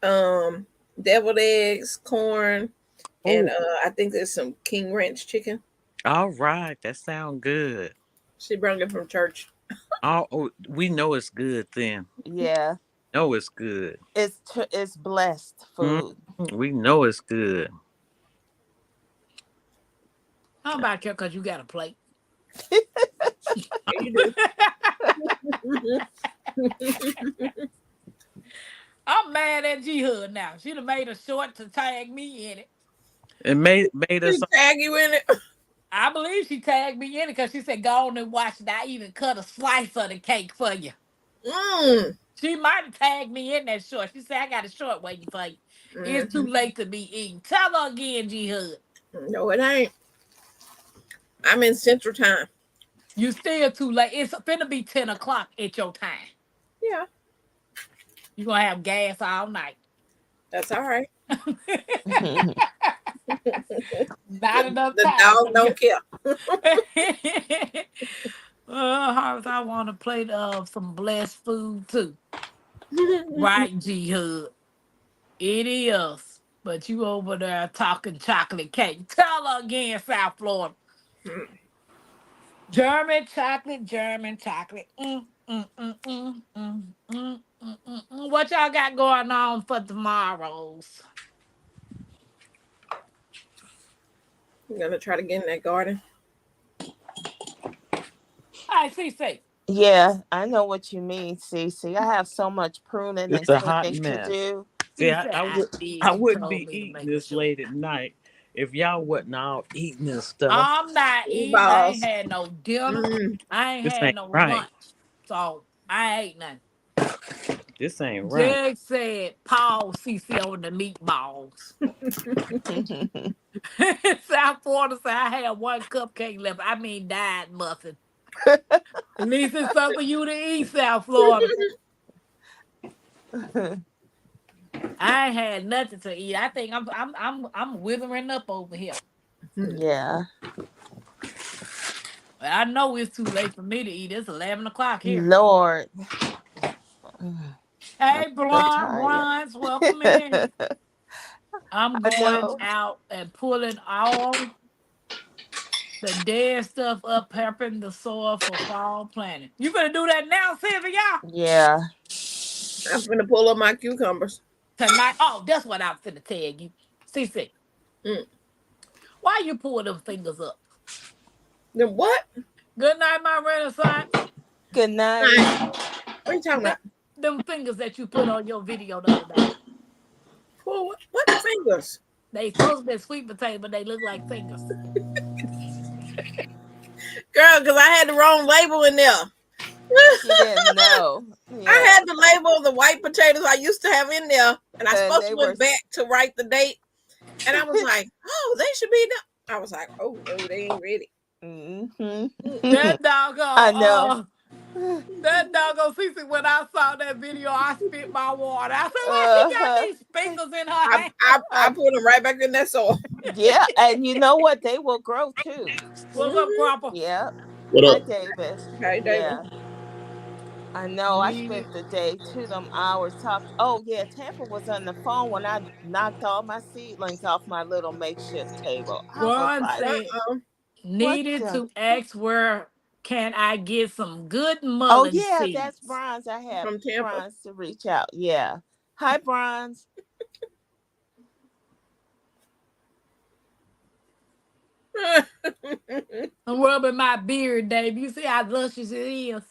Speaker 5: meatballs, deviled eggs, corn, and
Speaker 3: Oh,
Speaker 5: I think there's some King Ranch chicken.
Speaker 3: all right, that sounds good.
Speaker 5: She brought it from church.
Speaker 3: Oh, we know it's good then.
Speaker 4: Yeah.
Speaker 3: Know it's good.
Speaker 4: It's blessed
Speaker 3: Mhm.
Speaker 4: food.
Speaker 3: We know it's good.
Speaker 1: How about you? Cause you got a plate.
Speaker 5: You do.
Speaker 1: I'm mad at G Hood now. She'd have made a short to tag me in it.
Speaker 3: It made us.
Speaker 5: She tag you in it.
Speaker 1: I believe she tagged me in it because she said, "Go on and watch it. I even cut a slice of the cake for you."
Speaker 5: Mm.
Speaker 1: She might have tagged me in that short. She said, "I got a short waiting for you. It's too
Speaker 5: Mhm.
Speaker 1: late to be eating." Tell her again, G Hood.
Speaker 5: No, it ain't. I'm in Central Time.
Speaker 1: You still too late. It's finna be 10 o'clock at your time.
Speaker 5: Yeah,
Speaker 1: You gonna have gas all night.
Speaker 5: that's all right.
Speaker 1: Not enough
Speaker 5: The
Speaker 1: time
Speaker 5: dog
Speaker 1: for you.
Speaker 5: don't care.
Speaker 1: Harvest, I want a plate of some blessed food too. Right, G Hood. It is. But you over there talking chocolate cake. Tell her again, South Florida. German chocolate, German chocolate. What y'all got going on for tomorrows?
Speaker 5: I'm gonna try to get in that garden.
Speaker 1: Hi, CC.
Speaker 4: Yeah, I know what you mean, Cece. I have so much pruning and
Speaker 3: It's a hot
Speaker 4: cleaning to
Speaker 3: mess.
Speaker 4: do.
Speaker 3: See,
Speaker 1: She said I
Speaker 3: I
Speaker 1: did. You
Speaker 3: wouldn't
Speaker 1: told
Speaker 3: be
Speaker 1: me to
Speaker 3: eating
Speaker 1: make a
Speaker 3: this
Speaker 1: short.
Speaker 3: late at night if y'all wasn't all eating this stuff.
Speaker 1: I'm not eating. I ain't
Speaker 5: Meatballs.
Speaker 1: had no dinner.
Speaker 5: Mm.
Speaker 1: I ain't
Speaker 3: This
Speaker 1: had
Speaker 3: ain't
Speaker 1: no
Speaker 3: right.
Speaker 1: lunch. So I ain't nothing.
Speaker 3: This ain't right.
Speaker 1: Judge said, Paul CC on the meatballs. South Florida said I had one cupcake left. I mean, died muffin. At least it's something for you to eat, South Florida. I ain't had nothing to eat. I think I'm withering up over here.
Speaker 4: Yeah.
Speaker 1: But I know it's too late for me to eat. It's 11 o'clock here.
Speaker 4: Lord. I'm
Speaker 1: Hey,
Speaker 4: so tired.
Speaker 1: Bronze, welcome in. I'm
Speaker 4: I
Speaker 1: going
Speaker 4: know.
Speaker 1: out and pulling all the dead stuff up, prepping the soil for fall planting. You gonna do that now, Sylvia?
Speaker 4: Yeah.
Speaker 5: I'm gonna pull up my cucumbers.
Speaker 1: Tonight? Oh, that's what I'm finna tell you. CC,
Speaker 5: Mm.
Speaker 1: why you pull them fingers up?
Speaker 5: Then what?
Speaker 1: Good night, my Renaissance.
Speaker 4: Good night.
Speaker 5: What are you talking about?
Speaker 1: Them fingers that you put on your video the other day.
Speaker 5: Pull what fingers?
Speaker 1: They supposed to be sweet potato, but they look like fingers.
Speaker 5: Girl, because I had the wrong label in there.
Speaker 4: She didn't know.
Speaker 5: I had the label of the white potatoes I used to have in there, and I
Speaker 4: And
Speaker 5: supposed
Speaker 4: they
Speaker 5: to
Speaker 4: were
Speaker 5: went back to write the date, and I was like, "Oh, they should be done." I was like, "Oh no, they ain't ready."
Speaker 1: That doggone,
Speaker 4: I know.
Speaker 1: that doggone Cece, when I saw that video, I spit my water. I said, why she got these fingers in her hand?
Speaker 5: I put them right back in that soil.
Speaker 4: Yeah, and you know what? They will grow too.
Speaker 1: What's up, Cropper?
Speaker 4: Yeah.
Speaker 2: What
Speaker 4: Hi,
Speaker 2: up?
Speaker 4: David.
Speaker 5: Hey, David.
Speaker 4: Yeah. I know. I
Speaker 1: Need
Speaker 4: spent
Speaker 1: it.
Speaker 4: the day to them hours talking. Oh yeah, Tampa was on the phone when I knocked all my seedlings off my little makeshift table. I was
Speaker 1: Ron
Speaker 4: like,
Speaker 1: said,
Speaker 4: What
Speaker 1: Needed
Speaker 4: the?
Speaker 1: to ask where can I get some good
Speaker 4: Oh
Speaker 1: mullein
Speaker 4: yeah, that's
Speaker 1: seeds.
Speaker 4: Bronze. I have
Speaker 5: From Tampa.
Speaker 4: Bronze to reach out. Yeah. Hi, Bronze.
Speaker 1: I'm rubbing my beard, Dave. You see how luscious it is.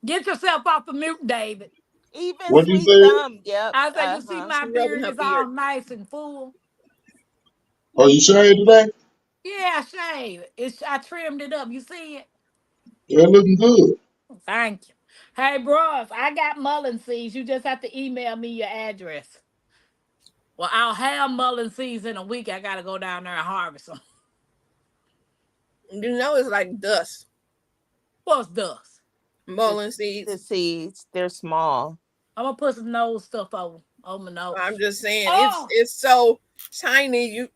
Speaker 1: Get yourself off the mute, David.
Speaker 4: Even
Speaker 6: What you
Speaker 4: Sweet
Speaker 6: say?
Speaker 4: Thumb. Yep.
Speaker 1: I said, you see
Speaker 4: Uh-huh.
Speaker 1: my
Speaker 5: She rubbing
Speaker 1: beard
Speaker 5: her
Speaker 1: is all
Speaker 5: beard.
Speaker 1: nice and full.
Speaker 6: Oh, you shaved today?
Speaker 1: Yeah, shave. It's I trimmed it up. You see it?
Speaker 6: Yeah, looking good.
Speaker 1: Thank you. Hey, bros, I got mullein seeds. You just have to email me your address. Well, I'll have mullein seeds in a week. I gotta go down there and harvest them.
Speaker 5: You know it's like dust.
Speaker 1: What's dust?
Speaker 5: Mullein
Speaker 4: The
Speaker 5: seeds.
Speaker 4: seeds, they're small.
Speaker 1: I'm gonna put some nose stuff over my nose.
Speaker 5: I'm just saying
Speaker 1: Oh,
Speaker 5: it's so tiny.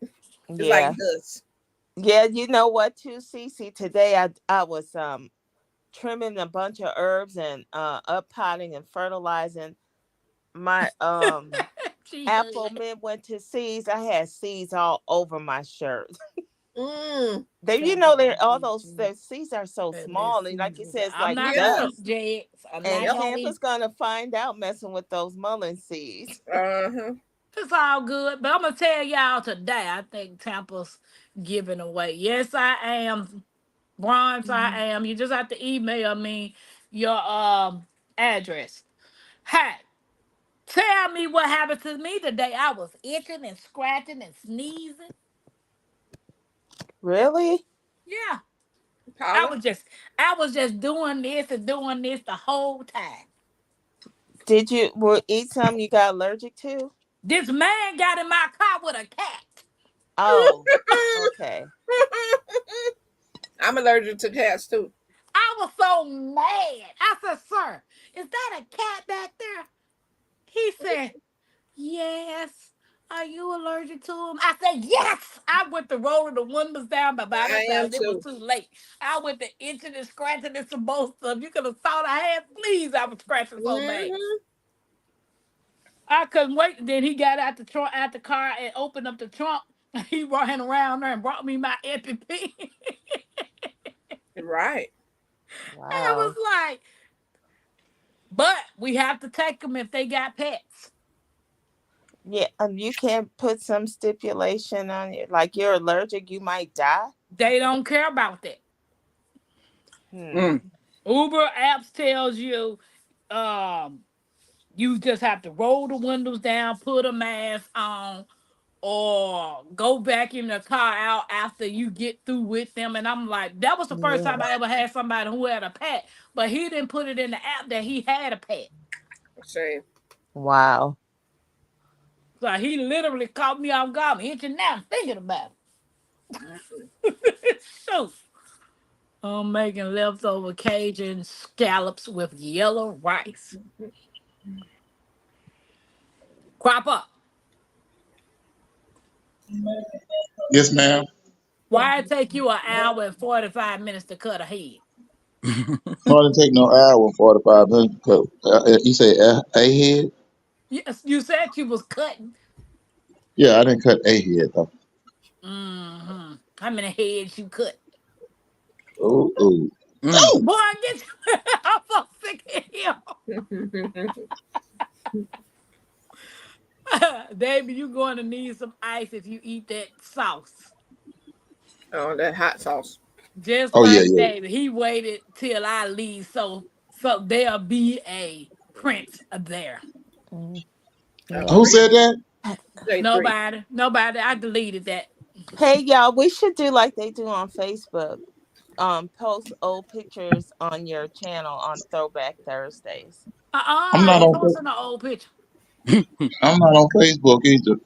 Speaker 5: It's like
Speaker 4: Yeah.
Speaker 5: dust.
Speaker 4: Yeah, you know what too, Cece? Today I was trimming a bunch of herbs and up potting and fertilizing my
Speaker 1: she
Speaker 4: apple
Speaker 1: hood.
Speaker 4: mint went to seeds. I had seeds all over my shirt.
Speaker 5: Mm.
Speaker 4: They, you know, they're all those the seeds are so small, and like you said, it's
Speaker 1: I'm
Speaker 4: like
Speaker 1: not gonna
Speaker 5: Yeah.
Speaker 1: eat
Speaker 4: dust.
Speaker 1: Jags. I'm
Speaker 4: And
Speaker 1: not
Speaker 5: Yep.
Speaker 1: gonna
Speaker 4: Tampa's
Speaker 1: eat.
Speaker 4: gonna find out messing with those mullein seeds.
Speaker 5: Uh-huh.
Speaker 1: It's all good, but I'm gonna tell y'all today. I think Tampa's giving away. Yes, I am. Bronze, I am. You just have to email me your address. Hey, tell me what happened to me today. I was itching and scratching and sneezing.
Speaker 4: Really?
Speaker 1: Yeah, I
Speaker 5: Paula.
Speaker 1: was just I was just doing this and doing this the whole time.
Speaker 4: Did you eat something you got allergic to?
Speaker 1: This man got in my car with a cat.
Speaker 4: Oh, okay.
Speaker 5: I'm allergic to cats too.
Speaker 1: I was so mad. I said, "Sir, is that a cat back there?" He said, "Yes." Are you allergic to him? I said, "Yes." I went to rolling the windows down, but by
Speaker 5: I
Speaker 1: that
Speaker 5: am
Speaker 1: time it was
Speaker 5: too.
Speaker 1: too late. I went to itching and scratching and some more stuff. You could have thought I had fleas. I was scratching so bad.
Speaker 5: Hmm.
Speaker 1: I couldn't wait. Then he got out the trunk, out the car, and opened up the trunk. He ran around there and brought me my EpiPen.
Speaker 5: Right.
Speaker 1: I was
Speaker 4: Wow.
Speaker 1: like, but we have to take them if they got pets.
Speaker 4: Yeah, you can't put some stipulation on it, like you're allergic, you might die.
Speaker 1: They don't care about that.
Speaker 4: Hmm.
Speaker 3: Mm.
Speaker 1: Uber apps tells you, you just have to roll the windows down, put a mask on, or go vacuum the car out after you get through with them. And I'm like, that was the first
Speaker 4: Yeah.
Speaker 1: time I ever had somebody who had a pet, but he didn't put it in the app that he had a pet.
Speaker 5: Same.
Speaker 4: Wow.
Speaker 1: So he literally caught me off guard. I'm itching now, thinking about
Speaker 5: Mhm.
Speaker 1: it. So I'm making leftover Cajun scallops with yellow rice. Crop up.
Speaker 6: Yes, ma'am.
Speaker 1: Why it take you an hour and 45 minutes to cut a head?
Speaker 6: No, it didn't take no hour and 45 minutes. Because, you say a head?
Speaker 1: Yes, you said you was cutting.
Speaker 6: Yeah, I didn't cut a head though.
Speaker 1: How many heads you cut?
Speaker 6: Oh, oh.
Speaker 3: Mm.
Speaker 1: Boy, get I'm so sick of him. Baby, you going to need some ice if you eat that sauce.
Speaker 5: Oh, that hot sauce.
Speaker 1: Just
Speaker 6: Oh, yeah,
Speaker 1: like
Speaker 6: yeah.
Speaker 1: David, he waited till I leave, so there'll be a print there.
Speaker 4: Mm,
Speaker 5: A
Speaker 4: yeah.
Speaker 6: Who
Speaker 5: print.
Speaker 6: said that?
Speaker 5: Day 3.
Speaker 1: Nobody. I deleted that.
Speaker 4: Hey y'all, we should do like they do on Facebook. Post old pictures on your channel on Throwback Thursdays.
Speaker 6: I'm
Speaker 1: I
Speaker 6: not
Speaker 1: ain't
Speaker 6: on.
Speaker 1: posting an old picture.
Speaker 6: I'm not on Facebook either.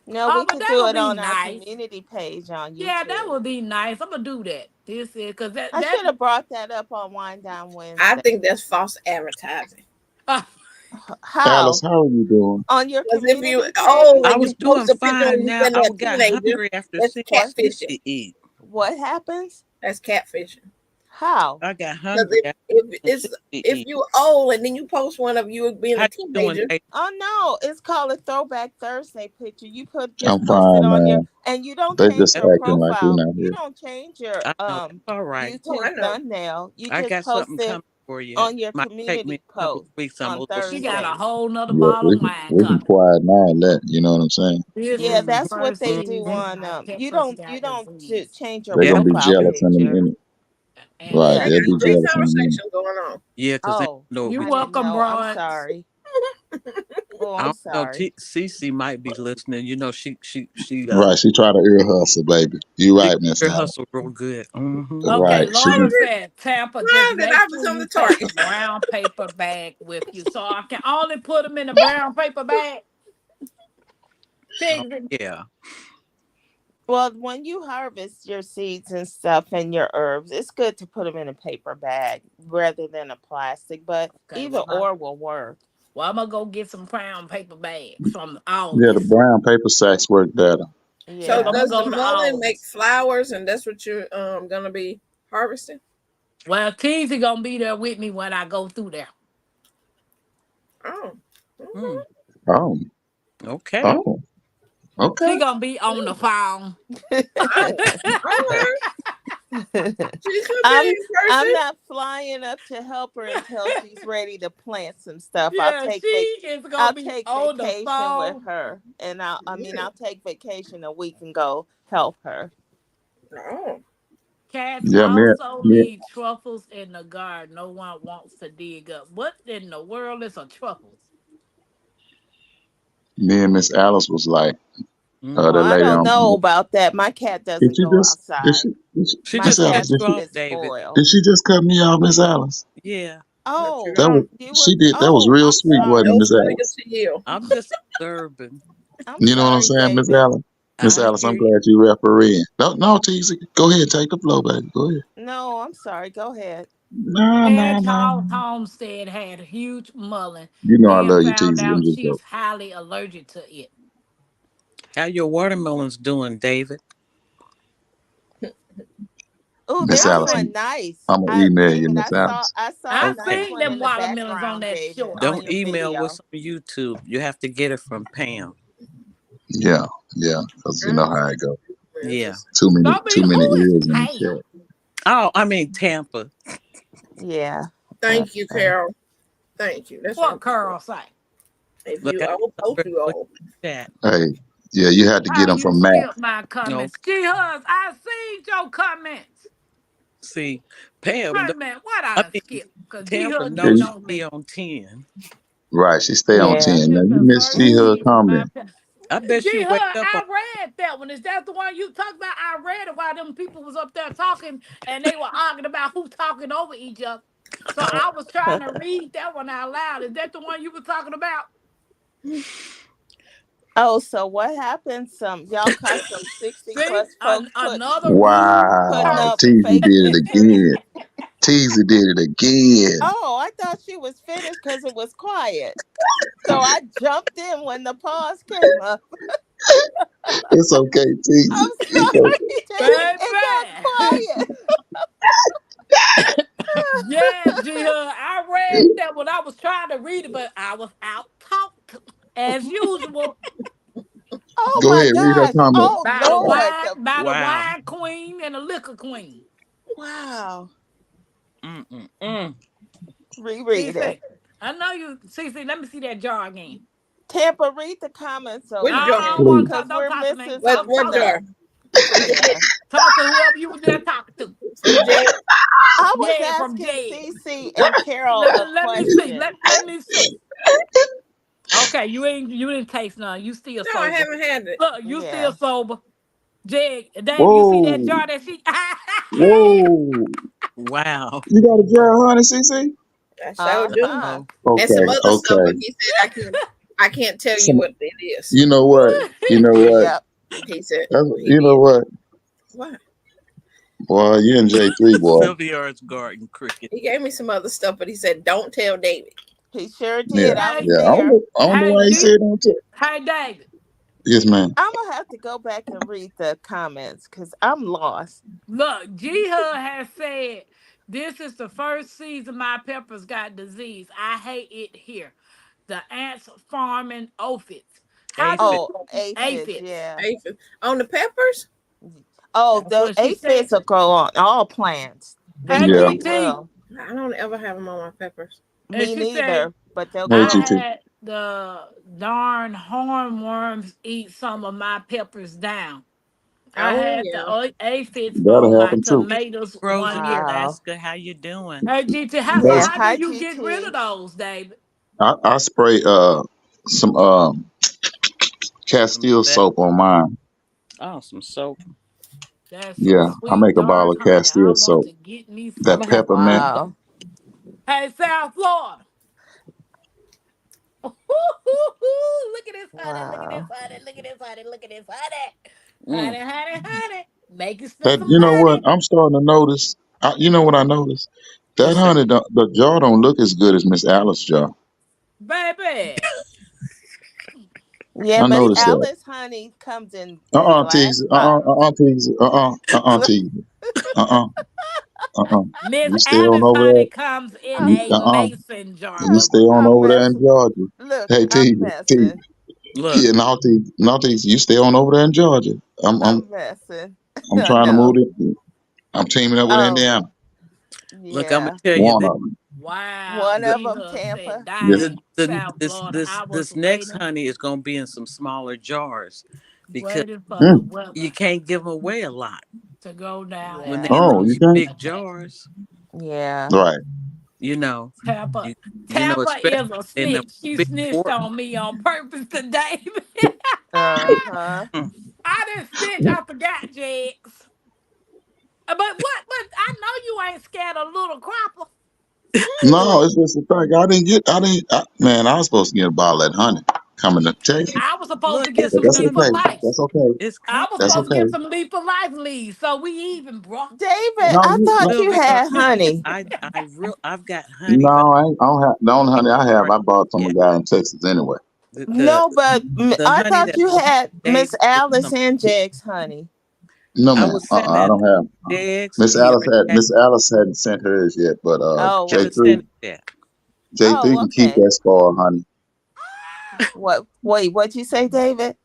Speaker 4: No,
Speaker 1: Oh,
Speaker 4: we
Speaker 1: but
Speaker 4: could
Speaker 1: that
Speaker 4: do
Speaker 1: would
Speaker 4: it
Speaker 1: be
Speaker 4: on our
Speaker 1: nice.
Speaker 4: community page on
Speaker 1: Yeah, that
Speaker 4: YouTube.
Speaker 1: would be nice. I'm gonna do that. This is because
Speaker 4: I should have brought that up on Wind Down
Speaker 5: I
Speaker 4: Wednesday.
Speaker 5: think that's false advertising.
Speaker 6: Alice,
Speaker 4: How?
Speaker 6: how are you doing?
Speaker 4: On your
Speaker 5: Because if
Speaker 4: community
Speaker 5: you,
Speaker 4: page?
Speaker 3: I
Speaker 5: when
Speaker 3: was
Speaker 5: you post
Speaker 3: doing
Speaker 5: a picture
Speaker 3: fine
Speaker 5: and you
Speaker 3: now.
Speaker 5: send
Speaker 3: I
Speaker 5: that
Speaker 3: got
Speaker 5: teenager,
Speaker 3: hungry after
Speaker 5: that's
Speaker 3: seeing
Speaker 4: What?
Speaker 3: something
Speaker 5: catfishing.
Speaker 3: to eat.
Speaker 4: What happens?
Speaker 5: That's catfishing.
Speaker 4: How?
Speaker 3: I got
Speaker 5: Because
Speaker 3: hungry after
Speaker 5: if
Speaker 3: some
Speaker 5: it's
Speaker 3: sushi
Speaker 5: if
Speaker 3: eating.
Speaker 5: you old and then you post one of you being
Speaker 3: How
Speaker 5: a
Speaker 3: you doing,
Speaker 5: teenager,
Speaker 3: Dave?
Speaker 4: Oh no, it's called a Throwback Thursday picture. You put
Speaker 6: I'm
Speaker 4: just post it
Speaker 6: fine,
Speaker 4: on your,
Speaker 6: man.
Speaker 4: and you don't
Speaker 6: They
Speaker 4: change
Speaker 6: just
Speaker 3: That's
Speaker 4: your
Speaker 6: acting like we
Speaker 4: profile.
Speaker 6: not
Speaker 4: You
Speaker 6: here.
Speaker 4: don't change your
Speaker 3: I know that's all right.
Speaker 5: oh, I
Speaker 4: YouTube
Speaker 5: know.
Speaker 4: thumbnail. You
Speaker 3: I
Speaker 4: just
Speaker 3: got
Speaker 4: post
Speaker 3: something
Speaker 4: it
Speaker 3: coming for you.
Speaker 4: on your
Speaker 3: Might take me
Speaker 4: community
Speaker 3: a couple of
Speaker 4: post
Speaker 3: weeks. I'm a
Speaker 4: on
Speaker 3: little
Speaker 1: She got
Speaker 3: slow.
Speaker 1: a
Speaker 4: Thursdays.
Speaker 1: whole nother
Speaker 6: Yeah,
Speaker 1: bottle of wine
Speaker 6: we can
Speaker 1: coming.
Speaker 6: quiet now and let you know what I'm saying.
Speaker 1: This
Speaker 4: Yeah,
Speaker 1: is the
Speaker 3: Mm-hmm.
Speaker 4: that's what
Speaker 1: first
Speaker 4: they
Speaker 3: Mm-hmm.
Speaker 4: do
Speaker 1: season.
Speaker 4: on
Speaker 1: I
Speaker 4: you
Speaker 1: kept us
Speaker 4: don't
Speaker 1: got disease.
Speaker 4: change your
Speaker 6: They're
Speaker 3: Yeah,
Speaker 6: gonna be
Speaker 3: we
Speaker 4: profile
Speaker 3: do.
Speaker 6: jealous in a
Speaker 4: picture.
Speaker 6: minute.
Speaker 1: And
Speaker 6: Right,
Speaker 5: They
Speaker 4: Yeah,
Speaker 6: they'll
Speaker 5: got
Speaker 6: be
Speaker 4: you
Speaker 5: a great
Speaker 4: just
Speaker 6: jealous in a minute.
Speaker 5: conversation going on.
Speaker 3: Yeah, because they
Speaker 4: oh,
Speaker 3: don't know what
Speaker 1: you
Speaker 3: we
Speaker 4: I
Speaker 3: talking
Speaker 4: didn't
Speaker 1: welcome,
Speaker 4: know. I'm
Speaker 1: Brian.
Speaker 4: sorry. Oh,
Speaker 3: I
Speaker 4: I'm
Speaker 3: don't know.
Speaker 4: sorry.
Speaker 3: Cece might be listening. You know,
Speaker 6: Right, she try to ear hustle, baby. You
Speaker 3: she
Speaker 6: right, Miss
Speaker 3: ear
Speaker 6: Allen.
Speaker 3: hustle real good. Mm-hmm.
Speaker 1: Okay,
Speaker 6: Right, she
Speaker 1: Laura
Speaker 6: be
Speaker 1: said, Tampa, just
Speaker 5: Why did
Speaker 1: make
Speaker 5: I
Speaker 1: sure
Speaker 5: become
Speaker 1: you
Speaker 5: the
Speaker 1: take a
Speaker 5: target?
Speaker 1: brown paper bag with you. So I can only put them in a brown paper bag.
Speaker 3: Oh,
Speaker 1: Figure.
Speaker 3: yeah.
Speaker 4: Well, when you harvest your seeds and stuff and your herbs, it's good to put them in a paper bag rather than a plastic, but
Speaker 1: Okay,
Speaker 4: either or will work.
Speaker 1: I'm gonna go get some brown paper bags from
Speaker 6: yeah, the
Speaker 1: August.
Speaker 6: brown paper sacks work better.
Speaker 5: So
Speaker 1: Yeah, I'm
Speaker 4: Yeah.
Speaker 1: gonna
Speaker 5: does the
Speaker 1: go to
Speaker 5: mullen make
Speaker 1: August.
Speaker 5: flowers, and that's what you're gonna be harvesting?
Speaker 1: Well, Teasy gonna be there with me when I go through there.
Speaker 5: Oh,
Speaker 3: Mm,
Speaker 6: Oh,
Speaker 3: okay.
Speaker 6: oh,
Speaker 1: She
Speaker 6: okay.
Speaker 1: gonna be on the phone.
Speaker 5: all right. She's gonna be
Speaker 4: I'm
Speaker 5: in
Speaker 4: I'm
Speaker 5: person.
Speaker 4: not flying up to help her until she's ready to plant some stuff.
Speaker 1: Yeah, she is
Speaker 4: I'll
Speaker 1: gonna be
Speaker 4: take
Speaker 1: on the
Speaker 4: vacation with
Speaker 1: phone.
Speaker 4: her, and
Speaker 5: Yeah.
Speaker 4: I'll take vacation a week and go help her.
Speaker 5: Oh,
Speaker 1: Cats
Speaker 6: Yeah,
Speaker 1: also
Speaker 6: me,
Speaker 1: leave truffles in the garden. No one wants to dig up. What in the world is a truffles?
Speaker 6: me and Miss Alice was like,
Speaker 4: Oh,
Speaker 3: Mm.
Speaker 6: that
Speaker 4: I
Speaker 6: lady
Speaker 4: don't
Speaker 6: on.
Speaker 4: know about that. My cat
Speaker 6: Did
Speaker 4: doesn't
Speaker 6: she
Speaker 4: go
Speaker 6: just?
Speaker 4: outside.
Speaker 3: She
Speaker 4: My
Speaker 6: Miss
Speaker 3: just
Speaker 6: Alice?
Speaker 3: cut
Speaker 4: cats
Speaker 3: you
Speaker 4: are
Speaker 3: off,
Speaker 4: get
Speaker 3: David.
Speaker 6: Did
Speaker 4: spoiled.
Speaker 6: she just cut me off, Miss Alice?
Speaker 3: Yeah,
Speaker 5: what you
Speaker 4: Oh,
Speaker 6: That was
Speaker 5: on?
Speaker 4: you were.
Speaker 6: she did. That was
Speaker 4: Oh,
Speaker 6: real
Speaker 4: I'm
Speaker 6: sweet, wasn't it,
Speaker 4: sorry.
Speaker 5: No
Speaker 6: Miss
Speaker 5: further
Speaker 6: Alice?
Speaker 5: to you.
Speaker 3: I'm just observing.
Speaker 4: I'm
Speaker 6: You know what I'm
Speaker 4: sorry,
Speaker 6: saying, Miss
Speaker 4: David.
Speaker 6: Alice? Miss
Speaker 3: I
Speaker 6: Alice,
Speaker 3: hear
Speaker 6: I'm
Speaker 3: you.
Speaker 6: glad you refereeing. No, no, Teasy, go ahead, take the flow, baby. Go ahead.
Speaker 4: No, I'm sorry. Go ahead.
Speaker 6: No, no, no.
Speaker 1: Hedgehog Homestead had a huge mullen,
Speaker 6: You know I
Speaker 1: then
Speaker 6: love you,
Speaker 1: found
Speaker 6: Teasy. I'm
Speaker 1: out
Speaker 6: just
Speaker 1: she's
Speaker 6: joking.
Speaker 1: highly allergic to it.
Speaker 3: How your watermelons doing, David?
Speaker 4: Oh,
Speaker 6: Miss
Speaker 4: they're
Speaker 5: I
Speaker 6: Alice,
Speaker 5: think
Speaker 4: doing nice.
Speaker 6: I'm gonna email you,
Speaker 4: David,
Speaker 6: Miss Alice.
Speaker 4: I saw a
Speaker 1: I
Speaker 4: nice
Speaker 3: Okay.
Speaker 1: seen
Speaker 4: one
Speaker 1: them
Speaker 4: in the
Speaker 1: watermelons on
Speaker 4: background,
Speaker 1: that
Speaker 4: David,
Speaker 1: short.
Speaker 4: on
Speaker 3: Don't
Speaker 4: your
Speaker 3: email what's
Speaker 4: video.
Speaker 3: on YouTube. You have to get it from Pam.
Speaker 6: Yeah, yeah, because you know how it go.
Speaker 3: Yeah.
Speaker 1: I mean,
Speaker 6: Too many
Speaker 1: who is
Speaker 6: ears in the
Speaker 1: Pam?
Speaker 6: chat.
Speaker 3: Oh, I mean Tampa.
Speaker 4: Yeah.
Speaker 5: Thank you,
Speaker 4: Okay.
Speaker 5: Carol. Thank you. That's what
Speaker 1: What
Speaker 5: I'm saying.
Speaker 1: Carl say?
Speaker 5: If
Speaker 3: Look,
Speaker 5: you
Speaker 3: I
Speaker 5: old,
Speaker 3: saw
Speaker 5: both
Speaker 3: her
Speaker 5: you
Speaker 3: put
Speaker 5: old.
Speaker 3: in the chat.
Speaker 6: Hey, yeah, you had to get
Speaker 1: How
Speaker 6: them
Speaker 1: you
Speaker 6: from Matt.
Speaker 1: skip my comments?
Speaker 3: Okay.
Speaker 1: G-Huz, I seen your comments.
Speaker 3: See, Pam.
Speaker 1: Wait a minute, what I
Speaker 3: I
Speaker 1: done
Speaker 3: mean,
Speaker 1: skip? Because
Speaker 3: Tampa
Speaker 1: G-Huz
Speaker 6: Yeah,
Speaker 1: getting
Speaker 3: knows she
Speaker 1: on
Speaker 3: be
Speaker 1: me.
Speaker 3: on 10.
Speaker 6: right, she stay on
Speaker 4: Yeah.
Speaker 1: This
Speaker 6: 10. Now
Speaker 1: is
Speaker 6: you
Speaker 1: the
Speaker 6: missed
Speaker 1: first
Speaker 6: see her
Speaker 3: Mm-hmm.
Speaker 1: season.
Speaker 6: comment.
Speaker 3: I bet she
Speaker 1: G-Huz,
Speaker 3: wake up on.
Speaker 1: I read that one. Is that the one you talked about? I read it while them people was up there talking and they were arguing about who talking over each other. So I was trying to read that one out loud. Is that the one you were talking about?
Speaker 4: Oh, so what happened? Y'all caught some 60
Speaker 1: See,
Speaker 4: plus folks
Speaker 1: another rude
Speaker 4: putting
Speaker 6: Wow,
Speaker 4: up
Speaker 1: person.
Speaker 6: Teasy
Speaker 4: fake
Speaker 6: did it
Speaker 4: pictures.
Speaker 6: again. Teasy did it again.
Speaker 4: Oh, I thought she was finished because it was quiet. So I jumped in when the pause came up.
Speaker 6: It's okay, Teasy.
Speaker 4: I'm
Speaker 6: It's okay.
Speaker 4: sorry, David. It got
Speaker 1: Baby.
Speaker 4: quiet.
Speaker 1: Yeah, G I read that when I was trying to read it, but I was out talked as usual
Speaker 4: Oh
Speaker 6: Go
Speaker 4: my
Speaker 6: ahead, read her
Speaker 4: gosh.
Speaker 6: comment.
Speaker 4: Oh
Speaker 1: by the
Speaker 4: Lord.
Speaker 3: Wow.
Speaker 1: wine queen and the liquor queen.
Speaker 4: Wow.
Speaker 3: Mm-mm-mm.
Speaker 4: Reread it.
Speaker 1: CC, I know you. CC, let me see that jar again.
Speaker 4: Tampa, read the comments
Speaker 5: Which
Speaker 4: over
Speaker 5: jar?
Speaker 1: I don't
Speaker 4: David
Speaker 1: want to
Speaker 6: Please.
Speaker 1: talk.
Speaker 4: because
Speaker 1: Don't
Speaker 4: we're
Speaker 1: talk to me.
Speaker 4: missing
Speaker 5: What
Speaker 1: Talk,
Speaker 5: what
Speaker 4: something
Speaker 1: talk
Speaker 4: up.
Speaker 5: jar?
Speaker 1: to
Speaker 5: From Jay?
Speaker 1: talk to whoever you were there talking to.
Speaker 5: From Jay?
Speaker 4: I was
Speaker 1: Yeah, from
Speaker 4: asking
Speaker 1: Jed.
Speaker 4: Cece and Carol
Speaker 1: Let,
Speaker 4: a
Speaker 1: let me see.
Speaker 4: question.
Speaker 1: Let me see. Okay, you didn't taste none. You still
Speaker 5: No, I
Speaker 1: sober.
Speaker 5: haven't had it.
Speaker 1: Look, you still
Speaker 4: Yeah.
Speaker 1: sober. Jay, Dave, you see that
Speaker 6: Whoa,
Speaker 1: jar that she
Speaker 6: whoa.
Speaker 3: Wow.
Speaker 6: You got a jar of honey, CC?
Speaker 5: I sure do.
Speaker 4: Uh-huh.
Speaker 3: Oh,
Speaker 5: And some
Speaker 6: Okay,
Speaker 5: other stuff, but
Speaker 6: okay.
Speaker 5: he said I can't tell you
Speaker 6: Some,
Speaker 5: what it is.
Speaker 6: you know what? You know what?
Speaker 4: Yep.
Speaker 5: He said he
Speaker 6: You know
Speaker 5: did.
Speaker 6: what?
Speaker 5: What?
Speaker 6: Boy, you and J3, boy.
Speaker 3: Sylvia's garden cricket.
Speaker 5: He gave me some other stuff, but he said don't tell David.
Speaker 4: He sure
Speaker 6: Yeah,
Speaker 4: did. I was
Speaker 1: Hey,
Speaker 6: yeah.
Speaker 4: there.
Speaker 6: I don't know
Speaker 1: hey,
Speaker 6: why he
Speaker 1: D,
Speaker 6: said don't tell.
Speaker 1: hey, David.
Speaker 6: Yes, ma'am.
Speaker 4: I'm gonna have to go back and read the comments because I'm lost.
Speaker 1: Look, G Hud has said This is the first season my peppers got disease. I hate it here. The ants farming aphids. How do
Speaker 3: Aphid.
Speaker 4: Oh, aphids,
Speaker 1: aphids?
Speaker 4: yeah.
Speaker 5: Aphid. On the peppers?
Speaker 4: Oh,
Speaker 1: That's
Speaker 4: the
Speaker 1: what she said.
Speaker 4: aphids will grow on all plants. They
Speaker 1: Hey
Speaker 6: Yeah.
Speaker 4: really
Speaker 1: GT.
Speaker 4: will.
Speaker 5: I don't ever have them on my peppers.
Speaker 1: And
Speaker 4: Me
Speaker 1: she said,
Speaker 4: neither, but they'll
Speaker 6: Hey,
Speaker 1: I
Speaker 4: grow.
Speaker 6: GT.
Speaker 1: had the darn hornworms eat some of my peppers down. I
Speaker 5: Oh
Speaker 1: had the
Speaker 5: yeah.
Speaker 1: aphids on
Speaker 6: That'll
Speaker 1: my
Speaker 6: happen too.
Speaker 1: tomatoes
Speaker 3: Rose in
Speaker 1: 1 year.
Speaker 4: Wow.
Speaker 3: Alaska, how you doing?
Speaker 1: Hey GT, how so
Speaker 4: Yeah.
Speaker 6: That's,
Speaker 1: how do
Speaker 4: Hi,
Speaker 1: you get rid of
Speaker 4: GT.
Speaker 1: those, David?
Speaker 6: I spray some
Speaker 3: Some
Speaker 6: Castile
Speaker 3: that
Speaker 6: soap on mine.
Speaker 3: some soap.
Speaker 1: That's so
Speaker 6: Yeah, I
Speaker 1: sweet,
Speaker 6: make a
Speaker 1: darn
Speaker 6: bottle of
Speaker 1: honey. I
Speaker 6: Castile
Speaker 1: want
Speaker 6: soap.
Speaker 1: to get me
Speaker 6: That
Speaker 1: some of that.
Speaker 6: peppermint.
Speaker 4: Wow.
Speaker 1: Hey, South Florida. Look at this honey. Look at this
Speaker 4: Wow.
Speaker 1: honey. Look at this honey. Look at this honey.
Speaker 3: Mm.
Speaker 1: Honey, honey, honey. Make you spend
Speaker 6: That
Speaker 1: some
Speaker 6: you know what
Speaker 1: money.
Speaker 6: I'm starting to notice. You know what I noticed? That
Speaker 3: What's that?
Speaker 6: honey, the jar don't look as good as Miss Alice's jar.
Speaker 1: Baby.
Speaker 4: Yeah,
Speaker 6: I
Speaker 4: Miss
Speaker 6: noticed that.
Speaker 4: Alice honey comes in glass
Speaker 6: Teasy.
Speaker 4: bottles.
Speaker 6: Teasy. Teasy. Uh,
Speaker 1: Miss
Speaker 6: You stay on
Speaker 1: Alice
Speaker 6: over
Speaker 1: honey
Speaker 6: there.
Speaker 1: comes in
Speaker 4: I'm,
Speaker 1: a mason jar,
Speaker 6: You
Speaker 4: I'm,
Speaker 6: stay
Speaker 1: baby.
Speaker 6: on
Speaker 4: I'm
Speaker 6: over there in
Speaker 4: messing.
Speaker 6: Georgia.
Speaker 4: Look,
Speaker 6: Hey,
Speaker 4: I'm
Speaker 6: Teasy. Teasy.
Speaker 4: messing.
Speaker 3: Look,
Speaker 6: Yeah, Teasy. You stay on over there in Georgia.
Speaker 4: I'm messing.
Speaker 6: I'm
Speaker 4: I
Speaker 6: trying to move
Speaker 4: know.
Speaker 6: it. I'm teaming up with
Speaker 4: Oh,
Speaker 6: Indiana.
Speaker 3: look, I'm gonna
Speaker 4: yeah.
Speaker 3: tell you
Speaker 6: One
Speaker 3: this.
Speaker 6: of them.
Speaker 1: Wow.
Speaker 4: One
Speaker 3: The
Speaker 4: of
Speaker 1: G
Speaker 4: them,
Speaker 1: Hud said,
Speaker 4: Tampa.
Speaker 6: Yes.
Speaker 3: the,
Speaker 1: dang,
Speaker 3: the
Speaker 1: South
Speaker 3: this
Speaker 1: Florida.
Speaker 3: this
Speaker 1: I was
Speaker 3: this next
Speaker 1: waiting,
Speaker 3: honey is gonna be in some smaller jars because
Speaker 1: waiting for the
Speaker 6: Mm.
Speaker 3: you
Speaker 1: weather
Speaker 3: can't give them away a lot
Speaker 1: to go down
Speaker 3: when
Speaker 1: and
Speaker 3: they're
Speaker 4: Yeah.
Speaker 3: in
Speaker 6: Oh, you
Speaker 3: those
Speaker 6: can't?
Speaker 3: big jars.
Speaker 4: Yeah.
Speaker 6: Right.
Speaker 3: You know,
Speaker 1: Tampa.
Speaker 3: you
Speaker 1: Tampa
Speaker 3: especially
Speaker 1: is a
Speaker 3: in the
Speaker 1: snitch. She
Speaker 3: big
Speaker 1: snitched
Speaker 3: quart.
Speaker 1: on me on purpose today.
Speaker 4: Uh-huh.
Speaker 3: Mm.
Speaker 1: I didn't snitch. I forgot, Jex. But what? But I know you ain't scared of little cropper.
Speaker 6: No, it's just the thing. Man, I was supposed to get a bottle of that honey coming to Texas.
Speaker 1: I was supposed
Speaker 3: Look,
Speaker 1: to get
Speaker 3: it's
Speaker 6: But
Speaker 1: some
Speaker 6: that's
Speaker 1: leaf
Speaker 3: coming.
Speaker 1: for
Speaker 6: okay.
Speaker 1: life.
Speaker 6: That's okay.
Speaker 3: It's
Speaker 1: I
Speaker 3: coming.
Speaker 1: was
Speaker 6: That's
Speaker 1: supposed to
Speaker 6: okay.
Speaker 1: get some leaf for life leaves, so we even, bro.
Speaker 4: David,
Speaker 6: No,
Speaker 4: I thought
Speaker 3: Look,
Speaker 4: you
Speaker 3: because
Speaker 4: had honey.
Speaker 3: I've got honey, but
Speaker 6: no, I don't have the only
Speaker 3: I ain't
Speaker 6: honey I have.
Speaker 3: started
Speaker 6: I bought from a
Speaker 3: yet.
Speaker 6: guy in Texas anyway.
Speaker 3: The
Speaker 4: No, but
Speaker 3: the
Speaker 4: I
Speaker 3: honey
Speaker 4: thought
Speaker 3: that
Speaker 4: you had Miss
Speaker 3: David is
Speaker 4: Alice
Speaker 3: some.
Speaker 4: and Jake's honey.
Speaker 6: No,
Speaker 3: I
Speaker 6: ma'am.
Speaker 3: was
Speaker 6: I
Speaker 3: sending
Speaker 6: don't have.
Speaker 3: eggs. He already had.
Speaker 6: Miss Alice hadn't sent hers yet, but
Speaker 4: Oh,
Speaker 3: Haven't
Speaker 6: J3
Speaker 3: sent
Speaker 4: okay.
Speaker 3: it yet.
Speaker 6: J3
Speaker 4: Oh,
Speaker 6: can keep
Speaker 4: okay.
Speaker 6: that spoiled honey.
Speaker 4: What? Wait, what'd you say, David?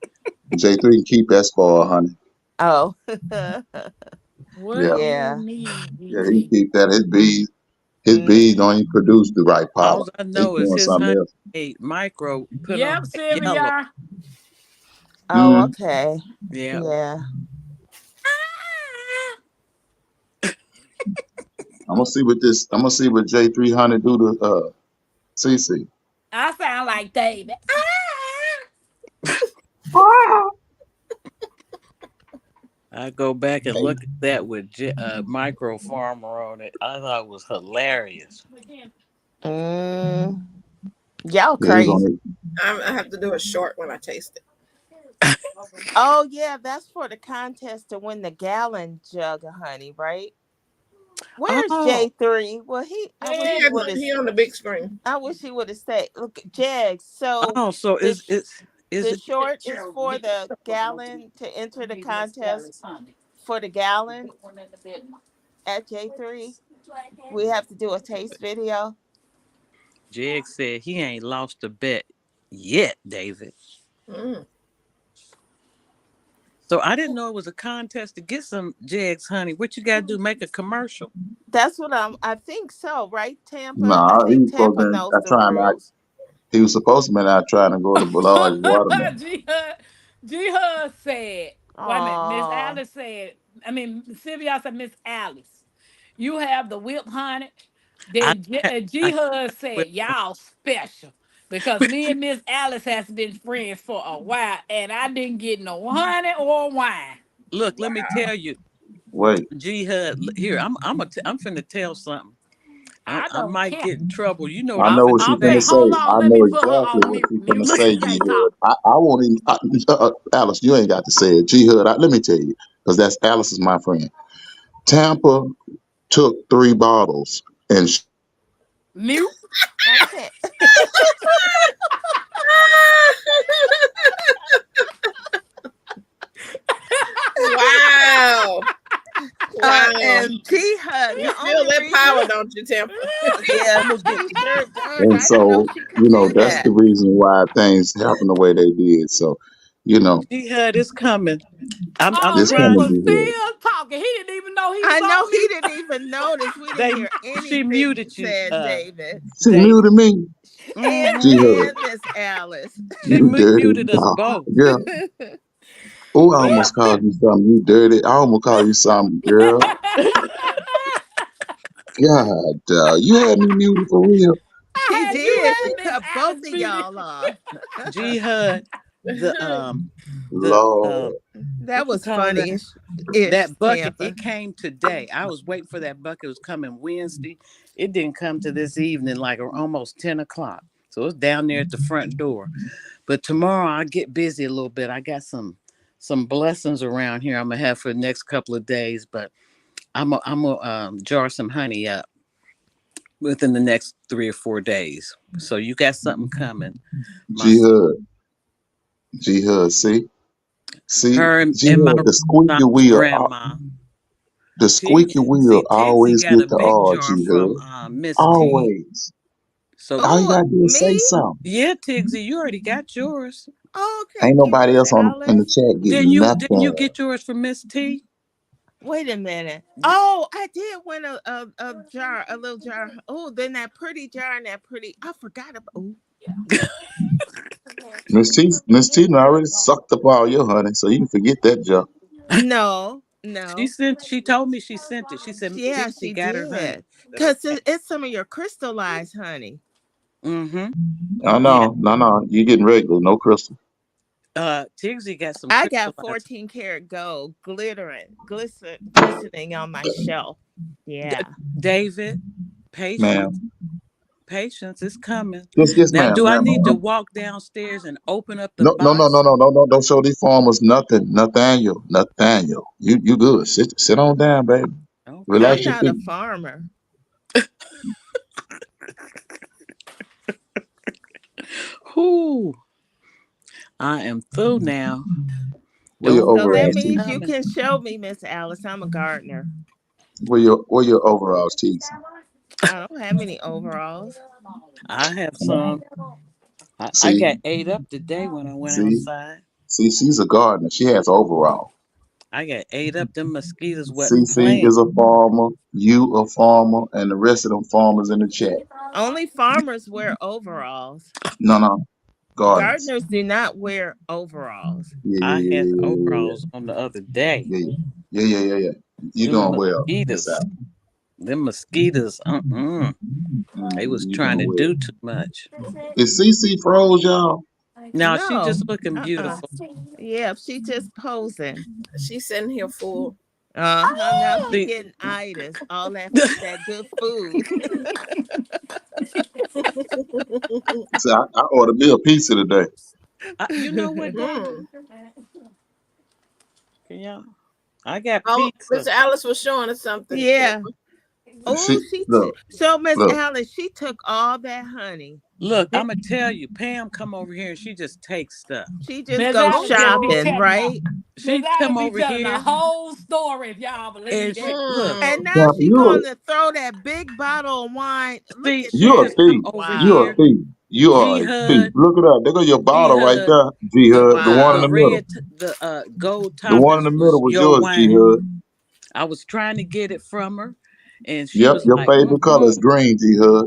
Speaker 6: J3 can keep that spoiled honey.
Speaker 4: Oh,
Speaker 1: What
Speaker 6: Yeah,
Speaker 1: you
Speaker 4: yeah.
Speaker 1: need,
Speaker 6: yeah, he can
Speaker 1: GT?
Speaker 6: keep that. His bees
Speaker 4: Mm.
Speaker 6: don't even produce the right
Speaker 3: All
Speaker 6: pollen.
Speaker 3: I
Speaker 6: They
Speaker 3: know is
Speaker 6: doing
Speaker 3: his
Speaker 6: something
Speaker 3: honey
Speaker 6: else.
Speaker 3: made micro put on
Speaker 1: Yep,
Speaker 3: that yellow.
Speaker 1: Sylvia.
Speaker 4: Oh,
Speaker 6: Mm.
Speaker 4: okay.
Speaker 3: Yeah.
Speaker 4: Yeah.
Speaker 6: I'm gonna see what this. I'm gonna see what J300 do to CC.
Speaker 1: I sound like David.
Speaker 3: I go back and look at that with micro farmer on it. I thought it was hilarious.
Speaker 4: Mm. Y'all
Speaker 6: Yeah, he
Speaker 4: crazy.
Speaker 6: gonna.
Speaker 5: I have to do a short when I taste it.
Speaker 4: Oh, yeah. That's for the contest to win the gallon jug of honey, right? Where's
Speaker 3: Oh,
Speaker 4: J3? Well, I wish he would have.
Speaker 5: He on the big screen.
Speaker 4: I wish he would have said, "Look, Jags. So
Speaker 3: oh, so
Speaker 4: the
Speaker 3: is
Speaker 4: the
Speaker 3: it
Speaker 4: short is for the gallon to enter the contest for the gallon at J3. We have to do a taste video.
Speaker 3: Jeg said he ain't lost a bet yet, David.
Speaker 5: Mm.
Speaker 3: So I didn't know it was a contest to get some Jegs honey. What you gotta do? Make a commercial?
Speaker 4: That's what I think so, right, Tampa? I
Speaker 6: Nah, he
Speaker 4: think
Speaker 6: was supposed
Speaker 4: Tampa
Speaker 6: to
Speaker 4: knows
Speaker 6: be
Speaker 4: the
Speaker 6: trying to.
Speaker 4: rules.
Speaker 6: He was supposed to be out trying to go to Large Watermelon.
Speaker 1: G Hud said, wait a minute, Miss
Speaker 4: Oh,
Speaker 1: Alice said, I mean, Sylvia said, Miss Alice, you have the whip honey.
Speaker 3: I
Speaker 1: Then
Speaker 3: I
Speaker 1: G Hud said, y'all special. Because me and Miss Alice has been friends for a while, and I didn't get no honey or wine.
Speaker 3: look. Let me tell you,
Speaker 6: Wait,
Speaker 3: G Hud. Here, I'm finna tell something.
Speaker 1: I
Speaker 3: I
Speaker 1: don't
Speaker 3: might
Speaker 1: care.
Speaker 3: get in trouble. You know what
Speaker 6: I
Speaker 3: I'm
Speaker 6: know
Speaker 3: finna
Speaker 6: what you
Speaker 1: I'm
Speaker 6: finna
Speaker 1: saying,
Speaker 3: say.
Speaker 6: say.
Speaker 1: hold on,
Speaker 6: I
Speaker 1: let
Speaker 6: know
Speaker 1: me put her
Speaker 6: exactly
Speaker 1: on
Speaker 6: what
Speaker 1: mute.
Speaker 6: you finna
Speaker 1: Mute.
Speaker 6: say,
Speaker 1: She
Speaker 6: G
Speaker 1: can't talk.
Speaker 6: Hood. I won't even. Alice, you ain't got to say it. G Hood, let me tell you, because that's Alice is my friend. Tampa took 3 bottles and
Speaker 1: Mute.
Speaker 4: I can't.
Speaker 5: Wow.
Speaker 4: And And T Hud,
Speaker 5: You
Speaker 4: the
Speaker 5: feel
Speaker 4: only
Speaker 5: that
Speaker 4: reason,
Speaker 5: power, don't you, Tampa?
Speaker 4: yeah,
Speaker 3: I'm gonna get
Speaker 4: she sure does.
Speaker 6: And
Speaker 4: I didn't know
Speaker 6: so,
Speaker 4: she could do
Speaker 6: that's the
Speaker 4: that.
Speaker 6: reason why things happen the way they did. So, you know,
Speaker 3: Jihad is coming. I'm
Speaker 1: Oh,
Speaker 6: this
Speaker 1: he
Speaker 3: trying.
Speaker 6: coming
Speaker 1: was
Speaker 6: be here.
Speaker 1: still talking. He didn't even know he was
Speaker 4: I know
Speaker 1: on
Speaker 4: he
Speaker 1: mute.
Speaker 4: didn't even notice. We didn't
Speaker 3: They
Speaker 4: hear
Speaker 3: she
Speaker 4: anything you
Speaker 3: muted you,
Speaker 4: said, David.
Speaker 6: She
Speaker 3: David.
Speaker 6: muted me.
Speaker 4: And
Speaker 3: Mm-hmm.
Speaker 6: Jihad,
Speaker 4: and Miss Alice.
Speaker 3: She
Speaker 6: you dirty
Speaker 3: muted us
Speaker 6: dog.
Speaker 3: both.
Speaker 6: Girl. Oh, I
Speaker 1: Well,
Speaker 6: almost called you something. You dirty. I almost called you something, girl. God, you had me muted for real.
Speaker 4: She
Speaker 1: I had you
Speaker 4: did. She
Speaker 1: and Miss
Speaker 4: cut both
Speaker 1: Alice
Speaker 4: of
Speaker 1: muted.
Speaker 4: y'all off.
Speaker 3: Jihad, the
Speaker 6: Lord.
Speaker 4: That
Speaker 3: what you
Speaker 4: was
Speaker 3: call that?
Speaker 4: funny ish,
Speaker 3: That bucket,
Speaker 4: Tampa.
Speaker 3: it came today. I was waiting for that bucket. It was coming Wednesday. It didn't come to this evening, like almost 10 o'clock. So it's down there at the front door. But tomorrow I get busy a little bit. I got some blessings around here I'm gonna have for the next couple of days, but I'm gonna jar some honey up within the next 3 or 4 days. So you got something coming. My
Speaker 6: Jihad. Jihad, see? See?
Speaker 3: her and my
Speaker 6: Jihad, the squeaky
Speaker 3: son's
Speaker 6: wheel.
Speaker 3: grandma.
Speaker 6: The squeaky wheel
Speaker 3: Tigsy
Speaker 6: always
Speaker 3: got
Speaker 6: get
Speaker 3: a
Speaker 6: the
Speaker 3: big
Speaker 6: R,
Speaker 3: jar from
Speaker 6: Jihad.
Speaker 3: Miss T.
Speaker 6: Always.
Speaker 3: So
Speaker 6: All you
Speaker 4: Oh,
Speaker 6: gotta do is say
Speaker 4: me?
Speaker 6: something.
Speaker 3: yeah, Tigsy, you already got yours.
Speaker 4: Oh,
Speaker 6: Ain't
Speaker 4: thank you,
Speaker 6: nobody
Speaker 4: Miss
Speaker 6: else in the
Speaker 4: Alice.
Speaker 6: chat
Speaker 3: Didn't
Speaker 6: getting
Speaker 3: you
Speaker 6: nothing.
Speaker 3: get yours from Miss T?
Speaker 4: Wait a minute. Oh, I did win a jar, a little jar. Oh, then that pretty jar and that pretty. I forgot about. Oh,
Speaker 6: Miss T done already sucked up all your honey, so you can forget that junk.
Speaker 4: no, no.
Speaker 3: She told me she sent it. She said
Speaker 4: Yeah,
Speaker 3: Tigsy
Speaker 4: she
Speaker 3: got her honey.
Speaker 4: did. Because it's some of your crystallized honey.
Speaker 3: Mm-hmm.
Speaker 6: I
Speaker 3: Yeah.
Speaker 6: know, no, you getting regular, no crystal.
Speaker 3: Tigsy got some
Speaker 4: I got
Speaker 3: crystallized.
Speaker 4: 14 karat gold glistening on my shelf. Yeah.
Speaker 3: David, patience.
Speaker 6: Ma'am.
Speaker 3: Patience is coming.
Speaker 6: Yes,
Speaker 3: Now,
Speaker 6: ma'am,
Speaker 3: do I
Speaker 6: ma'am.
Speaker 3: need to walk downstairs and open up the
Speaker 6: No, no, no, no,
Speaker 3: box?
Speaker 6: no, no, no. Don't show these farmers nothing. Nathaniel. You good. Sit on down, baby.
Speaker 3: Okay.
Speaker 4: I'm
Speaker 6: Relax your
Speaker 4: not a
Speaker 6: feet.
Speaker 4: farmer.
Speaker 3: Whoo. I am through now.
Speaker 6: Where your
Speaker 3: Don't
Speaker 4: So that
Speaker 6: overalls,
Speaker 3: forget
Speaker 6: T?
Speaker 4: means you
Speaker 3: coming.
Speaker 4: can show me, Miss Alice. I'm a gardener.
Speaker 6: Where your overalls, T?
Speaker 4: I don't have any overalls.
Speaker 3: I have
Speaker 6: Come on.
Speaker 3: some. I
Speaker 6: See,
Speaker 3: got ate up today when I went
Speaker 6: see,
Speaker 3: outside.
Speaker 6: see. She's a gardener. She has overall.
Speaker 3: I got ate up. Them mosquitoes wasn't
Speaker 6: CC
Speaker 3: playing.
Speaker 6: is a farmer. You a farmer, and the rest of them farmers in the chat.
Speaker 4: Only farmers wear overalls.
Speaker 6: No, gardeners.
Speaker 4: Gardeners do not wear overalls.
Speaker 6: Yeah,
Speaker 3: I
Speaker 6: yeah,
Speaker 3: had
Speaker 6: yeah, yeah,
Speaker 3: overalls on the other day.
Speaker 6: yeah, yeah, yeah, yeah, yeah. You
Speaker 3: Them
Speaker 6: doing well, Miss
Speaker 3: mosquitoes.
Speaker 6: Al.
Speaker 3: Them mosquitoes. They was
Speaker 6: You
Speaker 3: trying
Speaker 6: doing
Speaker 3: to
Speaker 6: well.
Speaker 3: do too much.
Speaker 6: Is CC froze, y'all?
Speaker 3: Now she
Speaker 4: No.
Speaker 3: just looking beautiful.
Speaker 4: Yeah, she just posing.
Speaker 5: She's sitting here full.
Speaker 4: Uh-huh. Now she
Speaker 3: See,
Speaker 4: getting itis. All that good food.
Speaker 6: See, I ordered me a pizza today.
Speaker 3: you know what, David?
Speaker 5: Mm.
Speaker 3: Yeah, I got
Speaker 5: Oh, Miss
Speaker 3: pizza.
Speaker 5: Alice was showing us something.
Speaker 4: Yeah. Oh,
Speaker 6: She look,
Speaker 4: Miss
Speaker 6: look.
Speaker 4: Alice, she took all that honey.
Speaker 3: Look, I'm gonna tell you, Pam come over here and she just takes stuff.
Speaker 4: She just
Speaker 1: Miss
Speaker 4: goes
Speaker 1: Alice just be
Speaker 4: shopping,
Speaker 1: telling
Speaker 4: right?
Speaker 1: Miss
Speaker 3: She
Speaker 1: Alice
Speaker 3: come
Speaker 1: be
Speaker 3: over
Speaker 1: telling the
Speaker 3: here
Speaker 1: whole story if y'all believe
Speaker 3: and
Speaker 1: that.
Speaker 3: she look.
Speaker 4: And
Speaker 5: Mm.
Speaker 4: now
Speaker 6: Now,
Speaker 4: she going to throw that big bottle of wine. Look
Speaker 3: See,
Speaker 4: at
Speaker 3: she
Speaker 6: you're a
Speaker 4: that.
Speaker 3: just come
Speaker 6: thief.
Speaker 3: over
Speaker 6: You're a
Speaker 3: here.
Speaker 4: Wow.
Speaker 6: thief. You are a thief.
Speaker 3: Jihad,
Speaker 6: Look at that. There go your bottle right
Speaker 3: Jihad,
Speaker 6: there, G Hud. The one in
Speaker 3: the
Speaker 6: the
Speaker 4: Wow.
Speaker 6: middle.
Speaker 3: gold
Speaker 6: The one in the
Speaker 3: toppers
Speaker 6: middle
Speaker 3: was
Speaker 6: was
Speaker 3: your
Speaker 6: yours, G
Speaker 3: wine.
Speaker 6: Hud.
Speaker 3: I was trying to get it from her, and she
Speaker 6: Yep,
Speaker 3: was
Speaker 6: your
Speaker 3: like,
Speaker 6: favorite color is green, G Hud.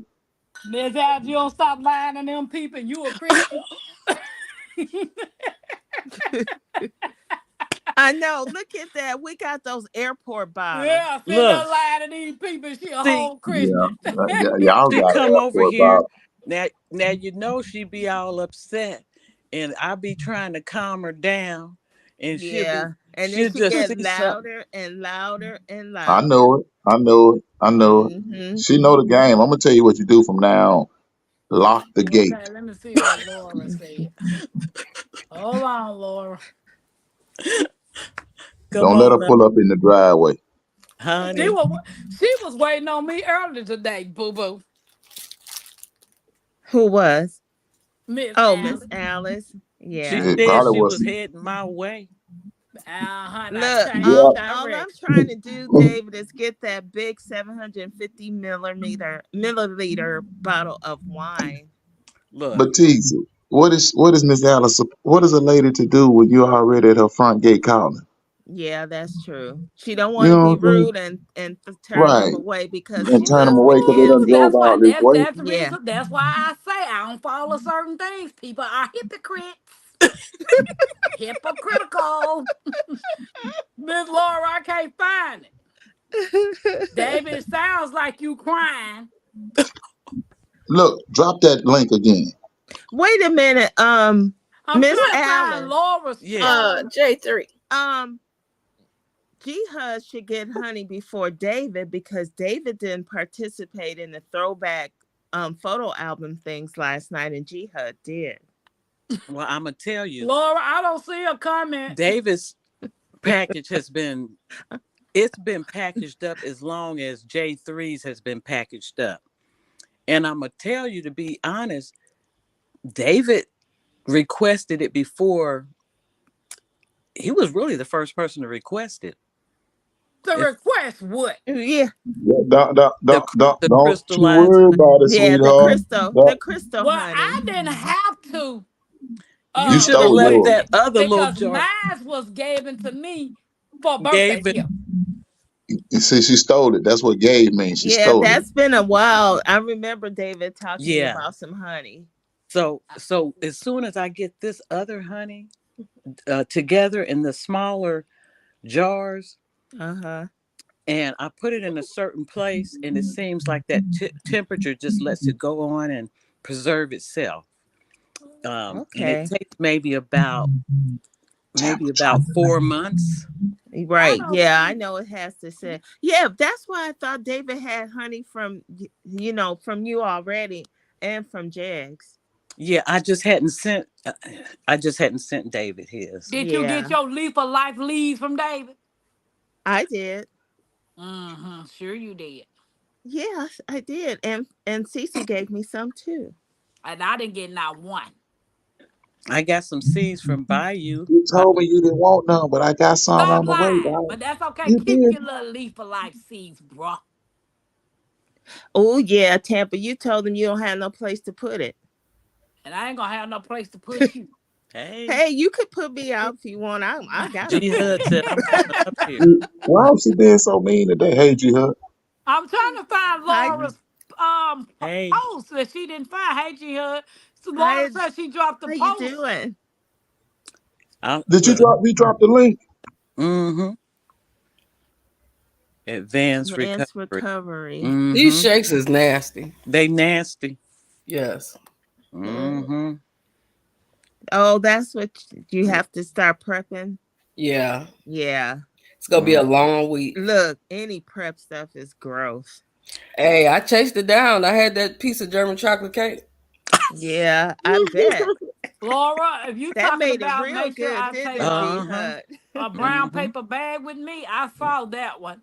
Speaker 1: Miss Alice, you don't stop lying to them people and you a Christian.
Speaker 4: I know. Look at that. We got those airport bottles.
Speaker 1: Yeah, sitting there
Speaker 3: look,
Speaker 1: lying to these people. She a
Speaker 3: see,
Speaker 1: whole
Speaker 6: Yeah,
Speaker 1: Christian.
Speaker 6: y'all
Speaker 3: she
Speaker 6: got an
Speaker 3: come over
Speaker 6: airport
Speaker 3: here.
Speaker 6: bottle.
Speaker 3: Now you know she be all upset, and I be trying to calm her down, and
Speaker 4: Yeah. And then
Speaker 3: she'll
Speaker 4: she
Speaker 3: just
Speaker 4: get
Speaker 3: see something.
Speaker 4: louder and louder and
Speaker 6: I
Speaker 4: louder.
Speaker 6: know it. I know it. I know it.
Speaker 4: Mm-hmm.
Speaker 6: She know the game. I'm gonna tell you what you do from now on. Lock the gate.
Speaker 1: Okay, let me see what Laura said. Hold on, Laura.
Speaker 3: Come
Speaker 6: Don't let her
Speaker 3: on up,
Speaker 6: pull up in the driveway.
Speaker 1: She
Speaker 3: honey.
Speaker 1: was she was waiting on me earlier today, boo boo.
Speaker 4: Who was?
Speaker 1: Miss
Speaker 4: Oh, Miss
Speaker 1: Alice.
Speaker 4: Alice.
Speaker 3: She
Speaker 4: Yeah.
Speaker 6: It
Speaker 3: said
Speaker 6: probably
Speaker 3: she was
Speaker 6: wasn't.
Speaker 3: heading my way.
Speaker 1: Now
Speaker 4: Look,
Speaker 1: change
Speaker 4: all I'm
Speaker 1: direction.
Speaker 4: trying to do, David, is get that big 750 milliliter bottle of wine.
Speaker 3: Look,
Speaker 6: But Teaser, what is Miss Alice? What is a lady to do when you're already at her front gate calling?
Speaker 4: Yeah, that's true. She don't
Speaker 6: You
Speaker 4: want to
Speaker 6: know
Speaker 4: be
Speaker 6: what I'm saying?
Speaker 4: rude and turn them
Speaker 6: Right.
Speaker 4: away because
Speaker 6: And
Speaker 4: she
Speaker 6: turn them
Speaker 4: loves
Speaker 6: away
Speaker 4: the
Speaker 6: because they
Speaker 4: kids.
Speaker 6: done
Speaker 1: That's
Speaker 6: drove
Speaker 1: why.
Speaker 6: out this way.
Speaker 1: That's the
Speaker 4: Yeah.
Speaker 1: reason. That's why I say I don't follow certain things. People are hypocrites. Hypocritical. Miss Laura, I can't find it. David, it sounds like you crying.
Speaker 6: Look, drop that link again.
Speaker 4: Wait a minute,
Speaker 1: I'm
Speaker 4: Miss
Speaker 1: trying to find
Speaker 4: Alice.
Speaker 1: Laura's.
Speaker 3: yeah.
Speaker 5: J3.
Speaker 4: Jihad should get honey before David because David didn't participate in the throwback photo album things last night, and Jihad did.
Speaker 3: Well, I'm gonna tell you,
Speaker 1: Laura, I don't see a comment.
Speaker 3: David's package has been it's been packaged up as long as J3's has been packaged up. And I'm gonna tell you, to be honest, David requested it before. He was really the first person to request it.
Speaker 1: The request what?
Speaker 4: Yeah,
Speaker 6: Don't you
Speaker 3: crystallized
Speaker 6: worry about it,
Speaker 4: yeah,
Speaker 6: sweetheart.
Speaker 4: the crystal
Speaker 1: Well,
Speaker 4: honey.
Speaker 1: I didn't have to.
Speaker 3: You should have
Speaker 6: stole
Speaker 3: left
Speaker 6: yours.
Speaker 3: that other little
Speaker 1: Because
Speaker 3: jar.
Speaker 1: mine was given to me for birthday
Speaker 3: Gave it.
Speaker 1: gift.
Speaker 6: You see, she stole it. That's what gave means. She
Speaker 4: Yeah,
Speaker 6: stole it.
Speaker 4: that's been a while. I remember David talking
Speaker 3: Yeah.
Speaker 4: about some honey.
Speaker 3: So as soon as I get this other honey together in the smaller jars,
Speaker 4: Uh-huh.
Speaker 3: and I put it in a certain place, and it seems like that temperature just lets it go on and preserve itself. And
Speaker 4: Okay.
Speaker 3: it takes maybe about 4 months.
Speaker 4: Right.
Speaker 1: don't
Speaker 4: Yeah,
Speaker 1: see-
Speaker 4: I know it has to say. Yeah, that's why I thought David had honey from from you already and from Jags.
Speaker 3: Yeah, I just hadn't sent David his.
Speaker 1: Did you get
Speaker 4: Yeah.
Speaker 1: your Leaf of Life leaves from David?
Speaker 4: I did.
Speaker 1: Mm-hmm. Sure you did.
Speaker 4: Yes, I did. And Cece gave me some too.
Speaker 1: And I didn't get not one.
Speaker 3: I got some seeds from Bayou.
Speaker 6: You told me you didn't want none, but I got some
Speaker 1: Stop
Speaker 6: on the way,
Speaker 1: lying.
Speaker 6: dog.
Speaker 1: But that's okay.
Speaker 6: You
Speaker 1: Keep
Speaker 6: did.
Speaker 1: your little Leaf of Life seeds, bro.
Speaker 4: Oh yeah, Tampa, you told them you don't have no place to put it.
Speaker 1: And I ain't gonna have no place to put you.
Speaker 4: Hey, you could put me out if you want. I got
Speaker 3: G Hud said I'm coming up here.
Speaker 6: Why is she being so mean today? Hey, G Hud.
Speaker 1: I'm trying to find Laura's
Speaker 3: Hey.
Speaker 1: post that she didn't find. Hey, G Hud. So Laura said she dropped the
Speaker 4: How you
Speaker 1: post.
Speaker 4: doing?
Speaker 6: Did you drop the link?
Speaker 3: Mm-hmm. Advanced
Speaker 4: Advanced
Speaker 3: recovery.
Speaker 4: recovery.
Speaker 3: Mhm.
Speaker 7: These shakes is nasty.
Speaker 3: They nasty.
Speaker 7: Yes.
Speaker 3: Mm-hmm.
Speaker 4: Oh, that's what you have to start prepping.
Speaker 7: Yeah.
Speaker 4: Yeah.
Speaker 7: It's gonna be a long week.
Speaker 4: Look, any prep stuff is gross.
Speaker 7: Hey, I chased it down. I had that piece of German chocolate cake.
Speaker 4: Yeah, I bet.
Speaker 1: Laura, if you
Speaker 4: That
Speaker 1: talking
Speaker 4: made it
Speaker 1: about
Speaker 4: real
Speaker 1: make sure
Speaker 4: good,
Speaker 1: I
Speaker 4: didn't
Speaker 1: take
Speaker 4: it,
Speaker 3: Uh-huh.
Speaker 4: G-Hud?
Speaker 1: a brown
Speaker 3: Mhm.
Speaker 1: paper bag with me, I saw that one.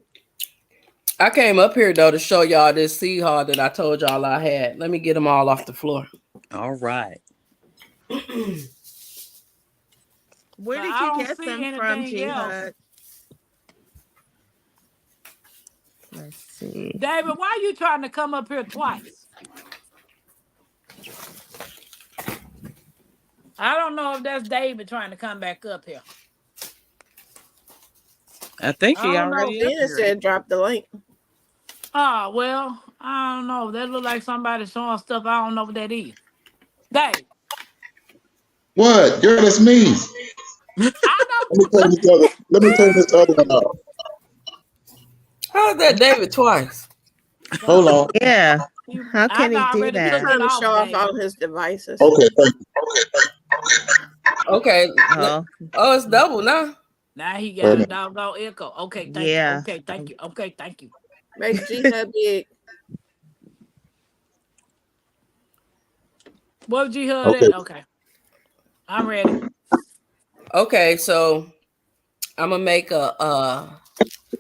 Speaker 7: I came up here though to show y'all this seed haul that I told y'all I had. Let me get them all off the floor.
Speaker 3: All right.
Speaker 4: Where
Speaker 1: But
Speaker 4: did
Speaker 1: I
Speaker 4: you
Speaker 1: don't
Speaker 4: get
Speaker 1: see
Speaker 4: them from,
Speaker 1: anything else.
Speaker 4: G-Hud? Let's see.
Speaker 1: David, why you trying to come up here twice? I don't know if that's David trying to come back up here.
Speaker 3: I think he
Speaker 1: I don't know.
Speaker 3: already up
Speaker 5: Then it
Speaker 3: here.
Speaker 5: said drop the link.
Speaker 1: Oh, well, I don't know. That look like somebody showing stuff. I don't know what that is. Dave,
Speaker 6: What? Girl, that's me.
Speaker 1: I
Speaker 6: Let me turn this other one off.
Speaker 7: How's that David twice?
Speaker 6: Hold on.
Speaker 4: Yeah.
Speaker 1: know.
Speaker 4: How can he do
Speaker 1: already
Speaker 4: that?
Speaker 1: took
Speaker 5: Trying
Speaker 1: it
Speaker 5: to
Speaker 1: off,
Speaker 5: show off
Speaker 1: David.
Speaker 5: all his devices.
Speaker 6: Okay, thank you.
Speaker 7: Okay.
Speaker 4: Oh,
Speaker 7: Oh, it's double now.
Speaker 1: Now he
Speaker 6: Wait
Speaker 1: got
Speaker 6: a
Speaker 1: a
Speaker 6: minute.
Speaker 1: doggone echo. Okay, thank
Speaker 4: Yeah.
Speaker 1: you. Okay, thank you. Okay, thank you.
Speaker 5: Make G-Hud big.
Speaker 1: What you heard
Speaker 6: Okay.
Speaker 1: it? Okay. I'm ready.
Speaker 7: Okay, so I'm gonna make a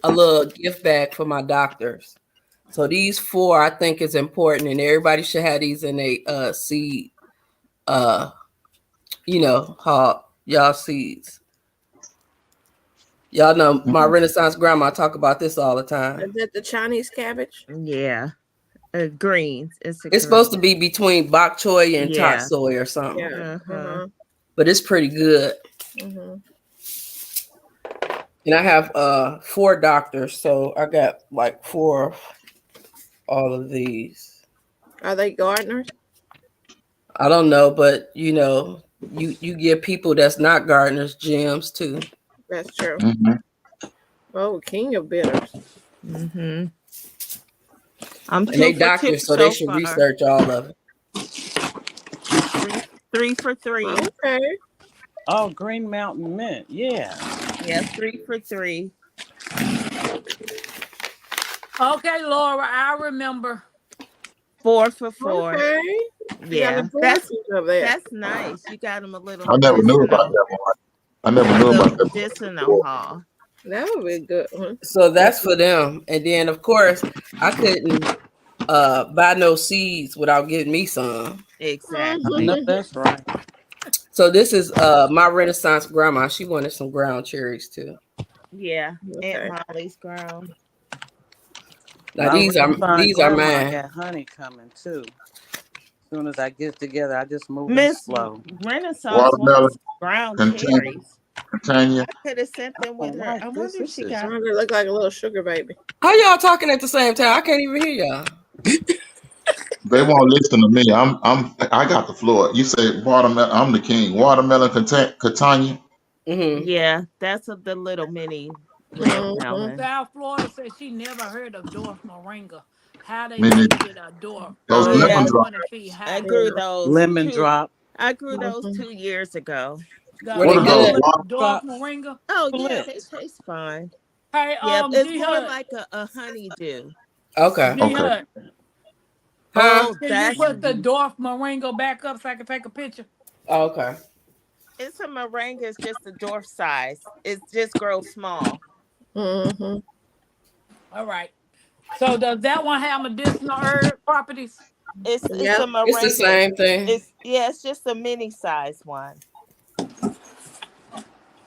Speaker 7: little gift bag for my doctors. So these 4 I think is important, and everybody should have these in a seed. How y'all seeds. Y'all know my Renaissance grandma talk about this all the time.
Speaker 5: Is that the Chinese cabbage?
Speaker 4: Yeah. Greens. It's
Speaker 7: supposed to be between bok choy and
Speaker 4: Yeah.
Speaker 7: top soy or something.
Speaker 5: Yeah.
Speaker 7: But it's pretty good.
Speaker 5: Mm-hmm.
Speaker 7: And I have 4 doctors, so I got like 4 of all of these.
Speaker 5: Are they gardeners?
Speaker 7: I don't know, but you know, you give people that's not gardeners gems too.
Speaker 5: That's true.
Speaker 6: Mm-hmm.
Speaker 5: Oh, king of bitters.
Speaker 4: Mm-hmm. I'm
Speaker 7: And they
Speaker 4: 2 for 2
Speaker 7: doctors, so they should
Speaker 4: far.
Speaker 7: research all of it.
Speaker 4: 3 for 3.
Speaker 5: Okay.
Speaker 3: Oh, Green Mountain Mint. Yeah.
Speaker 4: Yeah, 3 for 3.
Speaker 1: Okay, Laura, I remember.
Speaker 4: 4 for 4.
Speaker 5: Okay.
Speaker 4: Yeah,
Speaker 5: That's
Speaker 4: that's nice. You got them a little.
Speaker 6: I never knew about that one. I never knew about that.
Speaker 4: Medicinal haul.
Speaker 5: That would be a good one.
Speaker 7: So that's for them. And then of course I couldn't buy no seeds without getting me some.
Speaker 4: Exactly.
Speaker 3: No, that's right.
Speaker 7: So this is my Renaissance grandma. She wanted some ground cherries too.
Speaker 4: Yeah,
Speaker 5: Okay.
Speaker 4: Aunt Molly's ground.
Speaker 7: Now
Speaker 3: My
Speaker 7: these are
Speaker 3: grandma
Speaker 7: mine.
Speaker 3: got honey coming too. As soon as I get together, I just move it
Speaker 4: Miss
Speaker 3: slow.
Speaker 4: Renaissance
Speaker 6: Watermelon,
Speaker 4: wants ground
Speaker 6: continue.
Speaker 4: cherries.
Speaker 6: Tanya,
Speaker 4: I could have sent them with her. I wonder if she got.
Speaker 5: They look like a little sugar baby.
Speaker 7: How y'all talking at the same time? I can't even hear y'all.
Speaker 6: they won't listen to me. I got the floor. You say watermelon. I'm the king. Watermelon, Catania.
Speaker 7: Mm-hmm.
Speaker 4: Yeah, that's the little mini
Speaker 5: Mhm.
Speaker 4: watermelon.
Speaker 1: South Florida said she never heard of dwarf moringa. How they
Speaker 6: Me neither.
Speaker 1: make it a dwarf.
Speaker 6: Those
Speaker 4: Oh,
Speaker 6: lemon
Speaker 4: yeah.
Speaker 1: I
Speaker 6: drops.
Speaker 1: want to see how.
Speaker 4: I grew those.
Speaker 3: Lemon drop.
Speaker 4: I grew those 2 years ago.
Speaker 1: Got
Speaker 7: Were
Speaker 6: What
Speaker 7: they
Speaker 6: are
Speaker 7: good?
Speaker 6: those?
Speaker 1: dwarf moringa.
Speaker 4: Oh yeah, they
Speaker 3: Split.
Speaker 4: taste fine.
Speaker 1: Hey,
Speaker 4: Yeah, it's
Speaker 1: G
Speaker 4: more
Speaker 1: Hud.
Speaker 4: like a honeydew.
Speaker 7: Okay.
Speaker 1: G
Speaker 6: Okay.
Speaker 1: Hud.
Speaker 7: Huh?
Speaker 4: Oh,
Speaker 1: Can you
Speaker 4: that's
Speaker 1: put the dwarf moringa back up so I can take a picture?
Speaker 7: Okay.
Speaker 4: it's a meringue. It's just a dwarf size. It just grows small.
Speaker 5: Mm-hmm.
Speaker 1: All right. So does that one have medicinal herb properties?
Speaker 4: It's
Speaker 5: Yep.
Speaker 4: a meringue.
Speaker 7: It's the same thing.
Speaker 4: It's just a mini size one.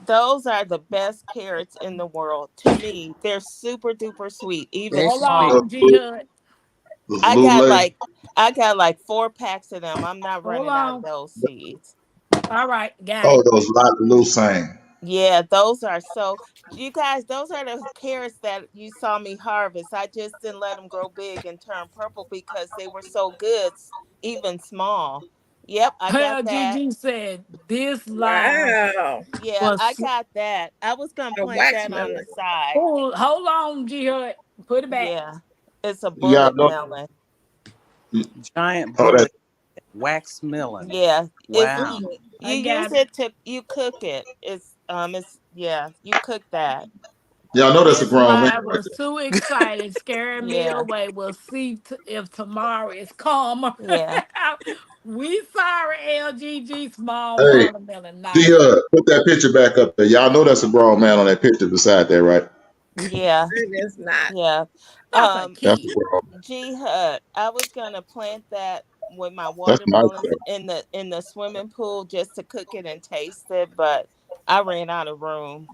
Speaker 4: Those are the best carrots in the world. To me, they're super duper sweet, even
Speaker 3: They're
Speaker 1: Hold
Speaker 4: small.
Speaker 1: on, G Hud.
Speaker 6: Those
Speaker 4: I
Speaker 6: blue
Speaker 4: got
Speaker 6: lady.
Speaker 4: like 4 packs of them. I'm not
Speaker 1: Hold
Speaker 4: running out of
Speaker 1: on.
Speaker 4: those seeds.
Speaker 1: All right, got
Speaker 6: Oh,
Speaker 1: it.
Speaker 6: those light blue saying.
Speaker 4: Yeah, those are so. You guys, those are the carrots that you saw me harvest. I just didn't let them grow big and turn purple because they were so good, even small. Yep, I got that.
Speaker 1: Gigi said this line
Speaker 5: Wow.
Speaker 4: Yeah, I
Speaker 1: was.
Speaker 4: got that. I was gonna
Speaker 5: A
Speaker 4: plant
Speaker 5: wax
Speaker 4: that on the
Speaker 5: melon.
Speaker 4: side.
Speaker 1: Hold on, G Hud. Put it back.
Speaker 4: Yeah, it's a
Speaker 6: Yeah,
Speaker 4: bullet
Speaker 6: no.
Speaker 4: melon.
Speaker 3: Giant
Speaker 6: Oh,
Speaker 3: bullet
Speaker 6: that.
Speaker 3: wax melon.
Speaker 4: Yeah,
Speaker 3: Wow.
Speaker 4: you
Speaker 1: I
Speaker 4: use
Speaker 1: got
Speaker 4: it to you cook it. It's yeah, you cook that.
Speaker 6: Y'all know that's a
Speaker 1: This
Speaker 6: grown man
Speaker 1: line
Speaker 6: right
Speaker 1: was too excited, scaring me
Speaker 4: Yeah,
Speaker 1: away. We'll see if tomorrow is calmer.
Speaker 4: yeah.
Speaker 1: We sorry, LGG small
Speaker 6: there. Hey,
Speaker 1: watermelon
Speaker 6: G
Speaker 1: night.
Speaker 6: put that picture back up there. Y'all know that's a grown man on that picture beside that, right?
Speaker 4: Yeah,
Speaker 5: It is not.
Speaker 4: yeah.
Speaker 1: That's a
Speaker 6: That's
Speaker 1: kid.
Speaker 6: a grown.
Speaker 4: G Hut. I was gonna plant that with my
Speaker 6: That's nice.
Speaker 4: watermelons in the swimming pool just to cook it and taste it, but I ran out of room.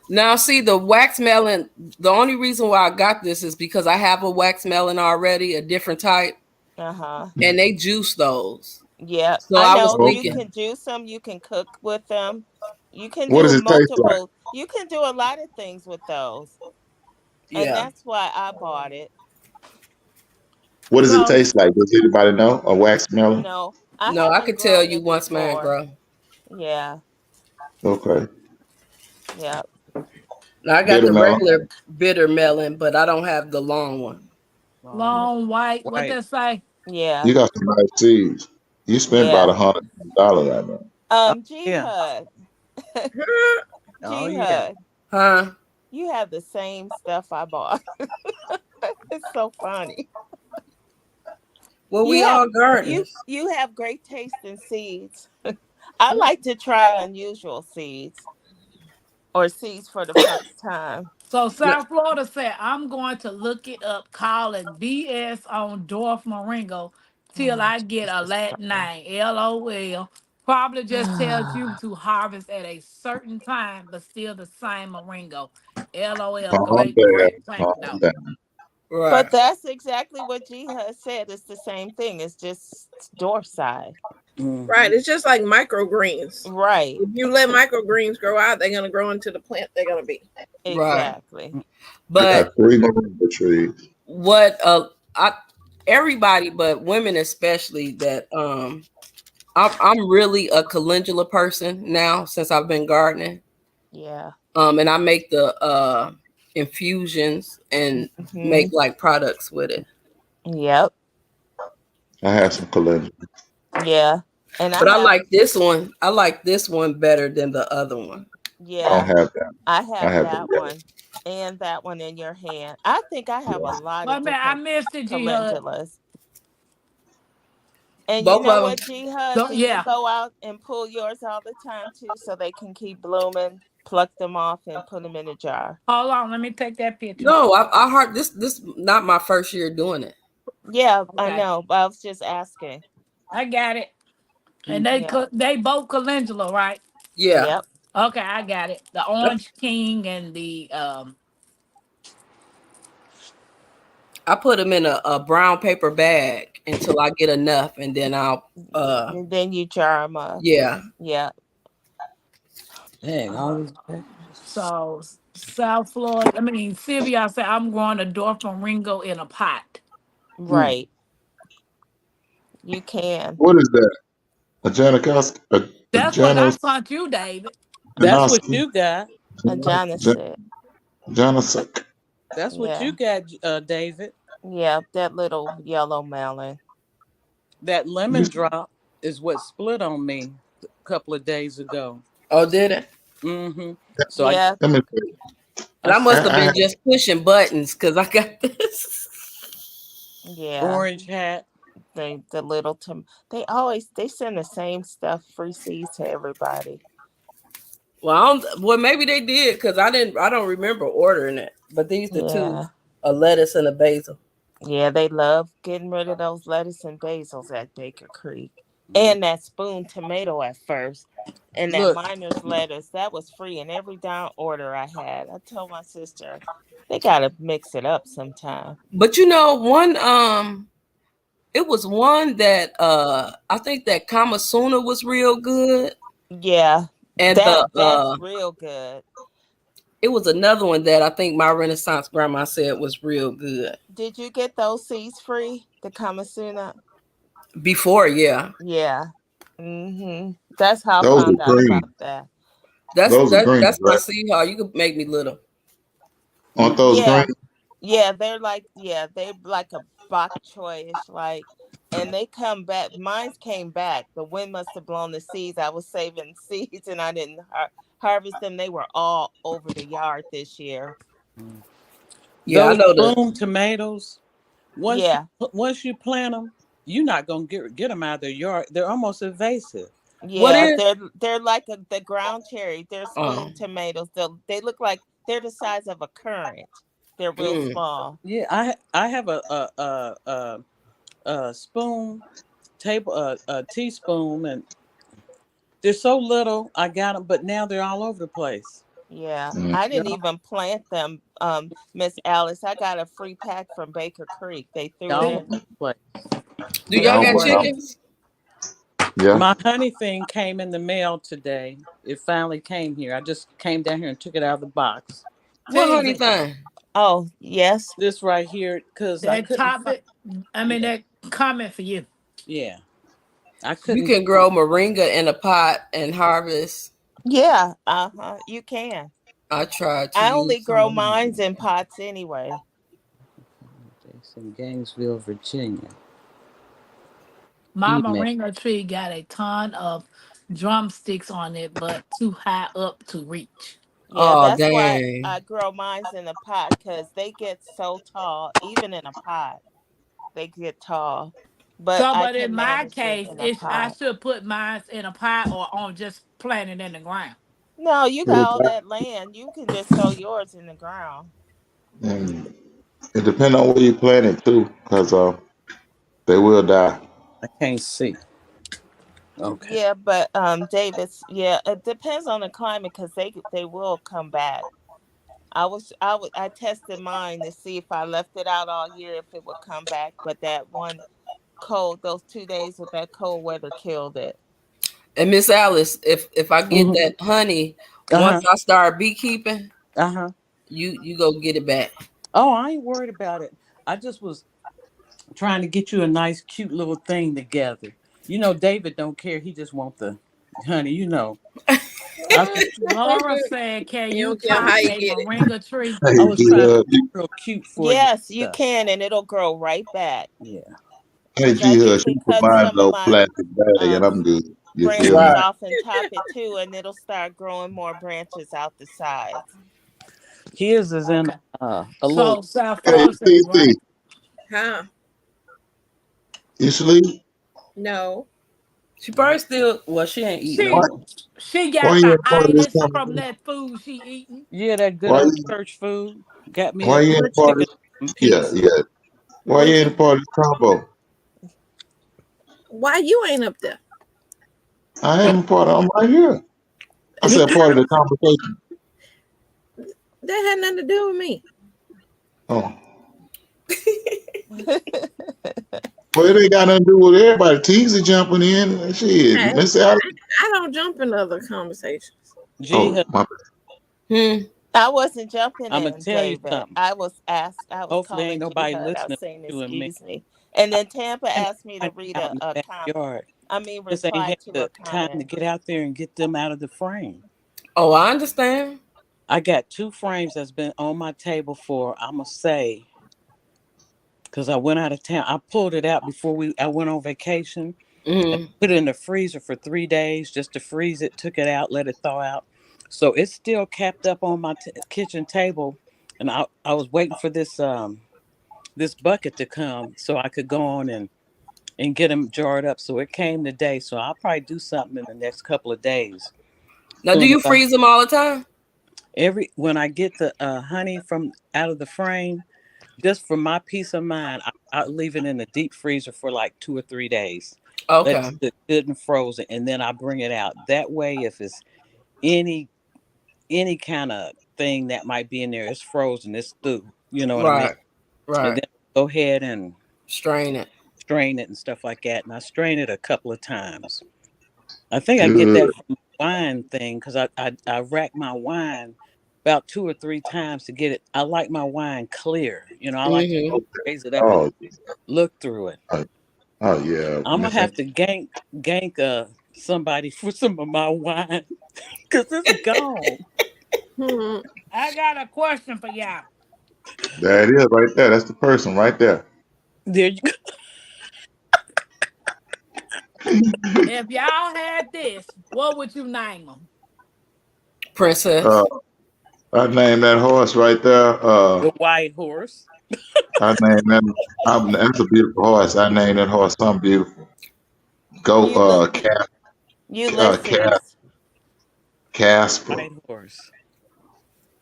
Speaker 7: Now, see the wax melon. The only reason why I got this is because I have a wax melon already, a different type,
Speaker 4: Uh-huh.
Speaker 7: and they juice those.
Speaker 4: Yeah,
Speaker 7: So
Speaker 4: I
Speaker 7: I was
Speaker 4: know you
Speaker 7: thinking,
Speaker 4: can juice them, you can cook with them. You can
Speaker 6: What
Speaker 4: do
Speaker 6: does it taste like?
Speaker 4: multiple. You can do a lot of things with those. And
Speaker 7: yeah,
Speaker 4: that's why I bought it.
Speaker 6: What does it
Speaker 1: So
Speaker 6: taste like? Does anybody know? A wax melon?
Speaker 4: No, I
Speaker 7: no, I
Speaker 4: haven't
Speaker 7: could tell
Speaker 4: grown
Speaker 7: you
Speaker 4: it
Speaker 7: once mine
Speaker 4: before.
Speaker 7: grow.
Speaker 4: Yeah,
Speaker 6: Okay.
Speaker 4: yeah.
Speaker 7: Now I got
Speaker 6: Bitter
Speaker 7: the
Speaker 6: melon.
Speaker 7: regular bitter melon, but I don't have the long one.
Speaker 1: long white, what
Speaker 3: White.
Speaker 1: that say?
Speaker 4: Yeah,
Speaker 6: You got some nice seeds. You spent
Speaker 4: yeah.
Speaker 6: about $100 right now.
Speaker 4: G
Speaker 3: Yeah.
Speaker 4: Hud.
Speaker 3: Oh,
Speaker 4: G
Speaker 3: yeah.
Speaker 4: Hud.
Speaker 7: Huh?
Speaker 4: You have the same stuff I bought. It's so funny.
Speaker 7: Well,
Speaker 4: You
Speaker 7: we
Speaker 4: have
Speaker 7: all gardeners.
Speaker 4: you have great taste in seeds. I like to try unusual seeds or seeds for the first time.
Speaker 1: So
Speaker 7: Yeah.
Speaker 1: South Florida said, I'm going to look it up, call it BS on Dwarf Moringo till I get a Latin name. LOL. Probably just tells you to harvest at a certain time, but still the same moringa. LOL,
Speaker 6: Calm
Speaker 1: great,
Speaker 6: down.
Speaker 1: great plant
Speaker 6: Calm
Speaker 1: though.
Speaker 6: down.
Speaker 7: Right.
Speaker 4: But that's exactly what G has said. It's the same thing. It's just door side.
Speaker 5: Right. It's just like microgreens.
Speaker 4: Right.
Speaker 5: If you let microgreens grow out, they're gonna grow into the plant they're gonna be.
Speaker 4: Exactly.
Speaker 6: I
Speaker 7: But
Speaker 6: got 3 moringa trees.
Speaker 7: what I everybody, but women especially, that I'm really a calendula person now since I've been gardening.
Speaker 4: Yeah.
Speaker 7: And I make the infusions and make like products with it.
Speaker 4: Yep.
Speaker 6: I have some calendula.
Speaker 4: Yeah. And
Speaker 7: But I
Speaker 4: I have,
Speaker 7: like this one. I like this one better than the other one.
Speaker 6: I
Speaker 4: yeah,
Speaker 6: don't have that.
Speaker 4: I
Speaker 6: I
Speaker 4: have
Speaker 6: have
Speaker 4: that
Speaker 6: the
Speaker 4: one and that one in your hand. I think I have a lot
Speaker 1: Wait
Speaker 4: of
Speaker 1: a minute, I
Speaker 4: different
Speaker 1: missed it, G Hud.
Speaker 4: calendulas. And you
Speaker 7: Both
Speaker 4: know
Speaker 7: of them.
Speaker 4: what, G Hud,
Speaker 1: So,
Speaker 4: do you
Speaker 1: yeah.
Speaker 4: go out and pull yours all the time too so they can keep blooming, pluck them off and put them in a jar?
Speaker 1: Hold on, let me take that picture.
Speaker 7: No, I heard this. This not my first year doing it.
Speaker 4: Yeah, I
Speaker 1: Okay,
Speaker 4: know, but I was just asking.
Speaker 1: I got it. And
Speaker 4: Yeah.
Speaker 1: they both calendula, right?
Speaker 7: Yeah,
Speaker 4: Yep.
Speaker 1: Okay, I got it. The Orange King and the
Speaker 7: I put them in a brown paper bag until I get enough, and then I'll
Speaker 4: And then you jar them up.
Speaker 7: yeah.
Speaker 4: Yeah.
Speaker 3: Dang, all these
Speaker 1: so South Florida. I mean, Sylvia said I'm growing a Dorfman Ringo in a pot.
Speaker 4: Right. You can.
Speaker 6: What is that? A Janikowski? A
Speaker 1: That's what I
Speaker 6: Janos?
Speaker 1: taught you, David.
Speaker 3: That's what
Speaker 6: Janoski?
Speaker 3: you got.
Speaker 4: A Jana
Speaker 6: Jan-
Speaker 4: said.
Speaker 6: Janosik.
Speaker 3: That's what
Speaker 4: Yeah.
Speaker 3: you got, David.
Speaker 4: Yeah, that little yellow melon.
Speaker 3: That lemon drop is what split on me a couple of days ago.
Speaker 7: Oh, did it?
Speaker 3: Mm-hmm. So
Speaker 4: Yeah.
Speaker 6: Let me tell you.
Speaker 7: And I must have
Speaker 6: I
Speaker 7: been just pushing buttons because I got this.
Speaker 4: Yeah.
Speaker 3: orange hat.
Speaker 4: The little they send the same stuff free seeds to everybody.
Speaker 7: Well, maybe they did because I don't remember ordering it. But these the two,
Speaker 4: Yeah.
Speaker 7: a lettuce and a basil.
Speaker 4: Yeah, they love getting rid of those lettuce and basils at Baker Creek. And that spoon tomato at first. And that
Speaker 3: Look.
Speaker 4: miner's lettuce, that was free in every down order I had. I told my sister, they gotta mix it up sometime.
Speaker 7: But you know, it was one that I think that Kamasuna was real good.
Speaker 4: Yeah.
Speaker 7: And
Speaker 4: That's real good.
Speaker 7: it was another one that I think my Renaissance grandma said was real good.
Speaker 4: Did you get those seeds free? The Kamasuna?
Speaker 7: Before, yeah.
Speaker 4: Yeah. Mm-hmm. That's how
Speaker 6: Those
Speaker 4: I found
Speaker 6: are
Speaker 4: out
Speaker 6: green.
Speaker 4: about that.
Speaker 6: Those are green,
Speaker 7: That's my
Speaker 6: right?
Speaker 7: seed how you could make me little.
Speaker 6: Aren't those
Speaker 4: Yeah.
Speaker 6: green?
Speaker 4: Yeah, they're like a bok choy-ish, like, and they come back. Mine came back. The wind must have blown the seeds. I was saving seeds and I didn't harvest them. They were all over the yard this year.
Speaker 7: Yeah, I
Speaker 3: Those
Speaker 7: know
Speaker 3: bloom tomatoes. Once you plant them, you're not gonna get them out of their yard. They're almost invasive.
Speaker 4: Yeah, they're like the ground cherry. They're spoon tomatoes. They look like they're the size of a currant. They're real small.
Speaker 3: Yeah, I have a spoon, a teaspoon, and they're so little. I got them, but now they're all over the place.
Speaker 4: Yeah, I didn't even plant them, Miss Alice. I got a free pack from Baker Creek. They threw it in.
Speaker 7: Do y'all got chickens?
Speaker 6: Yeah.
Speaker 3: My honey thing came in the mail today. It finally came here. I just came down here and took it out of the box.
Speaker 7: What honey thing?
Speaker 4: Oh, yes.
Speaker 3: This right here, because
Speaker 1: that comment for you.
Speaker 3: Yeah. I couldn't.
Speaker 7: You can grow moringa in a pot and harvest.
Speaker 4: Yeah, you can.
Speaker 7: I tried to.
Speaker 4: I only grow mines in pots anyway.
Speaker 3: It's in Gainesville, Virginia.
Speaker 1: My moringa tree got a ton of drumsticks on it, but too high up to reach.
Speaker 4: Yeah, that's why I grow mines in a pot, because they get so tall, even in a pot. They get tall.
Speaker 1: But in my case, I should put mine in a pot or on just plant it in the ground.
Speaker 4: No, you got all that land. You can just throw yours in the ground.
Speaker 6: And it depends on where you plant it too, because they will die.
Speaker 3: I can't see. Okay.
Speaker 4: Yeah, but Davis, yeah, it depends on the climate because they will come back. I tested mine to see if I left it out all year if it would come back, but that one those 2 days with that cold weather killed it.
Speaker 7: And Miss Alice, if I get
Speaker 3: Mhm.
Speaker 7: that honey, once
Speaker 3: Uh-huh.
Speaker 7: I start beekeeping,
Speaker 3: Uh-huh.
Speaker 7: you go get it back.
Speaker 3: Oh, I ain't worried about it. I just was trying to get you a nice, cute little thing together. You know, David don't care. He just want the honey. You know, I was,
Speaker 1: Laura said, "Can
Speaker 5: You
Speaker 1: you
Speaker 5: don't care
Speaker 1: top
Speaker 5: how you
Speaker 1: a
Speaker 5: get it.
Speaker 1: moringa tree?"
Speaker 6: Hey,
Speaker 3: I was
Speaker 6: G
Speaker 3: trying to
Speaker 6: Hud.
Speaker 3: be real cute for you and
Speaker 4: Yes, you
Speaker 3: stuff.
Speaker 4: can, and it'll grow right back.
Speaker 3: Yeah.
Speaker 6: Hey,
Speaker 4: Because I
Speaker 6: G Hud. She
Speaker 4: usually
Speaker 6: put
Speaker 4: cut
Speaker 6: mine in
Speaker 4: some of
Speaker 6: a
Speaker 4: my
Speaker 6: plastic bag, and
Speaker 4: um,
Speaker 6: I'm good. You feel
Speaker 4: branches
Speaker 6: me?
Speaker 7: Right.
Speaker 4: off and top it too, and it'll start growing more branches out the sides.
Speaker 3: His is in
Speaker 1: Okay.
Speaker 3: a little.
Speaker 1: So South
Speaker 6: Hey,
Speaker 1: Florida said,
Speaker 6: CC,
Speaker 1: right?
Speaker 5: Huh?
Speaker 6: you sleep?
Speaker 5: No.
Speaker 7: She probably still she ain't eating no
Speaker 6: Why?
Speaker 1: She
Speaker 7: more.
Speaker 1: she
Speaker 6: Why
Speaker 1: got
Speaker 6: you
Speaker 1: the
Speaker 6: ain't part of this
Speaker 1: itis from
Speaker 6: conversation?
Speaker 1: that food she eating.
Speaker 3: Yeah, that good
Speaker 6: Why?
Speaker 3: old church food. Got me
Speaker 6: Why
Speaker 3: a
Speaker 6: you
Speaker 5: What
Speaker 6: ain't part of
Speaker 3: chicken
Speaker 6: this?
Speaker 3: and
Speaker 6: Yeah,
Speaker 3: pizza.
Speaker 6: yeah. Why you
Speaker 5: what
Speaker 6: ain't a
Speaker 5: you
Speaker 6: part of this combo?
Speaker 5: why you ain't up there?
Speaker 6: I
Speaker 3: What?
Speaker 6: am a part of. I'm right here. I said part of the conversation.
Speaker 5: That had nothing to do with me.
Speaker 6: Oh, well, it ain't got nothing to do with everybody. Teasy jumping in. Shit,
Speaker 5: Hey,
Speaker 6: Miss Alice.
Speaker 5: I don't jump in other conversations.
Speaker 3: G,
Speaker 6: Oh, my.
Speaker 4: I wasn't jumping
Speaker 3: I'm gonna
Speaker 4: in,
Speaker 3: tell you
Speaker 4: David.
Speaker 3: something.
Speaker 4: I was
Speaker 3: Hopefully, ain't
Speaker 4: calling G
Speaker 3: nobody
Speaker 4: HUD. I was
Speaker 3: listening
Speaker 4: saying,
Speaker 3: to me.
Speaker 4: excuse me. And then Tampa
Speaker 3: And
Speaker 4: asked me to read
Speaker 3: out in the
Speaker 4: a comment.
Speaker 3: backyard.
Speaker 4: I mean,
Speaker 3: Just ain't
Speaker 4: reply
Speaker 3: had
Speaker 4: to a
Speaker 3: the time to
Speaker 4: comment.
Speaker 3: get out there and get them out of the frame.
Speaker 7: Oh, I understand.
Speaker 3: I got 2 frames that's been on my table for I'm gonna say because I went out of town. I pulled it out before I went on vacation. And
Speaker 7: Mm-hmm.
Speaker 3: put it in the freezer for 3 days just to freeze it. Took it out, let it thaw out. So it's still capped up on my kitchen table, and I was waiting for this bucket to come so I could go on and get them jarred up. So it came today. So I'll probably do something in the next couple of days.
Speaker 7: Now, do
Speaker 3: Soon as
Speaker 7: you freeze them all the time?
Speaker 3: when I get the honey from out of the frame, just for my peace of mind, I leave it in the deep freezer for like 2 or 3 days. Let it
Speaker 7: Okay.
Speaker 3: sit good and frozen, and then I bring it out. That way, if it's any any kind of thing that might be in there, it's frozen, it's through. You know what I mean?
Speaker 7: Right.
Speaker 3: And
Speaker 7: Right.
Speaker 3: then go ahead and
Speaker 7: Strain it.
Speaker 3: strain it and stuff like that. And I strain it a couple of times. I think I get
Speaker 6: Good.
Speaker 3: that from the wine thing because I rack my wine about 2 or 3 times to get it. I like my wine clear. You know, I like to
Speaker 7: Mm-hmm.
Speaker 3: raise it up and
Speaker 6: Oh,
Speaker 3: look through it.
Speaker 6: oh, oh, yeah,
Speaker 3: I'm gonna
Speaker 6: Miss.
Speaker 3: have to gank somebody for some of my wine because it's gone.
Speaker 5: Hmm.
Speaker 1: I got a question for y'all.
Speaker 6: There it is, right there. That's the person right there.
Speaker 3: There you go.
Speaker 1: If y'all had this, what would you name them?
Speaker 6: Uh,
Speaker 7: Princess.
Speaker 6: I named that horse right there.
Speaker 3: The white horse.
Speaker 6: I named that. That's a beautiful horse. I named that horse something beautiful. Go,
Speaker 4: Ulysses.
Speaker 6: Casper.
Speaker 3: White horse.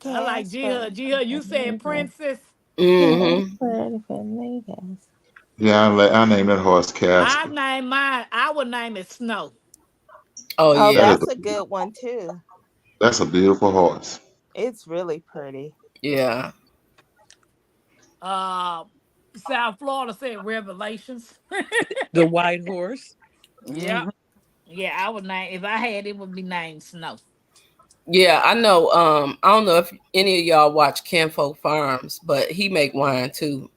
Speaker 1: I like
Speaker 4: Casper.
Speaker 1: Jill. Jill, you said Princess.
Speaker 7: Mm-hmm.
Speaker 4: Casper Venegas.
Speaker 6: Yeah, I named that horse
Speaker 1: I
Speaker 6: Casper.
Speaker 1: name mine. I would name it Snow.
Speaker 7: Oh
Speaker 4: Oh,
Speaker 6: That
Speaker 7: yeah.
Speaker 6: is
Speaker 4: that's a good one too.
Speaker 6: that's a beautiful horse.
Speaker 4: It's really pretty.
Speaker 7: Yeah.
Speaker 1: Uh, South Florida said Revelations.
Speaker 3: The white horse.
Speaker 1: Yep.
Speaker 3: Hmm.
Speaker 1: Yeah, I would name if I had it would be named Snow.
Speaker 7: Yeah, I know. I don't know if any of y'all watch Kinfolk Farms, but he make wine too.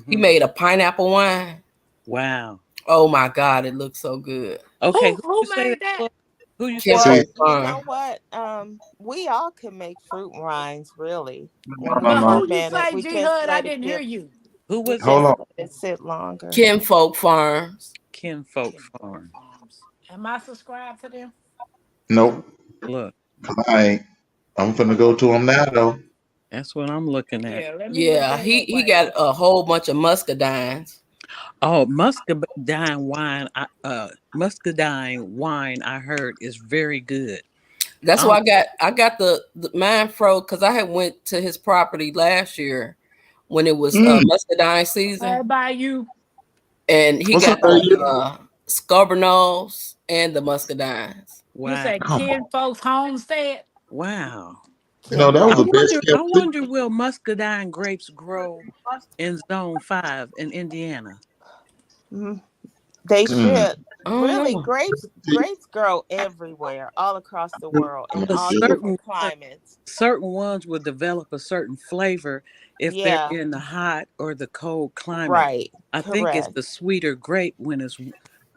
Speaker 7: He
Speaker 3: Hmm.
Speaker 7: made a pineapple wine.
Speaker 3: Wow.
Speaker 7: Oh my God, it looks so good.
Speaker 3: Okay, who
Speaker 1: Who
Speaker 3: you say
Speaker 1: made
Speaker 3: that
Speaker 1: that?
Speaker 3: was? Who you say that
Speaker 6: See,
Speaker 7: Kinfolk
Speaker 4: Well,
Speaker 3: was?
Speaker 4: you
Speaker 7: Farm.
Speaker 4: know what? We all can make fruit wines, really.
Speaker 6: no,
Speaker 4: When we
Speaker 6: no,
Speaker 1: But
Speaker 6: no.
Speaker 1: who you
Speaker 4: ferment it,
Speaker 1: say,
Speaker 4: we
Speaker 1: G
Speaker 4: just
Speaker 1: Hud? I
Speaker 4: let it
Speaker 1: didn't hear
Speaker 4: give.
Speaker 1: you.
Speaker 3: Who
Speaker 4: We
Speaker 3: was that?
Speaker 6: Hold
Speaker 4: just
Speaker 6: on.
Speaker 4: let it sit longer.
Speaker 7: Kinfolk Farms.
Speaker 3: Kinfolk
Speaker 1: Kinfolk
Speaker 3: Farm.
Speaker 1: Farms. Am I subscribed to them?
Speaker 6: Nope.
Speaker 3: Look,
Speaker 6: I ain't. I'm finna go to him now though.
Speaker 3: that's what I'm looking at.
Speaker 1: Yeah, let me look
Speaker 7: Yeah,
Speaker 1: that up
Speaker 7: he
Speaker 1: right
Speaker 7: got
Speaker 1: quick.
Speaker 7: a whole bunch of muscadines.
Speaker 3: Oh, muscadine wine. I heard is very good.
Speaker 7: That's
Speaker 3: I
Speaker 7: why
Speaker 3: don't.
Speaker 7: I got the mine froze because I had went to his property last year when it was
Speaker 6: Mm.
Speaker 7: muscadine
Speaker 1: Hey,
Speaker 7: season,
Speaker 1: by you.
Speaker 7: and he
Speaker 6: What's
Speaker 7: got
Speaker 6: up there?
Speaker 7: the scabernos and the muscadines.
Speaker 1: You
Speaker 3: Wow.
Speaker 1: say
Speaker 6: Come
Speaker 1: Ken
Speaker 6: on.
Speaker 1: Folks Homestead?
Speaker 3: Wow.
Speaker 6: You know, that was
Speaker 3: I
Speaker 6: the
Speaker 4: Kinfolk.
Speaker 6: best
Speaker 3: wonder, I
Speaker 6: kept secret.
Speaker 3: wonder will muscadine grapes grow in zone 5 in Indiana?
Speaker 4: Mhm. They
Speaker 6: Mm.
Speaker 4: should.
Speaker 7: I don't
Speaker 4: Really,
Speaker 7: know.
Speaker 4: grapes grow everywhere, all across the world, in
Speaker 3: But
Speaker 4: all
Speaker 6: Yeah.
Speaker 3: certain
Speaker 4: different climates.
Speaker 3: certain ones will develop a certain flavor if they're
Speaker 4: Yeah,
Speaker 3: in the hot or the cold climate.
Speaker 4: right.
Speaker 3: I think it's
Speaker 4: Correct.
Speaker 3: the sweeter grape when it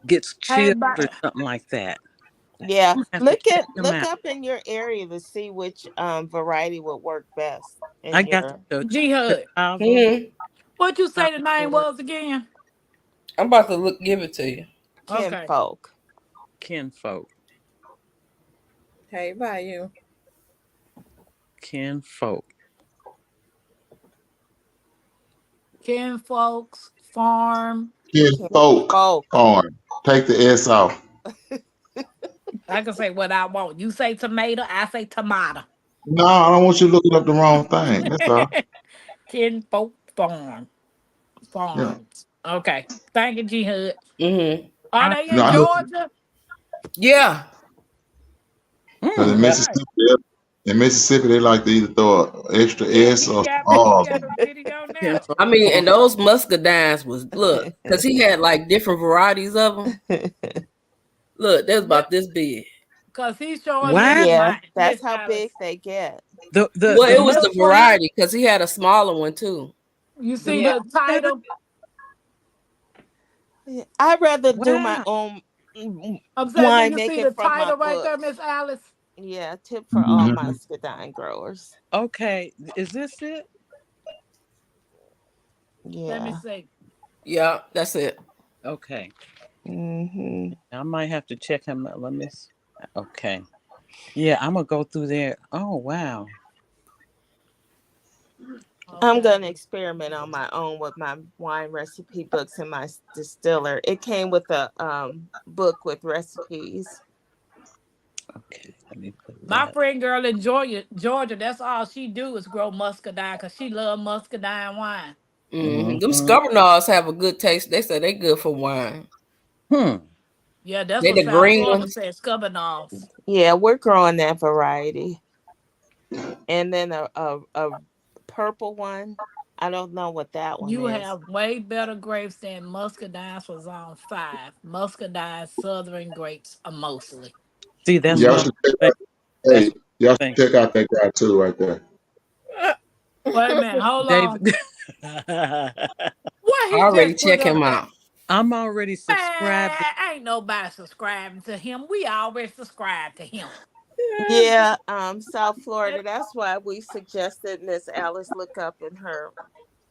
Speaker 3: gets
Speaker 1: Hey,
Speaker 3: chilled or
Speaker 1: but
Speaker 3: something like that.
Speaker 4: Yeah.
Speaker 3: I'm gonna have to check them
Speaker 4: Look
Speaker 3: out.
Speaker 4: up in your area to see which variety would work best
Speaker 3: I
Speaker 4: in
Speaker 3: got
Speaker 4: your
Speaker 3: the
Speaker 1: G Hood,
Speaker 3: Chicago.
Speaker 7: Hmm.
Speaker 1: what you say the name
Speaker 3: Concord,
Speaker 1: was again?
Speaker 7: I'm about to give it to you.
Speaker 1: Okay.
Speaker 4: kinfolk.
Speaker 3: Kinfolk.
Speaker 5: Hey, by you.
Speaker 3: Kinfolk.
Speaker 1: Ken Folks Farm.
Speaker 6: Kid folk
Speaker 4: Kinfolk.
Speaker 6: farm. Take the S off.
Speaker 1: I can say what I want. You say tomato, I say tomato.
Speaker 6: No, I don't want you looking up the wrong thing. That's all.
Speaker 1: Ken Folk Farm.
Speaker 6: Yeah.
Speaker 1: Farms. Okay. Thank you, G Hood.
Speaker 7: Hmm.
Speaker 1: Are they
Speaker 6: No,
Speaker 1: in
Speaker 6: I know.
Speaker 1: Georgia?
Speaker 7: Yeah.
Speaker 6: Because
Speaker 1: All
Speaker 3: Mm.
Speaker 1: right.
Speaker 6: In Mississippi, they like to either throw an extra
Speaker 1: Yeah,
Speaker 6: S
Speaker 1: he
Speaker 6: or
Speaker 1: got me. He
Speaker 6: R.
Speaker 1: got a video now.
Speaker 3: Kinfolk
Speaker 7: I mean,
Speaker 3: farm.
Speaker 7: and those muscadines was look, because he had like different varieties of them. Look, that's
Speaker 1: Yeah,
Speaker 7: about this big.
Speaker 1: because he's showing me
Speaker 3: Wow.
Speaker 4: Yeah,
Speaker 1: my
Speaker 4: that's
Speaker 1: Miss
Speaker 4: how
Speaker 1: Alice.
Speaker 4: big they get.
Speaker 7: Well,
Speaker 3: The
Speaker 7: it was
Speaker 1: Miss
Speaker 7: the
Speaker 1: Spring,
Speaker 7: variety because he had a smaller one too.
Speaker 1: you
Speaker 3: the
Speaker 1: see
Speaker 3: mustard.
Speaker 1: the title?
Speaker 4: Yeah, I'd rather do my
Speaker 3: Wow.
Speaker 4: own
Speaker 1: I'm saying, do
Speaker 4: wine
Speaker 1: you see
Speaker 4: making
Speaker 1: the
Speaker 4: from my
Speaker 1: title right there,
Speaker 4: books.
Speaker 1: Miss Alice?
Speaker 4: Yeah, tip for all
Speaker 6: Mm-hmm.
Speaker 4: muscadine growers.
Speaker 3: Okay. Is this it?
Speaker 1: Let me
Speaker 4: Yeah.
Speaker 1: see.
Speaker 7: Yeah, that's it.
Speaker 3: Okay.
Speaker 4: Hmm.
Speaker 3: I might have to check him out. Let me see. Okay. Yeah, I'm gonna go through there. Oh wow.
Speaker 4: I'm
Speaker 1: Okay.
Speaker 4: gonna experiment on my own with my wine recipe books and my distiller. It came with a book with recipes.
Speaker 3: Okay. Let me put
Speaker 1: My
Speaker 3: that.
Speaker 1: friend girl in Georgia, that's all she do is grow muscadine because she love muscadine wine.
Speaker 7: Them
Speaker 3: Hmm.
Speaker 7: Scubbernals have a good taste. They say they good for wine.
Speaker 3: Hmm.
Speaker 1: Yeah, that's
Speaker 7: They
Speaker 1: what
Speaker 7: the
Speaker 1: South
Speaker 7: green
Speaker 1: Florida
Speaker 7: ones.
Speaker 1: says, Scubbernals.
Speaker 4: Yeah, we're growing that variety. And then a purple one. I don't know what that one
Speaker 1: You
Speaker 4: is.
Speaker 1: have way better grapes than muscadines for zone 5. Muscadine southern grapes are mostly.
Speaker 3: See, that's
Speaker 6: Y'all
Speaker 3: what
Speaker 4: Mm.
Speaker 3: I'm
Speaker 6: should check out,
Speaker 3: saying. That's
Speaker 6: hey,
Speaker 3: what
Speaker 6: y'all
Speaker 3: I'm
Speaker 6: should check out that guy too right there.
Speaker 1: Wait a minute, hold on.
Speaker 3: David.
Speaker 1: What
Speaker 7: I
Speaker 1: he
Speaker 7: already
Speaker 1: just put
Speaker 7: check
Speaker 1: up
Speaker 7: him
Speaker 1: there?
Speaker 7: out.
Speaker 3: I'm already subscribed.
Speaker 1: Man, ain't nobody subscribing to him. We always subscribe to him.
Speaker 4: Yeah, South Florida. That's why we suggested Miss Alice look up in her,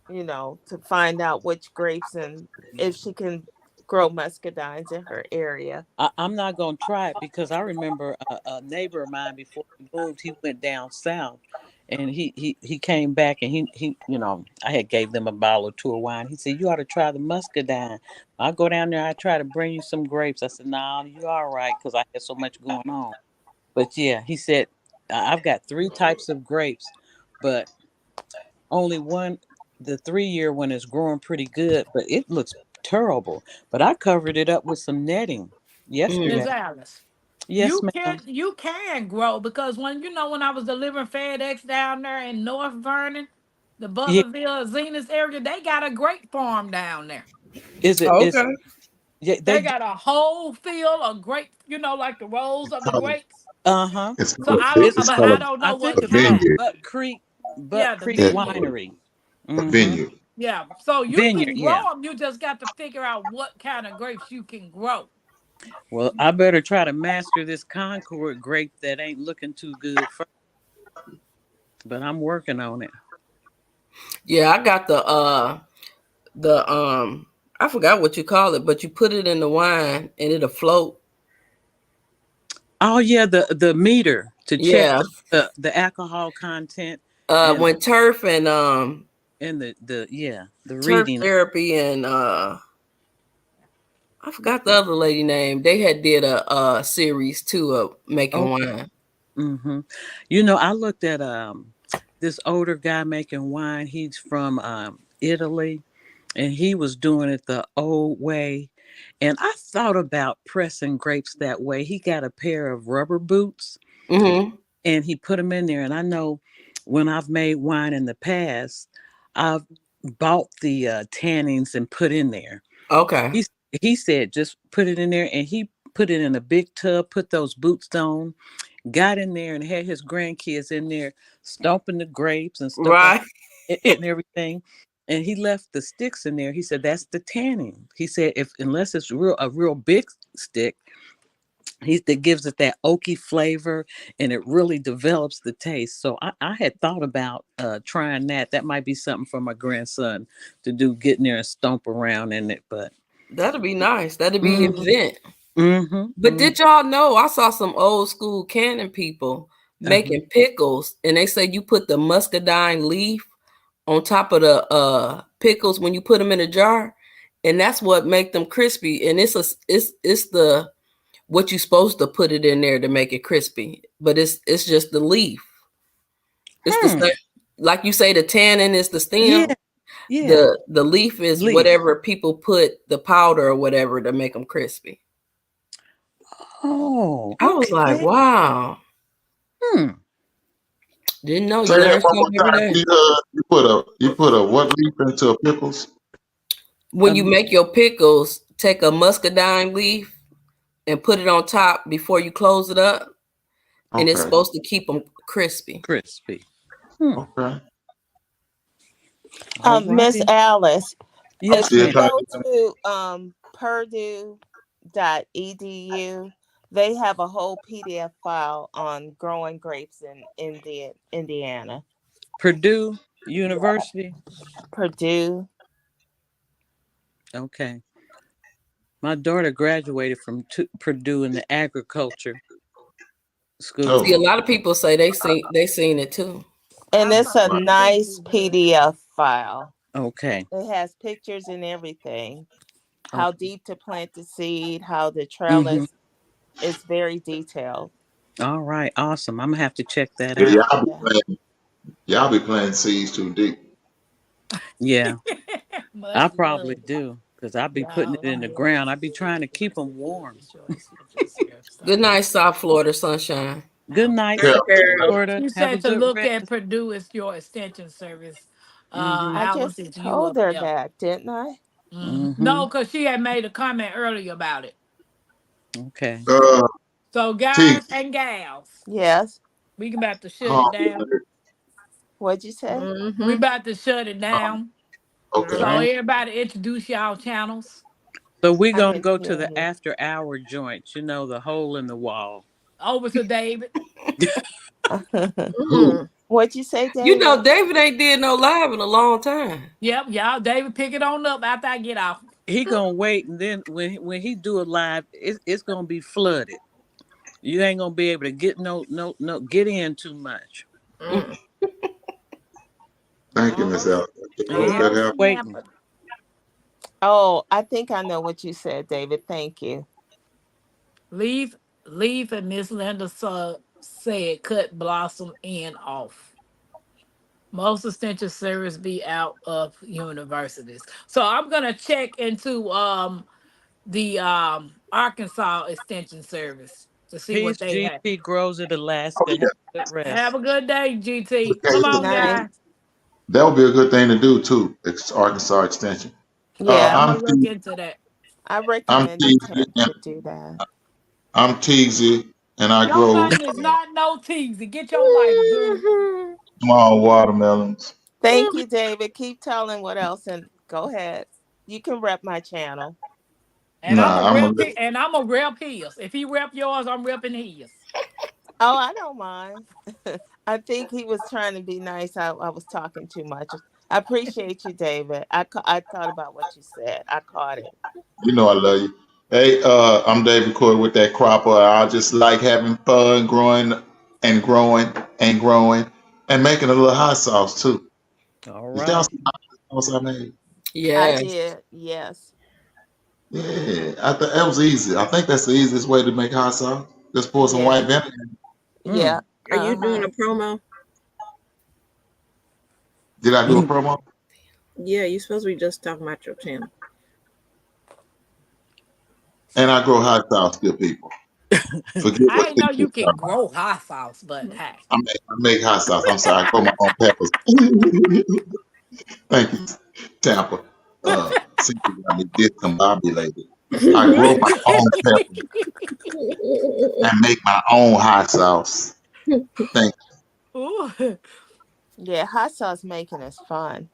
Speaker 4: to find out which grapes and if she can grow muscadines in her area.
Speaker 3: I'm not gonna try it because I remember a neighbor of mine before he moved. He went down south, and he came back and he I had gave them a bottle or two of wine. He said you ought to try the muscadine. I go down there. I try to bring you some grapes. I said nah, you all right because I had so much going on. But yeah, he said I've got 3 types of grapes, but only one, the 3-year one is growing pretty good, but it looks terrible. But I covered it up with some netting
Speaker 1: Miss
Speaker 3: yesterday.
Speaker 7: Mm.
Speaker 1: Alice.
Speaker 3: Yes, ma'am.
Speaker 1: You can grow because when I was delivering FedEx down there in North Vernon, the
Speaker 3: Yeah.
Speaker 1: Butlerville, Zenith area, they got a grape farm down there.
Speaker 3: Is it
Speaker 7: Okay.
Speaker 3: is yeah,
Speaker 1: They
Speaker 3: they do.
Speaker 1: got a whole field of grape, like the rows of the
Speaker 6: Called-
Speaker 1: grapes.
Speaker 3: Uh-huh.
Speaker 6: It's
Speaker 1: So
Speaker 6: called,
Speaker 1: I don't,
Speaker 3: It's
Speaker 6: it's
Speaker 1: but
Speaker 6: called
Speaker 1: I don't
Speaker 3: I
Speaker 1: know
Speaker 3: think
Speaker 1: what
Speaker 6: a
Speaker 3: it's called
Speaker 1: kind.
Speaker 6: vineyard.
Speaker 3: Butt
Speaker 1: Yeah, the
Speaker 3: Creek
Speaker 6: Yeah,
Speaker 1: vineyard.
Speaker 3: Winery.
Speaker 6: a
Speaker 3: Mm-hmm.
Speaker 6: vineyard.
Speaker 1: Yeah, so you
Speaker 3: Vineyard,
Speaker 1: can
Speaker 3: yeah.
Speaker 1: grow them. You just got to figure out what kind of grapes you can grow.
Speaker 3: Well, I better try to master this Concord grape that ain't looking too good first, but I'm working on it.
Speaker 7: Yeah, I got the I forgot what you call it, but you put it in the wine and it'll float.
Speaker 3: Oh yeah, the meter to check
Speaker 7: Yeah.
Speaker 3: the alcohol content and
Speaker 7: When
Speaker 3: the
Speaker 7: turf
Speaker 3: reading.
Speaker 7: therapy and I forgot the other lady name. They had did a series too of making
Speaker 3: Okay.
Speaker 7: wine.
Speaker 3: Mm-hmm. I looked at this older guy making wine. He's from Italy, and he was doing it the old way. And I thought about pressing grapes that way. He got a pair of rubber boots
Speaker 7: Mm-hmm.
Speaker 3: and he put them in there. And I know when I've made wine in the past, I've bought the tannins and put in there.
Speaker 7: Okay.
Speaker 3: He, he said, just put it in there. And he put it in a big tub, put those boots on, got in there and had his grandkids in there stomping the grapes and stuff like
Speaker 7: Right.
Speaker 3: and everything. And he left the sticks in there. He said that's the tannin. He said if unless it's a real big stick, that gives it that oaky flavor and it really develops the taste. So I had thought about trying that. That might be something for my grandson to do, getting there and stomp around in it. But
Speaker 7: That'll be nice. That'll be
Speaker 3: Mhm.
Speaker 7: his event.
Speaker 3: Mhm,
Speaker 7: But did y'all know I saw some old school canning people making pickles, and they say you put the muscadine leaf on top of the pickles when you put them in a jar, and that's what make them crispy. And it's the what you supposed to put it in there to make it crispy, but it's just the leaf. It's the same, like you say, the tannin is the stem.
Speaker 3: Yeah, yeah.
Speaker 7: The leaf is
Speaker 3: Leaf.
Speaker 7: whatever people put the powder or whatever to make them crispy.
Speaker 3: Oh,
Speaker 7: I was like,
Speaker 3: okay.
Speaker 7: wow.
Speaker 3: Hmm.
Speaker 7: Didn't know. You
Speaker 6: Say that
Speaker 7: learn
Speaker 6: one
Speaker 7: something
Speaker 6: more
Speaker 7: every
Speaker 6: time.
Speaker 7: day.
Speaker 6: You put a what leaf into a pickles?
Speaker 7: When you make your pickles, take a muscadine leaf and put it on top before you close it up, and it's
Speaker 6: Okay.
Speaker 7: supposed to keep them crispy.
Speaker 3: Crispy.
Speaker 6: Okay.
Speaker 4: Miss
Speaker 3: Alrighty.
Speaker 4: Alice,
Speaker 3: Yes,
Speaker 4: if
Speaker 6: Still
Speaker 4: you
Speaker 3: ma'am.
Speaker 6: trying
Speaker 4: go to purdue.edu, they have a whole PDF file on growing grapes in Indiana.
Speaker 3: Purdue University.
Speaker 4: Purdue.
Speaker 3: Okay. My daughter graduated from Purdue in the agriculture school.
Speaker 7: See, a
Speaker 6: Oh,
Speaker 7: lot of people say they seen it too.
Speaker 4: And it's a
Speaker 6: right.
Speaker 4: nice PDF file.
Speaker 3: Okay.
Speaker 4: It has pictures and everything. How
Speaker 3: Okay.
Speaker 4: deep to plant the seed, how the
Speaker 3: Mm-hmm.
Speaker 4: trellis. It's very detailed.
Speaker 3: All right. Awesome. I'm gonna have to check that
Speaker 6: Yeah,
Speaker 3: out.
Speaker 4: Yeah.
Speaker 6: y'all be playing seeds too deep.
Speaker 3: Yeah, I
Speaker 1: Much
Speaker 3: probably
Speaker 1: love.
Speaker 3: do because I'll be putting it
Speaker 1: Y'all
Speaker 3: in the
Speaker 1: are
Speaker 3: ground. I'll be trying to keep them warm.
Speaker 7: Good night, South Florida sunshine.
Speaker 3: Good night,
Speaker 6: Yeah.
Speaker 3: South Florida.
Speaker 1: You
Speaker 3: Have a
Speaker 1: said to
Speaker 3: good
Speaker 1: look
Speaker 3: rest.
Speaker 1: at Purdue as your extension service.
Speaker 3: Mm-hmm.
Speaker 4: I
Speaker 1: Alice,
Speaker 4: just
Speaker 1: is you
Speaker 4: told
Speaker 1: up
Speaker 4: her
Speaker 1: there?
Speaker 4: that, didn't I?
Speaker 3: Mm-hmm.
Speaker 1: No, because she had made a comment earlier about it.
Speaker 3: Okay.
Speaker 1: So,
Speaker 6: T.
Speaker 1: guys and gals,
Speaker 4: Yes.
Speaker 1: we about to shut it
Speaker 6: Oh,
Speaker 1: down.
Speaker 4: What'd you say?
Speaker 1: We about to shut it down.
Speaker 6: okay.
Speaker 1: So,
Speaker 3: All right.
Speaker 1: everybody introduce y'all channels.
Speaker 3: So we're
Speaker 4: I
Speaker 3: gonna
Speaker 4: didn't
Speaker 3: go to
Speaker 4: hear
Speaker 3: the
Speaker 4: you.
Speaker 3: after hour joints. You know, the hole in the wall.
Speaker 1: Over to David.
Speaker 6: Who?
Speaker 4: What'd you say,
Speaker 7: You know,
Speaker 4: David?
Speaker 7: David ain't did no live in a long time.
Speaker 1: Yep, y'all. David, pick it on up after I get off.
Speaker 3: He gonna wait, and then when he do a live, it's gonna be flooded. You ain't gonna be able to get no get in too much.
Speaker 6: Thank you, Miss Al. Hope
Speaker 3: Yeah,
Speaker 6: that
Speaker 1: Oh,
Speaker 6: helped.
Speaker 1: snap.
Speaker 3: waiting.
Speaker 4: Oh, I think I know what you said, David. Thank you.
Speaker 1: Leaf, and Miss Linda said cut Blossom end off. Most extension service be out of universities. So I'm gonna check into the Arkansas extension service to see what
Speaker 3: Peace,
Speaker 1: they have.
Speaker 3: GT grows in
Speaker 6: Oh,
Speaker 3: Alaska. Have
Speaker 6: yeah.
Speaker 3: a good
Speaker 1: Have
Speaker 3: rest.
Speaker 1: a good day, GT.
Speaker 6: Okay,
Speaker 1: Come
Speaker 4: Good
Speaker 1: on,
Speaker 6: so
Speaker 4: night.
Speaker 1: guys.
Speaker 6: that would be a good thing to do too. It's Arkansas Extension.
Speaker 1: Yeah, I'm
Speaker 4: Yeah,
Speaker 6: I'm
Speaker 1: gonna look
Speaker 6: T-
Speaker 1: into that.
Speaker 4: I
Speaker 6: I'm
Speaker 4: recommended
Speaker 6: Teasy,
Speaker 4: him
Speaker 6: and
Speaker 4: to do that.
Speaker 6: I'm Teasy, and I
Speaker 1: Your
Speaker 6: grow
Speaker 1: name is not no teasy. Get your life, dude.
Speaker 6: small watermelons.
Speaker 4: Thank you, David. Keep telling what else and go ahead. You can rep my channel.
Speaker 1: And I'm a
Speaker 6: Nah,
Speaker 1: rep and I'm a rep his. If he rep yours, I'm repping his.
Speaker 4: Oh, I don't mind. I think he was trying to be nice. I was talking too much. I appreciate you, David. I thought about what you said. I caught it.
Speaker 6: you know I love you. Hey, I'm David Coy with that cropper. I just like having fun growing and growing and growing and making a little hot sauce too.
Speaker 3: All
Speaker 6: Did y'all
Speaker 3: right.
Speaker 6: see how sauce I made?
Speaker 4: I
Speaker 7: Yes.
Speaker 4: did. Yes.
Speaker 6: Yeah, I thought that was easy. I think that's the easiest way to make hot sauce. Just pour some white
Speaker 4: Yeah.
Speaker 6: vinegar.
Speaker 4: Yeah.
Speaker 5: Are you doing
Speaker 4: Uh-huh.
Speaker 5: a promo?
Speaker 6: Did I do a promo?
Speaker 5: Yeah, you're supposed to be just talking about your channel.
Speaker 6: And I grow hot sauce, good people. Forget
Speaker 1: I
Speaker 6: what
Speaker 1: didn't know you
Speaker 6: TikTok
Speaker 1: can
Speaker 6: talking about.
Speaker 1: grow hot sauce, but hey.
Speaker 6: I make hot sauce. I'm sorry. I grow my own peppers. Thank you, Tampa. See, you got me discombobulated. I grow my own peppers and make my own hot sauce. Thank
Speaker 1: Ooh.
Speaker 4: Yeah, hot sauce making is fun.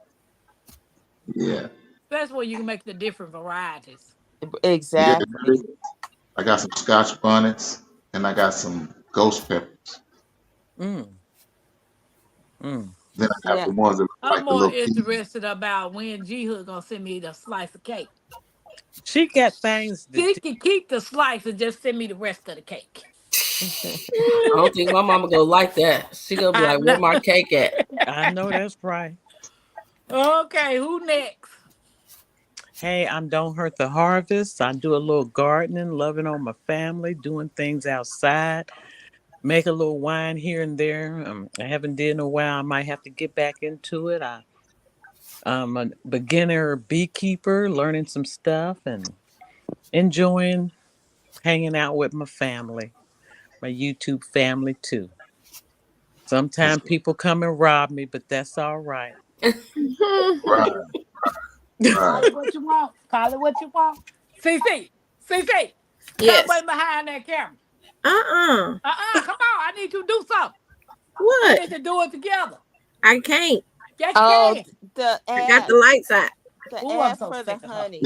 Speaker 6: you. Yeah.
Speaker 1: That's where you can make the different varieties.
Speaker 6: Yeah.
Speaker 4: Exactly.
Speaker 6: I got some Scotch bonnets and I got some ghost peppers.
Speaker 3: Mm, mm.
Speaker 6: Then I got
Speaker 4: Yeah.
Speaker 6: the ones that look
Speaker 1: I'm
Speaker 6: like the
Speaker 1: more
Speaker 6: little peas.
Speaker 1: interested about when G Hood gonna send me the slice of cake.
Speaker 3: She got things to
Speaker 1: She
Speaker 3: do.
Speaker 1: can keep the slice and just send me the rest of the cake.
Speaker 7: I don't think my mama gonna like that. She gonna be
Speaker 1: I
Speaker 7: like, "Where
Speaker 1: know.
Speaker 7: my cake at?"
Speaker 3: I know that's right.
Speaker 1: Okay, who next?
Speaker 3: Hey, I'm Don't Hurt the Harvest. I do a little gardening, loving on my family, doing things outside, make a little wine here and there. I haven't did in a while. I might have to get back into it. I'm a beginner beekeeper, learning some stuff and enjoying hanging out with my family, my YouTube family too.
Speaker 6: That's
Speaker 3: Sometimes people come and rob me, but that's all right.
Speaker 6: right.
Speaker 1: Call
Speaker 6: Right.
Speaker 1: it what you want. Call it what you want. CC, CC, stop
Speaker 5: Yes.
Speaker 1: waiting behind that camera.
Speaker 5: Uh-uh.
Speaker 1: Come on. I need you to do something. We
Speaker 5: What?
Speaker 1: need to do it together.
Speaker 5: I can't.
Speaker 1: Yes, you
Speaker 4: Oh,
Speaker 1: can.
Speaker 4: the
Speaker 5: I got
Speaker 4: ad,
Speaker 5: the lights out.
Speaker 4: the
Speaker 1: Ooh, I'm
Speaker 4: ad
Speaker 1: so
Speaker 4: for the
Speaker 1: sick of her.
Speaker 4: honey.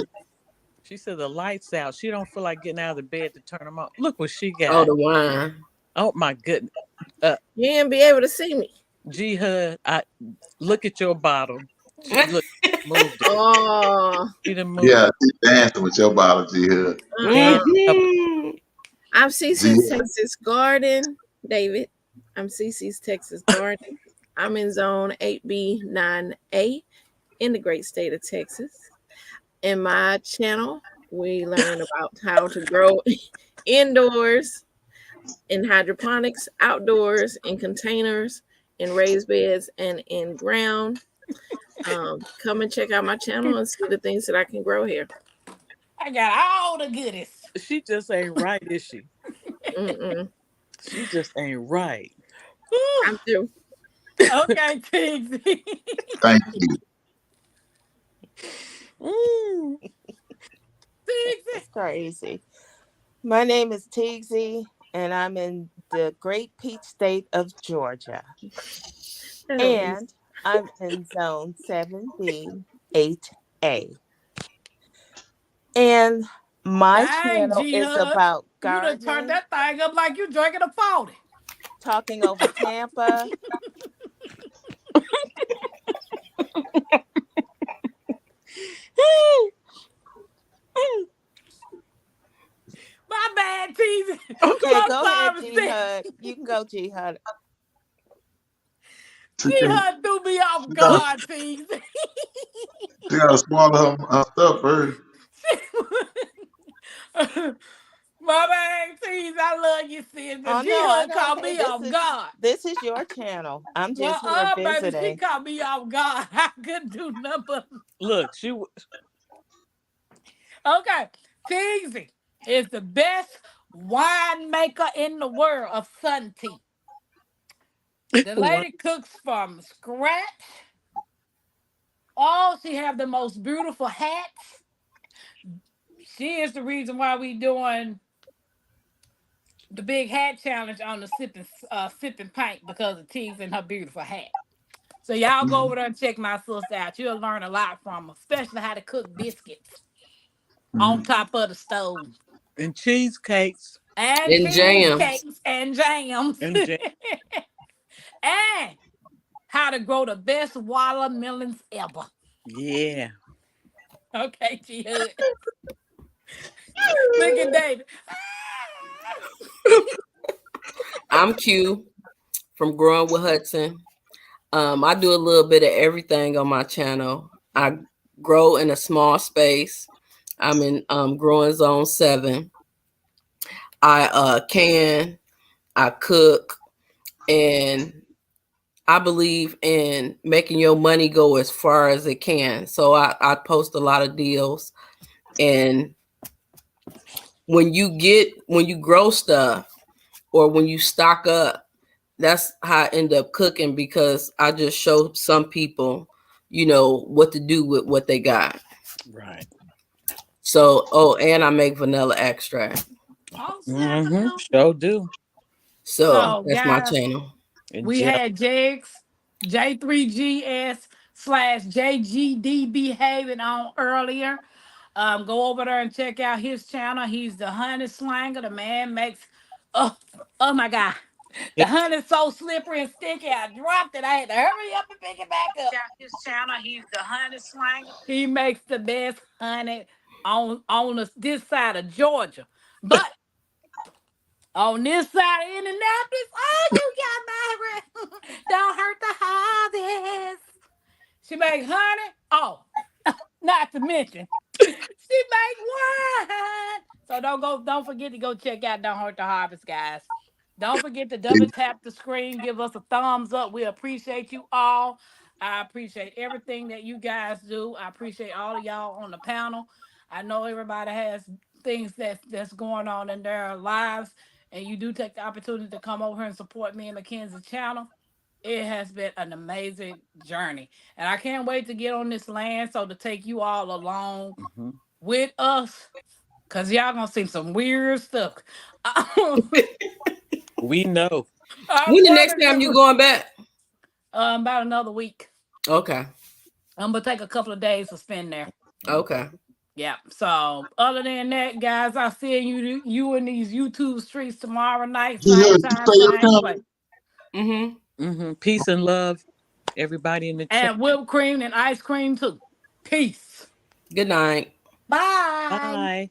Speaker 3: She said the lights out. She don't feel like getting out of the bed to turn them on. Look what she
Speaker 7: Oh,
Speaker 3: got.
Speaker 7: the wine.
Speaker 3: Oh my goodness.
Speaker 5: You ain't be able to see me.
Speaker 3: G Hud, I look at your bottle. Look, moved it.
Speaker 5: Oh,
Speaker 3: She done moved.
Speaker 6: Yeah, she's dancing with your biology hood.
Speaker 3: Can't
Speaker 5: uh-uh.
Speaker 3: help
Speaker 7: Mhm.
Speaker 5: I'm
Speaker 6: G
Speaker 5: CC's Texas Garden, David. I'm CC's Texas Garden. I'm in zone 8B, 9A in the great state of Texas. In my channel, we learn about how to grow indoors, in hydroponics, outdoors, in containers, in raised beds, and in ground. Come and check out my channel and see the things that I can grow here.
Speaker 1: I got all the goodies.
Speaker 3: she just ain't right, is she?
Speaker 5: Mm-mm.
Speaker 3: She just ain't right.
Speaker 1: Ooh,
Speaker 5: I'm through.
Speaker 1: okay, Tigsy.
Speaker 6: Thank you.
Speaker 3: Mm.
Speaker 1: Tigsy.
Speaker 4: It's crazy. My name is Teagsy, and I'm in the great peach state of Georgia. And I'm in zone 7B, 8A. And my
Speaker 1: Dang,
Speaker 4: channel
Speaker 1: G
Speaker 4: is
Speaker 1: Hud.
Speaker 4: about
Speaker 1: You done turned
Speaker 4: gardening,
Speaker 1: that thing up like you drinking a 40.
Speaker 4: talking over Tampa.
Speaker 1: My bad, Tigsy.
Speaker 4: Okay,
Speaker 1: I'm
Speaker 4: go ahead,
Speaker 1: sorry,
Speaker 4: G
Speaker 1: Tigsy.
Speaker 4: Hud. You can go, G Hud.
Speaker 6: She
Speaker 1: G
Speaker 6: can,
Speaker 1: Hud threw me off
Speaker 6: she gotta,
Speaker 1: guard, Tigsy.
Speaker 6: she gotta swallow her stuff first.
Speaker 1: My bad, Tigsy. I love you, sis, but
Speaker 4: Oh
Speaker 1: G
Speaker 4: no, I
Speaker 1: Hud
Speaker 4: don't.
Speaker 1: caught
Speaker 4: Hey,
Speaker 1: me off guard.
Speaker 4: this is your channel. I'm
Speaker 1: Well,
Speaker 4: just here
Speaker 1: baby, she
Speaker 4: visiting.
Speaker 1: caught me off guard. I couldn't do nothing but.
Speaker 3: Look,
Speaker 1: Okay, Tigsy is the best winemaker in the world of sun tea. The
Speaker 3: what?
Speaker 1: lady cooks from scratch. Oh, she have the most beautiful hats. She is the reason why we doing the big hat challenge on the sipping pint because of T's and her beautiful hat. So y'all go over there and check my sister out. You'll learn a lot from her, especially how to cook biscuits on top of the stove.
Speaker 3: And cheesecakes
Speaker 1: And
Speaker 7: And jams.
Speaker 1: cheesecakes and jams.
Speaker 3: and jam.
Speaker 1: And how to grow the best watermelons ever.
Speaker 3: Yeah.
Speaker 1: Okay, G Hood. Look at David.
Speaker 7: I'm Q from Growing with Hudson. I do a little bit of everything on my channel. I grow in a small space. I'm in growing zone 7. I I cook, and I believe in making your money go as far as it can. So I post a lot of deals, and when you grow stuff or when you stock up, that's how I end up cooking, because I just show some people, what to do with what they got.
Speaker 3: Right.
Speaker 7: So, and I make vanilla extract.
Speaker 1: Oh,
Speaker 3: Mm-hmm.
Speaker 1: snap.
Speaker 3: Sure do.
Speaker 7: So
Speaker 1: So,
Speaker 7: that's my
Speaker 1: guys,
Speaker 7: channel.
Speaker 3: And
Speaker 1: we had Jegs, J3GS/JGD behaving on earlier. Go over there and check out his channel. He's the honey slanger. The man makes, oh, oh my God. The honey's so slippery and sticky. I dropped it. I had to hurry up and pick it back up. His channel. He's the honey slanger. He makes the best honey on this side of Georgia. But on this side of Indianapolis, oh, you got my don't hurt the harvest. She make honey. Oh, not to mention, she make wine. So don't forget to go check out Don't Hurt the Harvest, guys. Don't forget to double tap the screen, give us a thumbs up. We appreciate you all. I appreciate everything that you guys do. I appreciate all of y'all on the panel. I know everybody has things that's going on in their lives, and you do take the opportunity to come over here and support me and Mackenzie's channel. It has been an amazing journey, and I can't wait to get on this land so to take you all along with us, because y'all gonna see some weird stuff.
Speaker 3: we know.
Speaker 7: When the next time you going back?
Speaker 1: About another week.
Speaker 7: Okay.
Speaker 1: I'm gonna take a couple of days to spend there.
Speaker 7: Okay.
Speaker 1: Yeah. So other than that, guys, I'll see you in these YouTube streets tomorrow night, same time, same place.
Speaker 3: Peace and love, everybody in the chat.
Speaker 1: And whipped cream and ice cream too. Peace.
Speaker 7: Good night.
Speaker 1: Bye.
Speaker 3: Bye.